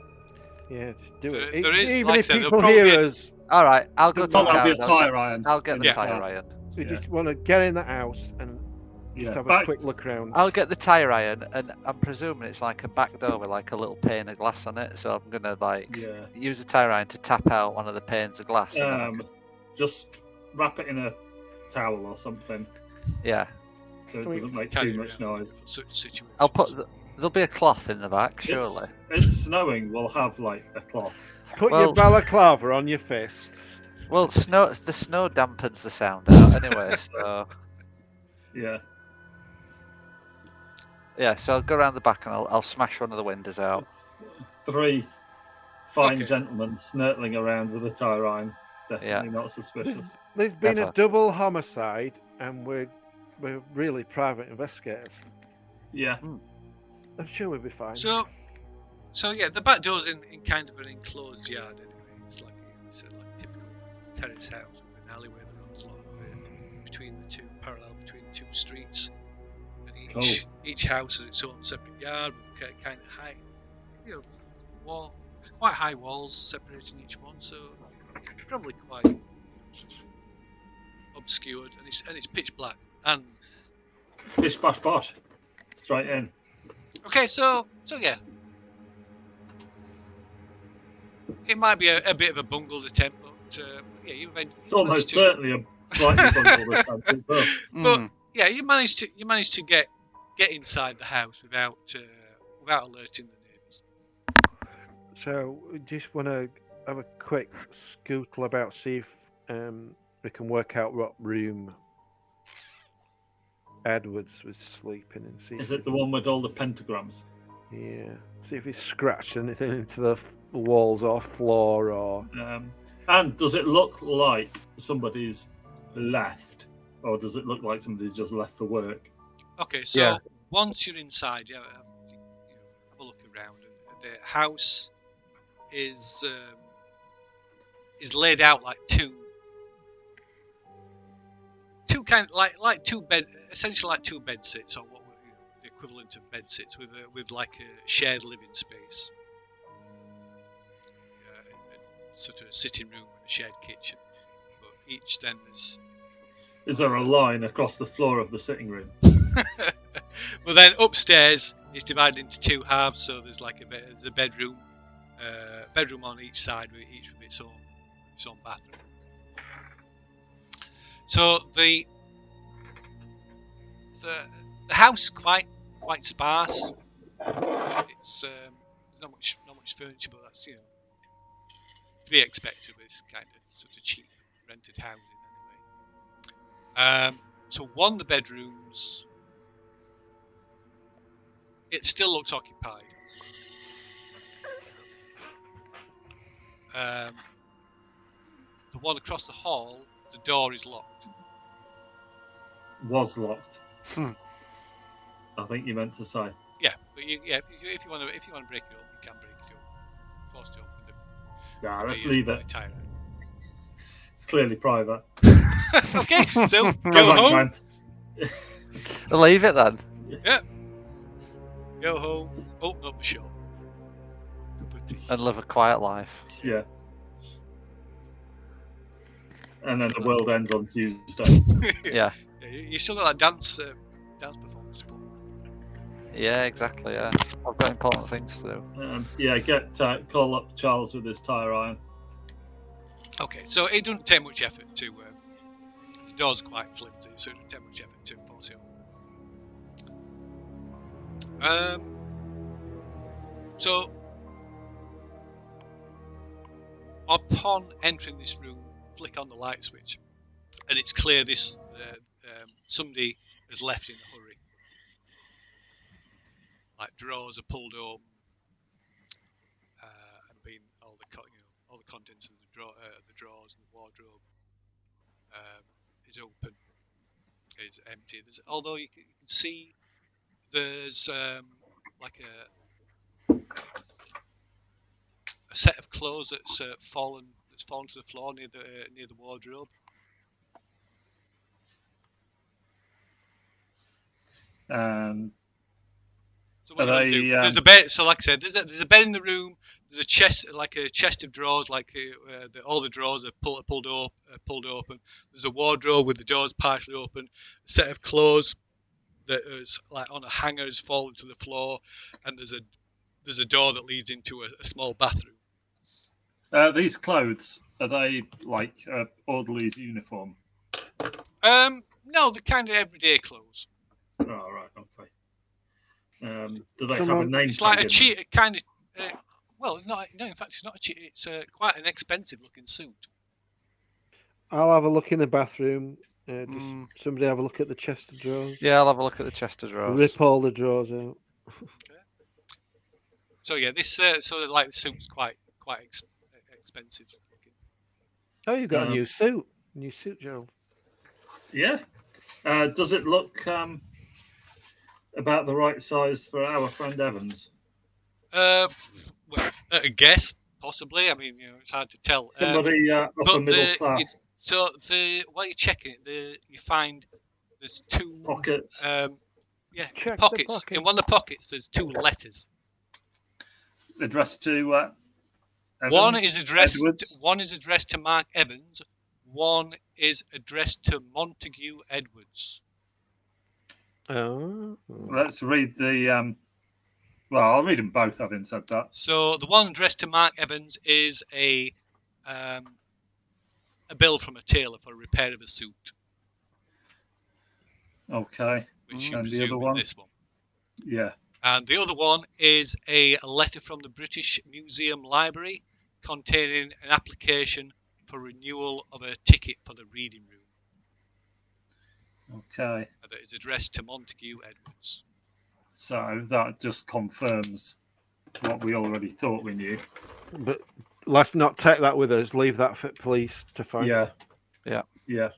Yeah, just do So it. there is, Even like I if said, there'll people probably hear be us, All right. I'll go to the Oh, that'll be a car. tire iron. I'll get the Yeah. tire iron. we Yeah. just want to get in the house and just Yeah. have a Back- quick look around. I'll get the tire iron, and I'm presuming it's like a back door with like a little pane of glass on it. So I'm gonna Yeah. use the tire iron to tap out one of the panes of glass. And then I can- Just wrap it in a towel or something yeah. so it Can we- doesn't make Carry too it much around noise. for such situations. I'll put. There'll be a cloth in the back, surely. It's snowing. We'll have like a cloth. Put well- your balaclava on your fist. Well, the snow dampens the sound out anyway. So Yeah. yeah, so I'll go around the back and I'll smash one of the windows out. 3 fine Okay. gentlemen snurtling around with a tire iron. Definitely not suspicious. There's been Never. a double homicide, and we're really private investigators. Yeah. I'm sure we'll be fine. So yeah, the back door's in kind of an enclosed yard anyway. It's like a typical terrace house with an alleyway that runs along between the two streets. and each house has its own separate yard with kind of high, quite high walls separating each one. So probably quite obscured, and it's pitch black. And Bish bash bosh. Straight in. okay, so yeah, it might be a bit of a bungled attempt, but yeah, It's almost certainly a slightly bungled attempt as well. But yeah, you managed to get inside the house without alerting the neighbours. So we just want to have a quick scootle about, see if we can work out what room Edwards was sleeping in. See Is if it the one with all the pentagrams? Yeah. See if he's scratched anything into the walls or floor or. And does it look like somebody's left, or does it look like somebody's just left for work? Okay, so once you're inside, have a look around, and the house is laid out like two kind of like two bed, essentially like two bed sits, or what would the equivalent of bed sits with like a shared living space, sort of a sitting room and a shared kitchen. But each then Is there a line across the floor of the sitting room? well, then upstairs it's divided into two halves, so there's like there's a bedroom on each side, each with its own bathroom. So the house is quite sparse. It's there's not much furniture, but that's to be expected with this kind of sort of cheap rented housing anyway. So one of the bedrooms, it still looks occupied. The one across the hall, the door is locked. Was locked. I think you meant to say. Yeah, but if you want to break it up, you can break it up. Forced to open Yeah, let's leave it. Tie It's clearly private. Okay, so go home. Leave it then. Yeah. Go home, open up the shop. Cup of tea. And live a quiet life. Yeah. And then the world ends on Tuesday. Yeah. You still got that dance performance. Yeah, exactly. Yeah, I've got important things to do. Call up Charles with his tire iron. Okay, so it doesn't take much effort to. The door's quite flimsy, so it doesn't take much effort to force it open. So upon entering this room, flick on the light switch, and it's clear this somebody has left in a hurry. Like drawers are pulled open, and been all the contents of the drawers and the wardrobe is open, is empty. Although you can see there's like a set of clothes that's fallen to the floor near the wardrobe. So what do you do? There's a bed. So like I said, there's a bed in the room. There's a chest, like a chest of drawers, like all the drawers are pulled open. There's a wardrobe with the doors partially open. A set of clothes that is like on a hanger has fallen to the floor, and there's a door that leads into a small bathroom. These clothes, are they like orderly's uniform? No, they're kind of everyday clothes. Oh, right, okay. Do they have a name? It's like a cheap kind of. Well, no. In fact, it's not a cheap. It's quite an expensive-looking suit. I'll have a look in the bathroom. Somebody have a look at the chest of drawers. Yeah, I'll have a look at the chest of drawers. Rip all the drawers out. Okay. So yeah, this the suit's quite expensive looking. Oh, you've got a new suit, Joe. Yeah. Does it look about the right size for our friend Evans? Well, a guess, possibly. I mean, it's hard to tell. Somebody upper middle class. While you're checking it, you find there's two pockets. Yeah, Check the pockets. pocket. In one of the pockets, there's 2 letters. Addressed to Evans, One is addressed. Edwards. One is addressed to Mark Evans. One is addressed to Montague Edwards. Oh. Let's read the. Well, I'll read them both. Having said that, So the one addressed to Mark Evans is a bill from a tailor for a repair of a suit, okay. which you And the presume other is one? this one. Yeah. And the other one is a letter from the British Museum Library containing an application for renewal of a ticket for the reading room Okay. that is addressed to Montague Edwards. So that just confirms what we already thought we knew. But let's not take that with us. Leave that for police to find. Yeah. Yeah. Yeah.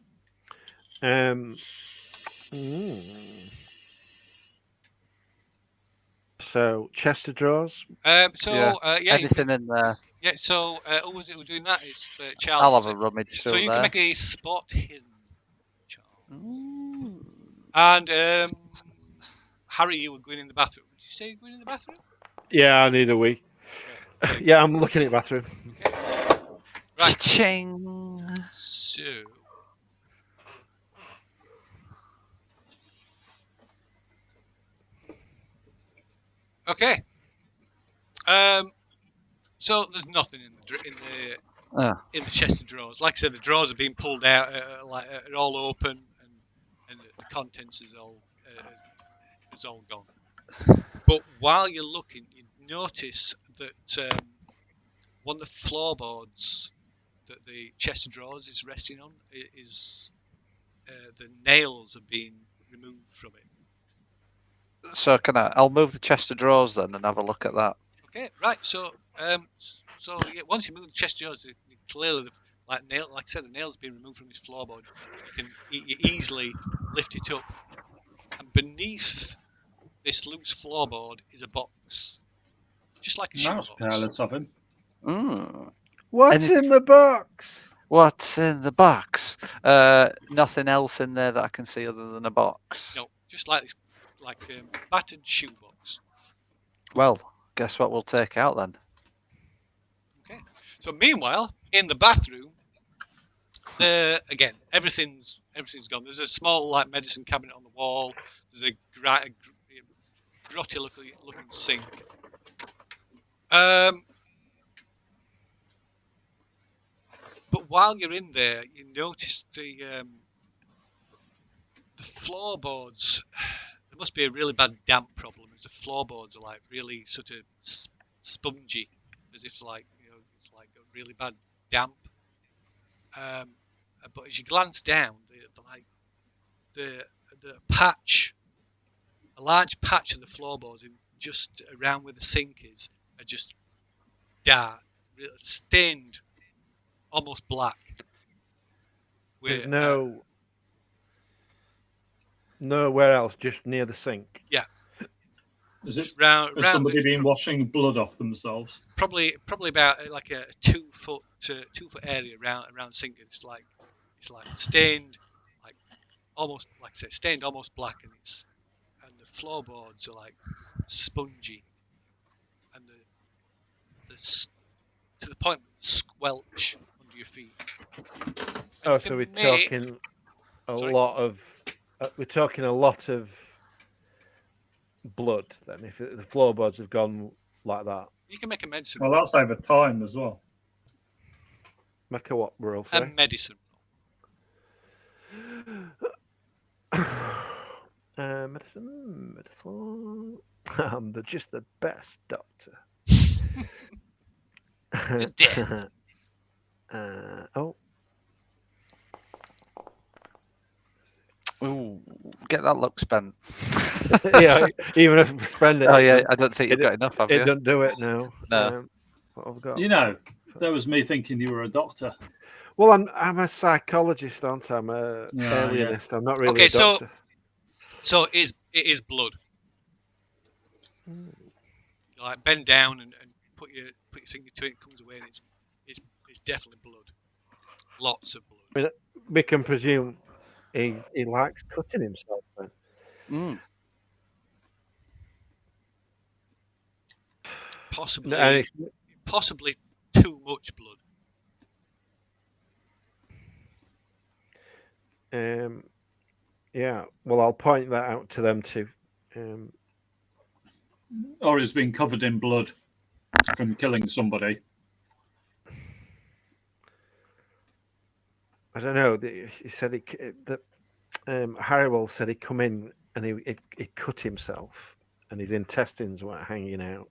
So chest of drawers. Anything in there? Yeah. So who was it who was doing that? It's Charles. I'll was have a it? rummage So through you there. can make a spot hidden, Charles. Ooh. And Harry, you were going in the bathroom. Did you say you were going in the bathroom? Yeah, I need a wee. Okay. Yeah, I'm looking at bathroom. Okay. Right. Cha-ching. So. Okay. So there's nothing in the chest of drawers. Like I said, the drawers are being pulled out, are all open, and the contents is all gone. But while you're looking, you notice that one of the floorboards that the chest of drawers is resting on is the nails have been removed from it. So I'll move the chest of drawers then and have a look at that. Okay, right. So yeah, once you move the chest of drawers, clearly, like I said, the nails have been removed from this floorboard. You easily lift it up, and beneath this loose floorboard is a box, just like a Mouse shoebox. careless of him. What's in the box? What's in the box? Nothing else in there that I can see other than a box. No, just like this, like a battered shoebox. Well, guess what we'll take out then? Okay. So meanwhile, in the bathroom, again everything's gone. There's a small like medicine cabinet on the wall. There's a grotty looking sink. But while you're in there, you notice the floorboards. There must be a really bad damp problem. As the floorboards are like really sort of spongy, as if like it's like a really bad damp. But as you glance down, the patch, a large patch of the floorboards just around where the sink is, are just dark, stained, almost black. There's nowhere else, just near the sink. Yeah. Is it? Round Has somebody been washing blood off themselves? Probably about like a 2 foot area around the sink. It's like stained, like almost like I said, stained almost black, and the floorboards are like spongy, and to the point that squelch under your feet. Oh, so we're talking a lot of blood then. If the floorboards have gone like that, you can make a medicine. Well, that's over time as well. make a what roll? A medicine. Medicine. I'm just the best doctor. To death. Oh. Ooh, get that look spent. Yeah, even if we spend it. Oh yeah, I don't think you've got enough, have you? It don't do it now. No. What have I got? That was me thinking you were a doctor. Well, I'm a psychologist, aren't I? I'm a alienist. I'm not really a doctor. So it is blood. Like bend down and put your finger to it. It comes away, and it's definitely blood. Lots of blood. I mean, we can presume he likes cutting himself then. Possibly, And possibly too much blood. yeah, well, I'll point that out to them too. Or he's been covered in blood from killing somebody. I don't know. He said that Harrywell said he'd come in and he cut himself and his intestines were hanging out.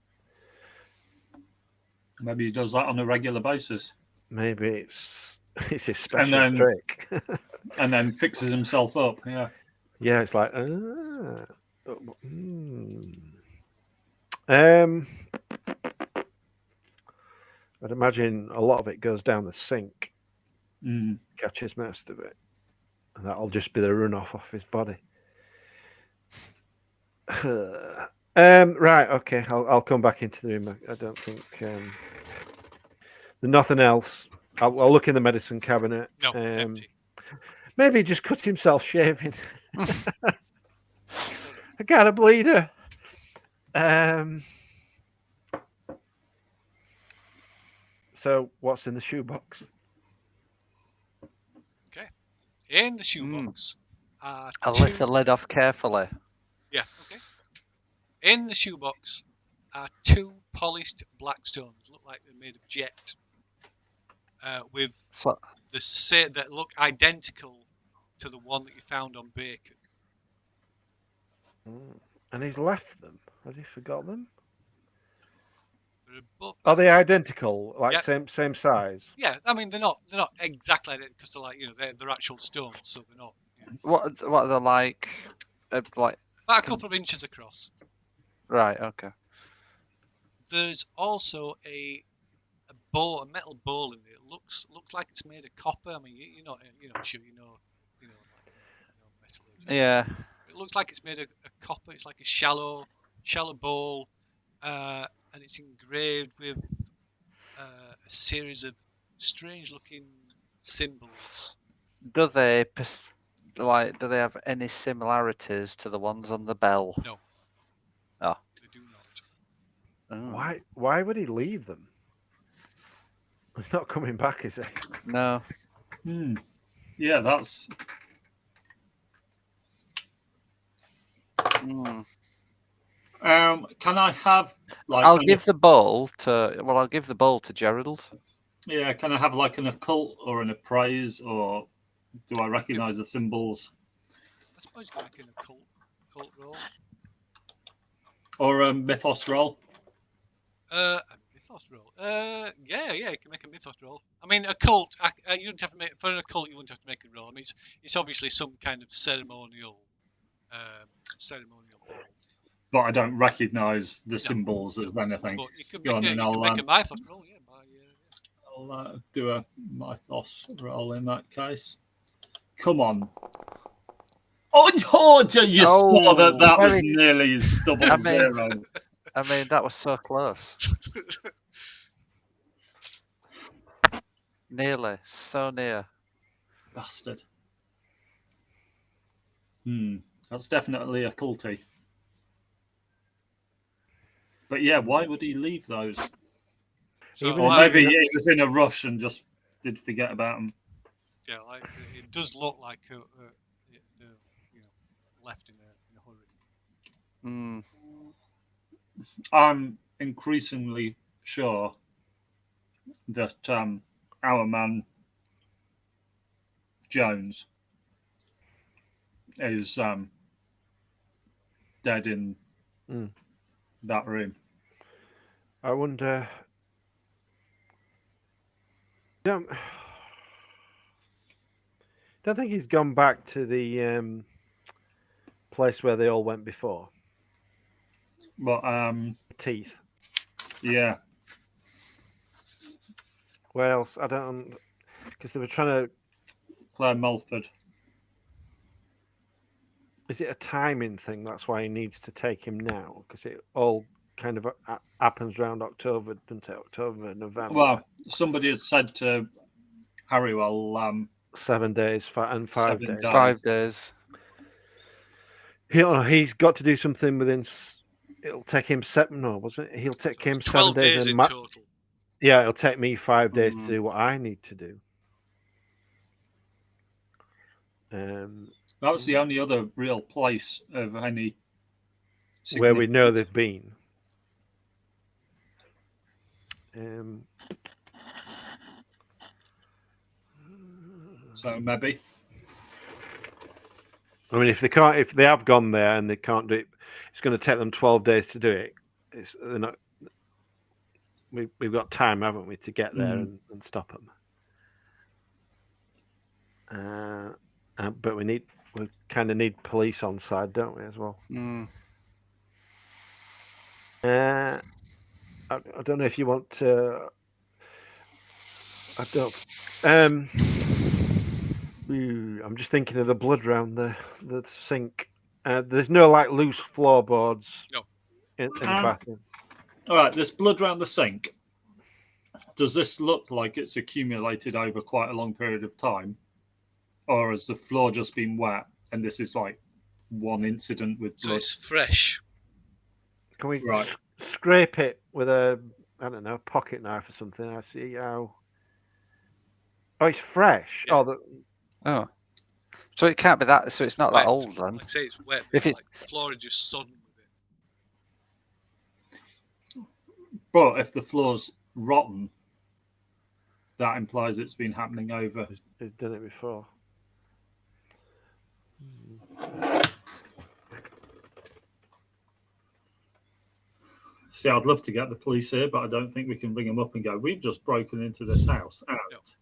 Maybe he does that on a regular basis. Maybe it's his special then- trick. And then fixes himself up. Yeah. Yeah, it's like I'd imagine a lot of it goes down the sink, catches most of it, and that'll just be the runoff off his body. Right, okay, I'll come back into the room. I don't think there's nothing else. I'll look in the medicine cabinet. No, it's empty. Maybe he just cut himself shaving. I got a bleeder. So what's in the shoebox? Okay. In the shoebox are I'll two... lift the lid off carefully. Yeah, okay. In the shoebox are 2 polished black stones. Look like they're made of jet. With that look identical to the one that you found on Bacon. And he's left them. Has he forgot them? They're both... Are they identical? Like Yeah. same size? Yeah, I mean they're not exactly identical because they're like they're actual stones, so they're not. Yeah. What are they like? Like About a couple of inches across. right? Okay. There's also a metal bowl in there. It looks like it's made of copper. I mean, I'm sure you know metallurgy. Yeah. It looks like it's made of copper. It's like a shallow bowl, and it's engraved with a series of strange-looking symbols. Do they have any similarities to the ones on the bell? No. Oh. They do not. Oh. Why would he leave them? He's not coming back, is he? No. Yeah, that's... Can I have like? I'll give the bowl to Gerald. Yeah, can I have like an occult or an appraise, or do I recognise the symbols? I suppose you can make an occult roll. Or a mythos roll? A mythos roll. Yeah, you can make a mythos roll. I mean, occult. You wouldn't have to make for an occult. You wouldn't have to make a roll. I mean, it's obviously some kind of ceremonial bowl. But I don't recognise the symbols as anything. But you could Go on, make then I'll, a mythos roll. Yeah, I'll do a mythos roll in that case. Come on. Oh, you saw that was nearly as double zero. I mean, that was so close. Nearly. So near. Bastard. That's definitely occulty. But yeah, why would he leave those? So, or maybe he was in a rush and just did forget about them. Yeah, like it does look like they're left in a hurry. I'm increasingly sure that our man Jones is dead in that room. I wonder. Don't think he's gone back to the place where they all went before. But Teeth. Yeah. Where else? I don't. Because they were trying to. Claire Mulford. Is it a timing thing? That's why he needs to take him now, because it all kind of happens around October, doesn't it? October, November. Well, somebody has said to Harrywell, 7 days and 5 days. 5 days. He's got to do something within it'll take him 7. No, wasn't it? He'll take him 7 12 days. days in And total. yeah, it'll take me 5 days to do what I need to do. That was the only other real place of any where we know significance. they've been. So maybe. I mean, if they have gone there and they can't do it, it's going to take them 12 days to do it. They're not. We've got time, haven't we, to get there and stop them. But we kind of need police on side, don't we, as well? I don't know if you want to. I don't. I'm just thinking of the blood around the sink. There's no like loose floorboards in the bathroom. All right, there's blood around the sink. Does this look like it's accumulated over quite a long period of time? Or has the floor just been wet and this is like one incident with blood? So it's fresh. Can we scrape it with a, I don't know, pocket knife or something? I see how. Oh, it's fresh. Yeah. Oh. So it can't be that. So it's not Wet. that old then. Like I say, it's wet. If Like the floor is just sodden with it. But if the floor's rotten, that implies it's been happening over. He's done it before. See, I'd love to get the police here, but I don't think we can bring them up and go, we've just broken into this house. Out.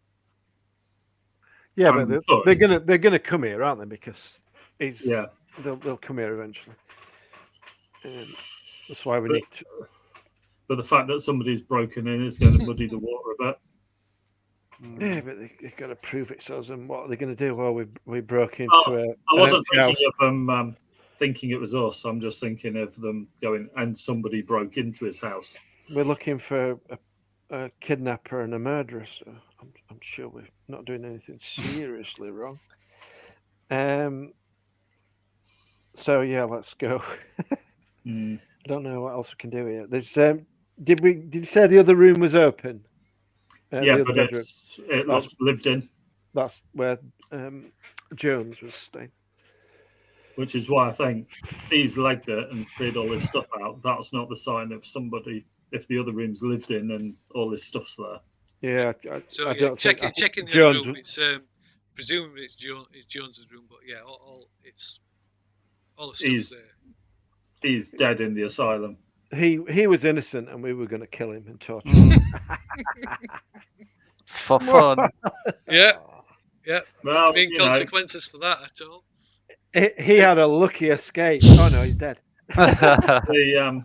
Yeah, but they're gonna come here, aren't they? Because they'll come here eventually. That's why we need to. But the fact that somebody's broken in is going to muddy the water a bit. Yeah, but they've got to prove it. So, and what are they going to do? Well, we broke into I wasn't thinking of them thinking it was us. I'm just thinking of them going, and somebody broke into his house. We're looking for a kidnapper and a murderer. So I'm sure we're not doing anything seriously wrong. So yeah, let's go. I don't know what else we can do here. There's did you say the other room was open? Yeah, but it looks lived in. That's where Jones was staying. Which is why I think he's legged it and cleared all his stuff out. That's not the sign of somebody. If the other room's lived in and all this stuff's there. Yeah. Checking the other room. It's presumably it's Jones's room, but yeah, all the stuff's there. He's dead in the asylum. He was innocent, and we were going to kill him and torture him for fun. Yeah. Well, there's been consequences for that at all. He had a lucky escape. Oh no, he's dead. The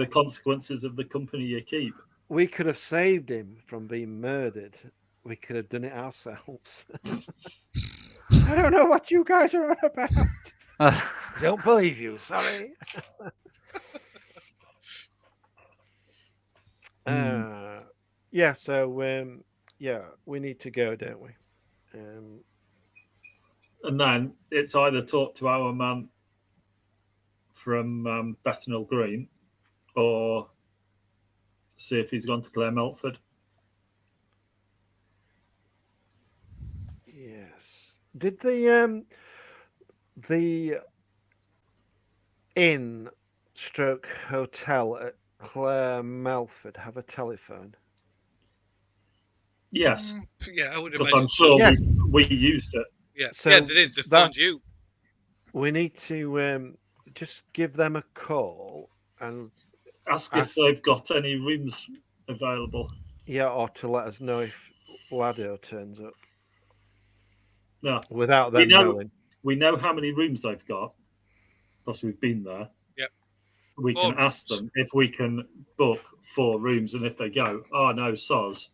consequences of the company you keep. We could have saved him from being murdered. We could have done it ourselves. I don't know what you guys are on about. Don't believe you. Sorry. So we need to go, don't we? And then it's either talk to our man from Bethnal Green or see if he's gone to Clare Melford. Yes. Did the inn / hotel at Clare Melford have a telephone? Yes. Yeah, I would because imagine. I'm sure we used it. Yeah, so they did. They phoned you. We need to just give them a call and ask if they've got any rooms available. Yeah, or to let us know if Lado turns up. No, without them knowing. We know how many rooms they've got because we've been there. Yep. We can ask them if we can book 4 rooms, and if they go, oh no, soz,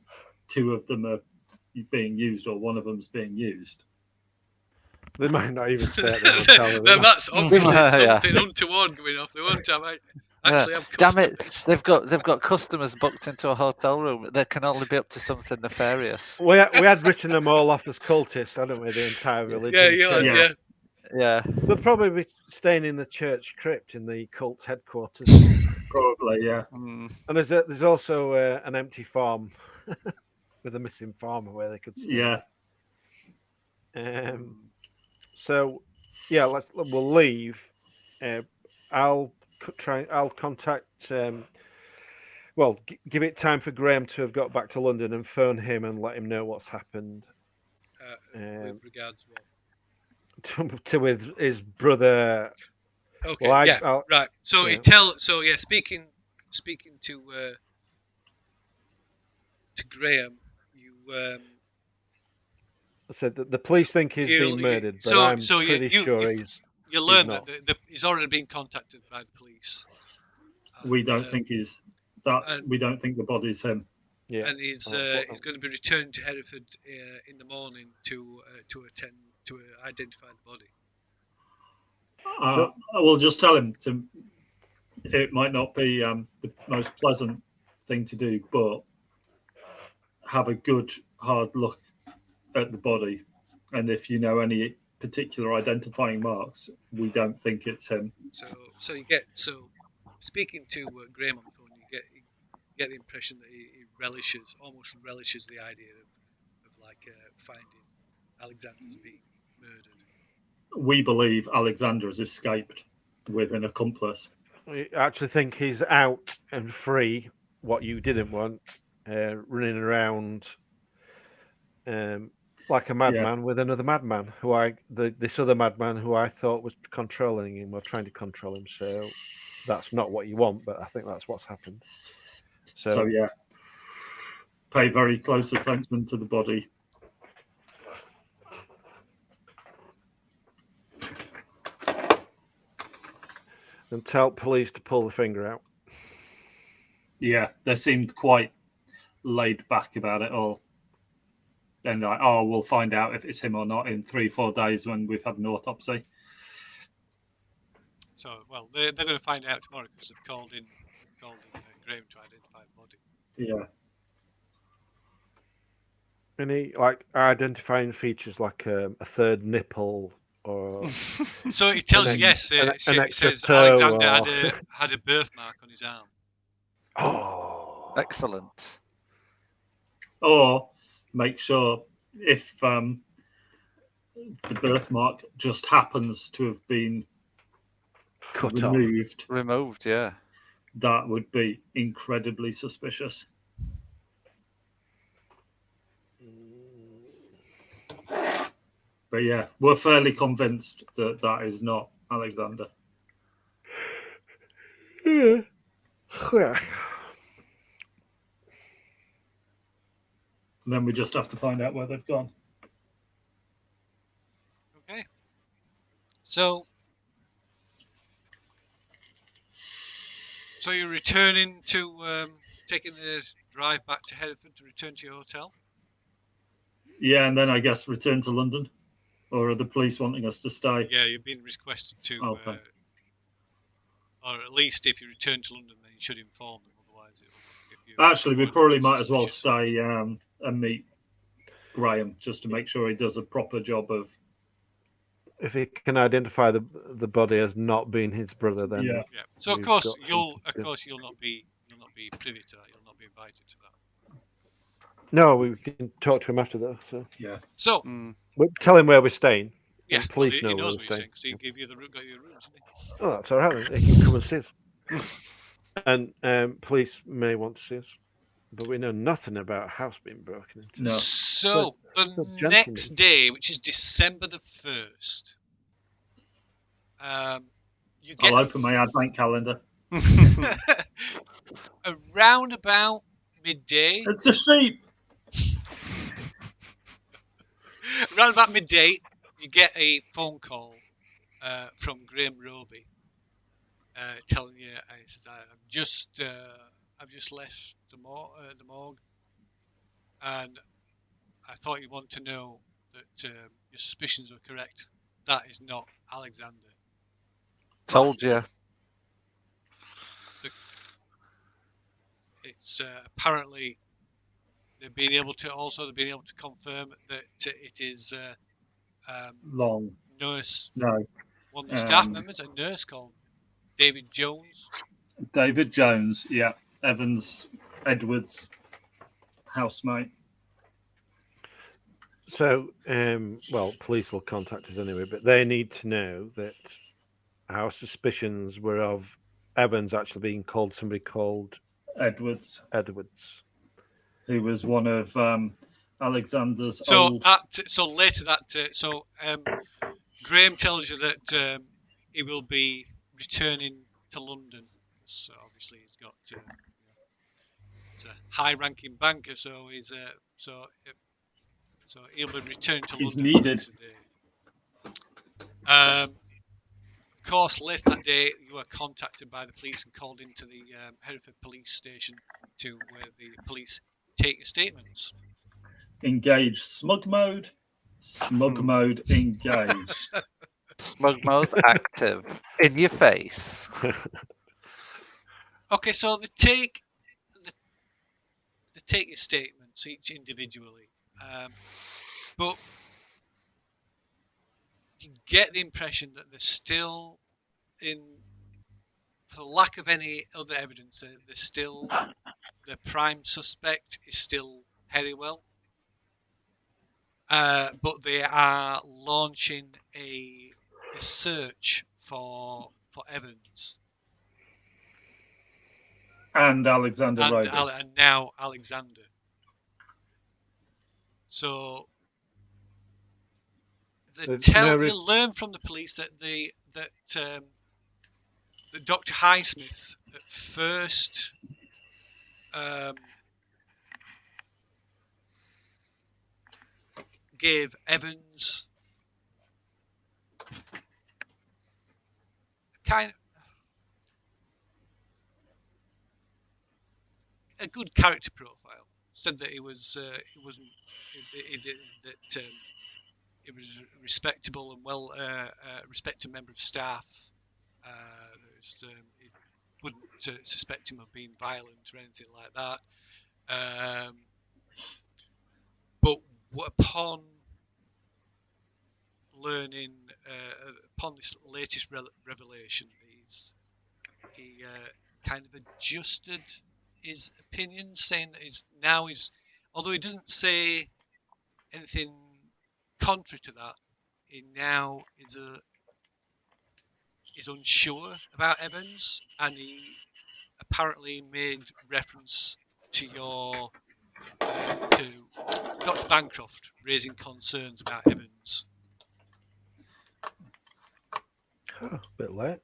2 of them are being used or one of them's being used. They might not even say it. Then that's obviously something untoward going off. They won't have actually have customers. Damn it! They've got customers booked into a hotel room. They can only be up to something nefarious. We had written them all off as cultists, hadn't we? The entire religion. Yeah. They'll probably be staying in the church crypt in the cult's headquarters. Probably, yeah. Mm. And there's also an empty farm with a missing farmer where they could stay. Yeah. So, yeah, we'll leave. I'll I'll contact. Give it time for Graham to have got back to London and phone him and let him know what's happened. With regards what? To with his brother. Okay, Well, yeah, I'll, right. So yeah. speaking to Graham, you I said that the police think he's been murdered, but I'm pretty sure you learn not. that he's already been contacted by the police. We don't think we don't think the body's him. Yeah, and he's going to be returning to Hereford in the morning to identify the body. We'll just tell him it might not be the most pleasant thing to do, but have a good hard look at the body, and if you know any particular identifying marks, we don't think it's him. So speaking to Graham on the phone, you get the impression that he almost relishes the idea of finding Alexander's being murdered. We believe Alexander has escaped with an accomplice. I actually think he's out and free, what you didn't want, running around like a madman with another madman, this other madman who I thought was controlling him or trying to control him. So that's not what you want, but I think that's what's happened. So yeah, pay very close attention to the body. And tell police to pull the finger out. Yeah, they seemed quite laid back about it all. And we'll find out if it's him or not in 3-4 days when we've had an autopsy. So, they're going to find out tomorrow because they've called in Graham to identify the body. Yeah. Any identifying features like a third nipple or so it tells you yes. It says Alexander had a birthmark on his arm. Oh, excellent. Or make sure if the birthmark just happens to have been removed, yeah, that would be incredibly suspicious. But yeah, we're fairly convinced that that is not Alexander. Yeah. And then we just have to find out where they've gone. Okay. So you're returning to taking the drive back to Hereford to return to your hotel? Yeah, and then I guess return to London. Or are the police wanting us to stay? Yeah, you've been requested to, or at least if you return to London, then you should inform them. Otherwise, actually, we probably might as well stay and meet Graham just to make sure he does a proper job of. If he can identify the body as not being his brother, then yeah. So of course you'll not be privy to that. You'll not be invited to that. No, we can talk to him after that. So yeah. So we'll tell him where we're staying. Yeah, police know where we're staying. Because he gave you got your rooms, didn't he? Oh, that's all right. He can come and see us. And police may want to see us, but we know nothing about a house being broken into. No. So the next day, which is December the 1st, you get. I'll open my advent calendar. Around about midday. It's a sheep. Around about midday, you get a phone call from Graham Roby telling you, he says, I've just left the morgue, and I thought you'd want to know that your suspicions were correct. That is not Alexander. Told you. It's apparently they've been able to confirm that it is long, nurse, No, one of the staff Um, members, a nurse called David Jones. David Jones. Yeah, Edward's housemate. So, well, police will contact us anyway, but they need to know that our suspicions were of Evans actually being called somebody called Edwards, Edwards. who was one of Alexander's So old. later Graham tells you that he will be returning to London. So obviously he's got he's a high-ranking banker, so so he'll be returning to He's London needed. today. Of course, later that day, you were contacted by the police and called into the Hereford police station where the police take your statements. Engage smug mode. Smug mode engaged. Smug mode active. In your face. Okay, so they take your statements each individually, but you get the impression that they're still for lack of any other evidence, the prime suspect is still Herywell. But they are launching a search for Evans And Alexander Roby. and now Alexander. So you learn from the police that that Dr. Highsmith at first gave Evans a good character profile. Said that he was he was respectable and respected member of staff. He wouldn't suspect him of being violent or anything like that. But upon learning, upon this latest revelation, he kind of adjusted his opinion, saying that although he doesn't say anything contrary to that, he now is unsure about Evans, and he apparently made reference to to Dr. Bancroft raising concerns about Evans. A bit late.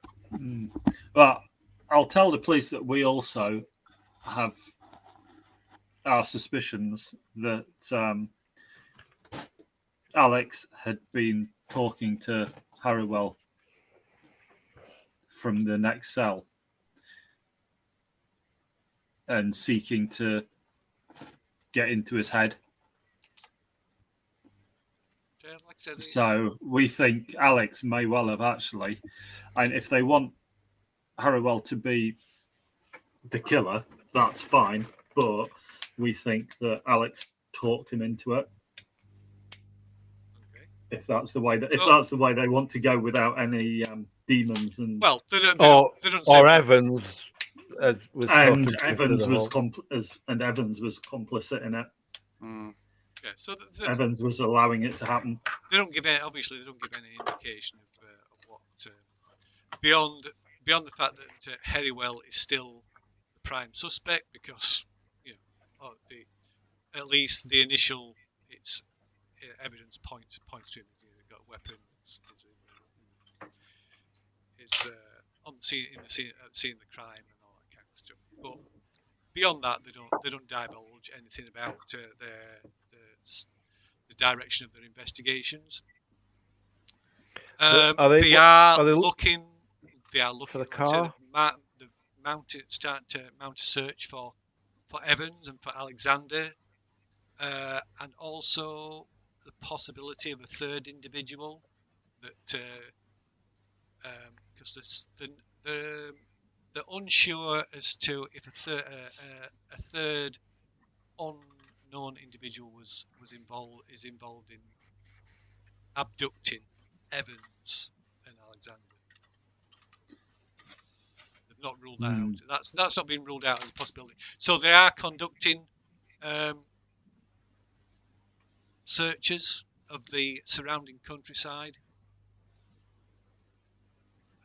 But I'll tell the police that we also have our suspicions that Alex had been talking to Harrowell from the next cell and seeking to get into his head. Yeah, like I said, So we think Alex may well have actually, and if they want Harrowell to be the killer, that's fine. But we think that Alex talked him into it. okay. If that's the way that's the way they want to go without any demons and Well, they don't say or Evans was and talking Evans was whole... Evans was complicit in it. Yeah, so Evans was allowing it to happen. They don't give any indication of what beyond the fact that Herrywell is still the prime suspect, because at least the initial evidence points to him. He's got a weapon. Is on the scene at the scene of the crime and all that kind of stuff. But beyond that, they don't divulge anything about the direction of their investigations. They are looking for the car. They've started to mount a search for Evans and for Alexander, and also the possibility of a third individual that because they're unsure as to if a third unknown individual is involved in abducting Evans and Alexander. They've not ruled that out. That's not been ruled out as a possibility. So they are conducting searches of the surrounding countryside.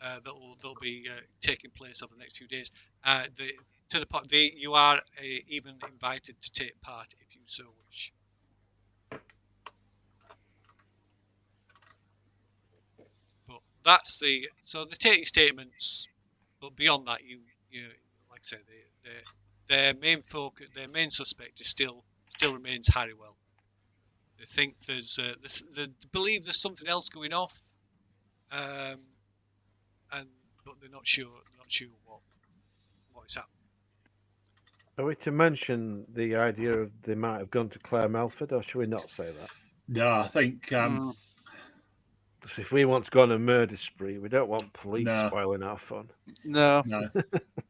That'll be taking place over the next few days. To the point, you are even invited to take part if you so wish. But that's so they're taking statements, but beyond that, you like I say, their main focus, their main suspect is still remains Harrywell. They think they believe there's something else going off, but they're not sure what is happening. Are we to mention the idea of they might have gone to Clare Melford, or should we not say that? No, I think Because if we want to go on a murder spree, we don't want police No. spoiling our fun. No. no.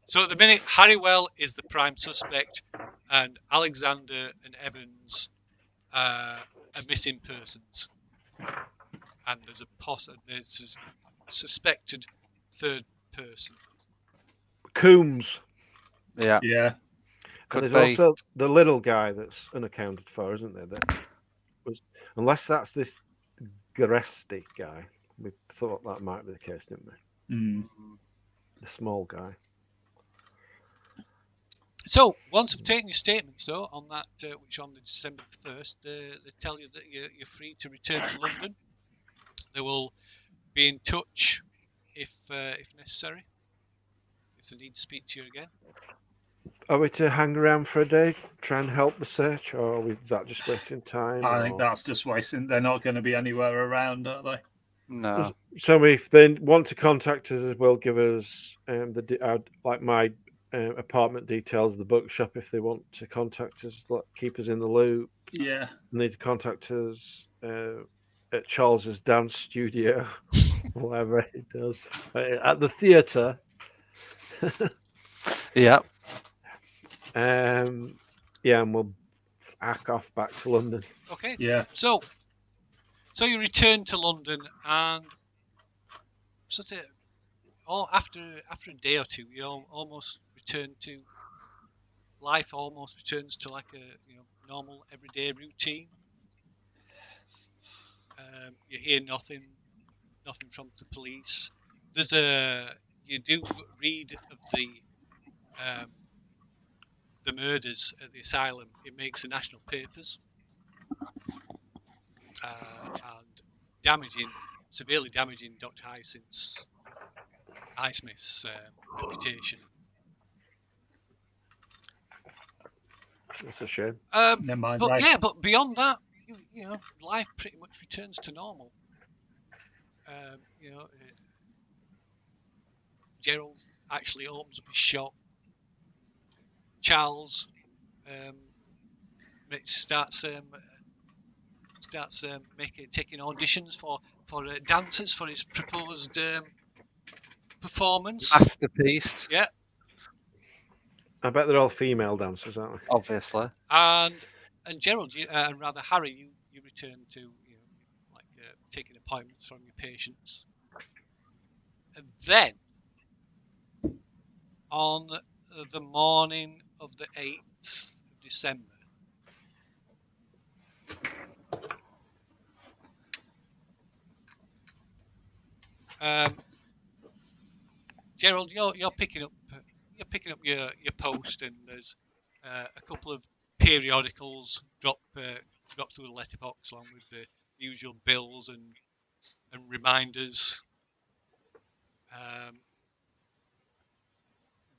So at the minute, Harrywell is the prime suspect, and Alexander and Evans are missing persons. And there's a suspected third person. Coombs. Yeah. Yeah. Could And there's be. also the little guy that's unaccounted for, isn't there? Unless that's this Garesti guy. We thought that might be the case, didn't we? The small guy. So once you've taken your statements, though, on that, which on the December 1st, they tell you that you're free to return to London. They will be in touch if necessary, if they need to speak to you again. Are we to hang around for a day, try and help the search, or is that just wasting time? I think that's just wasting. They're not going to be anywhere around, are they? No. So if they want to contact us as well, give us like my apartment details, the bookshop, if they want to contact us, keep us in the loop. Yeah. They need to contact us at Charles's dance studio, whatever he does, at the theatre. Yeah. And we'll hack off back to London. Okay. Yeah. So you return to London, and sort of after a day or two, you almost return to life. Almost returns to like a normal everyday routine. You hear nothing from the police. You do read of the murders at the asylum. It makes the national papers, and severely damaging Dr. Highsmith's reputation. That's a shame. Never mind. But beyond that, life pretty much returns to normal. Gerald actually opens up his shop. Charles starts taking auditions for dancers for his proposed performance. Masterpiece. Yeah. I bet they're all female dancers, aren't they? Obviously. And Gerald, and rather Harry, you return to taking appointments from your patients, and then on the morning of the 8th of December, Gerald, you're picking up your post, and there's a couple of periodicals drop through the letterbox along with the usual bills and reminders.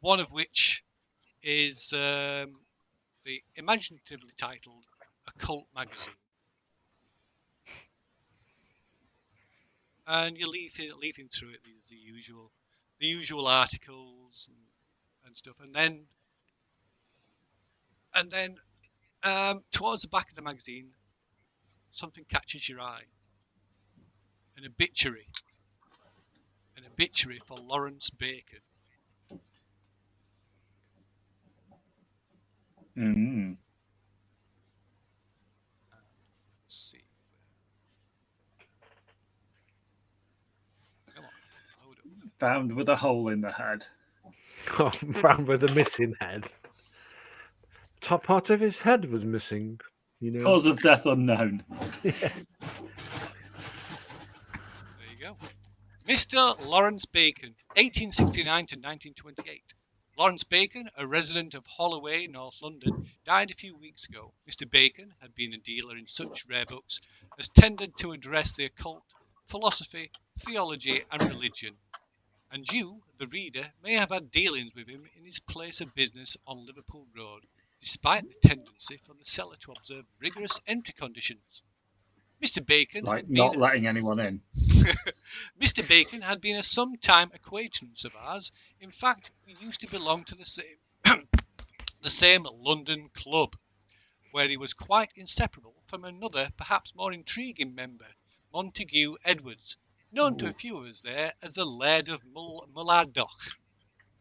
One of which is the imaginatively titled Occult Magazine. And you're leafing through it. There's the usual articles and stuff, and then towards the back of the magazine, something catches your eye. An obituary for Lawrence Baker. Mm. Let's see. Found with a hole in the head. Found with a missing head. Top part of his head was missing. You know. Cause of death unknown. There you go. Mr. Lawrence Bacon, 1869 to 1928. Lawrence Bacon, a resident of Holloway, North London, died a few weeks ago. Mr. Bacon had been a dealer in such rare books as tended to address the occult, philosophy, theology, and religion. And you, the reader, may have had dealings with him in his place of business on Liverpool Road, despite the tendency for the seller to observe rigorous entry conditions. Mr. Bacon Like had been not letting anyone in. Mr. Bacon had been a sometime acquaintance of ours. In fact, we used to belong to the same London club, where he was quite inseparable from another, perhaps more intriguing member, Montague Edwards, known to a few of us there as the Laird of Mulladoch.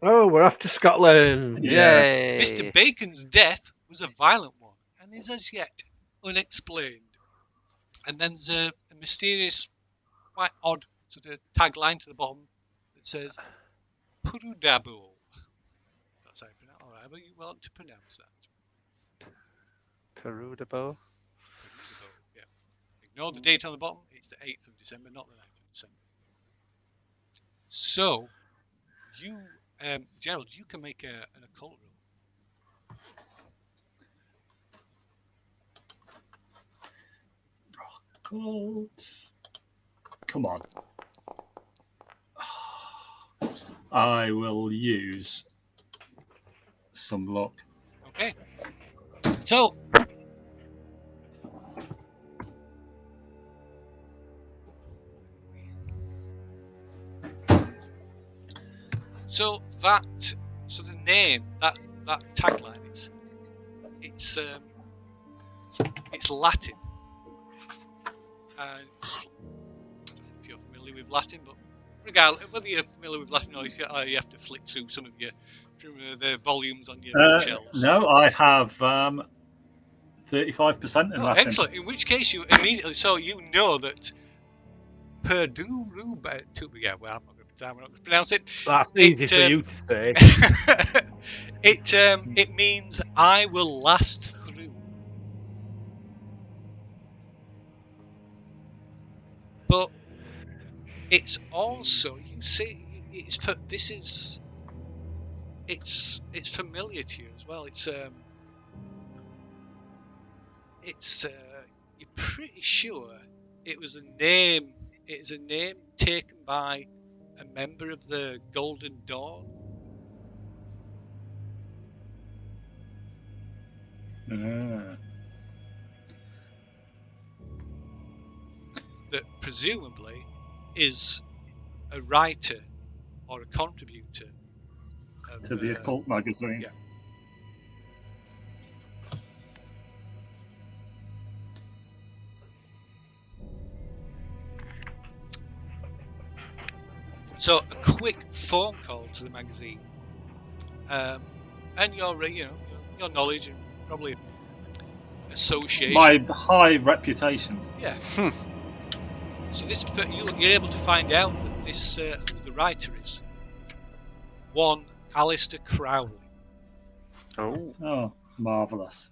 Oh, we're off to Scotland. Yeah. Yay! Mr. Bacon's death was a violent one and is as yet unexplained. And then there's a mysterious, quite odd sort of tagline to the bottom that says Purudabo. That's how you pronounce it. However you want to pronounce that. Perudabo. Purudabo, yeah. Ignore the date on the bottom. It's the 8th of December, not the 9th of December. So, you, Gerald, you can make an occult roll. Occult. Come on. I will use some luck. Okay. So, the name, that tagline, it's Latin. And I don't know if you're familiar with Latin, but regardless, whether you're familiar with Latin or if you have to flick through some of the volumes on your bookshelves. No, I have 35% in Oh, Latin. excellent. In which case, you immediately, so you know that Perduruba, yeah, well, I'm not going to pronounce it. That's easy for you to say. It means I will last through. But it's also, you see, it's familiar to you as well. You're pretty sure it was a name. It is a name taken by a member of the Golden Dawn. That presumably is a writer or a contributor To the occult magazine. Yeah. So a quick phone call to the magazine, and your knowledge and probably association. My high reputation. Yeah. So you're able to find out that this who the writer is. One Alistair Crowley. Oh. Oh, marvellous.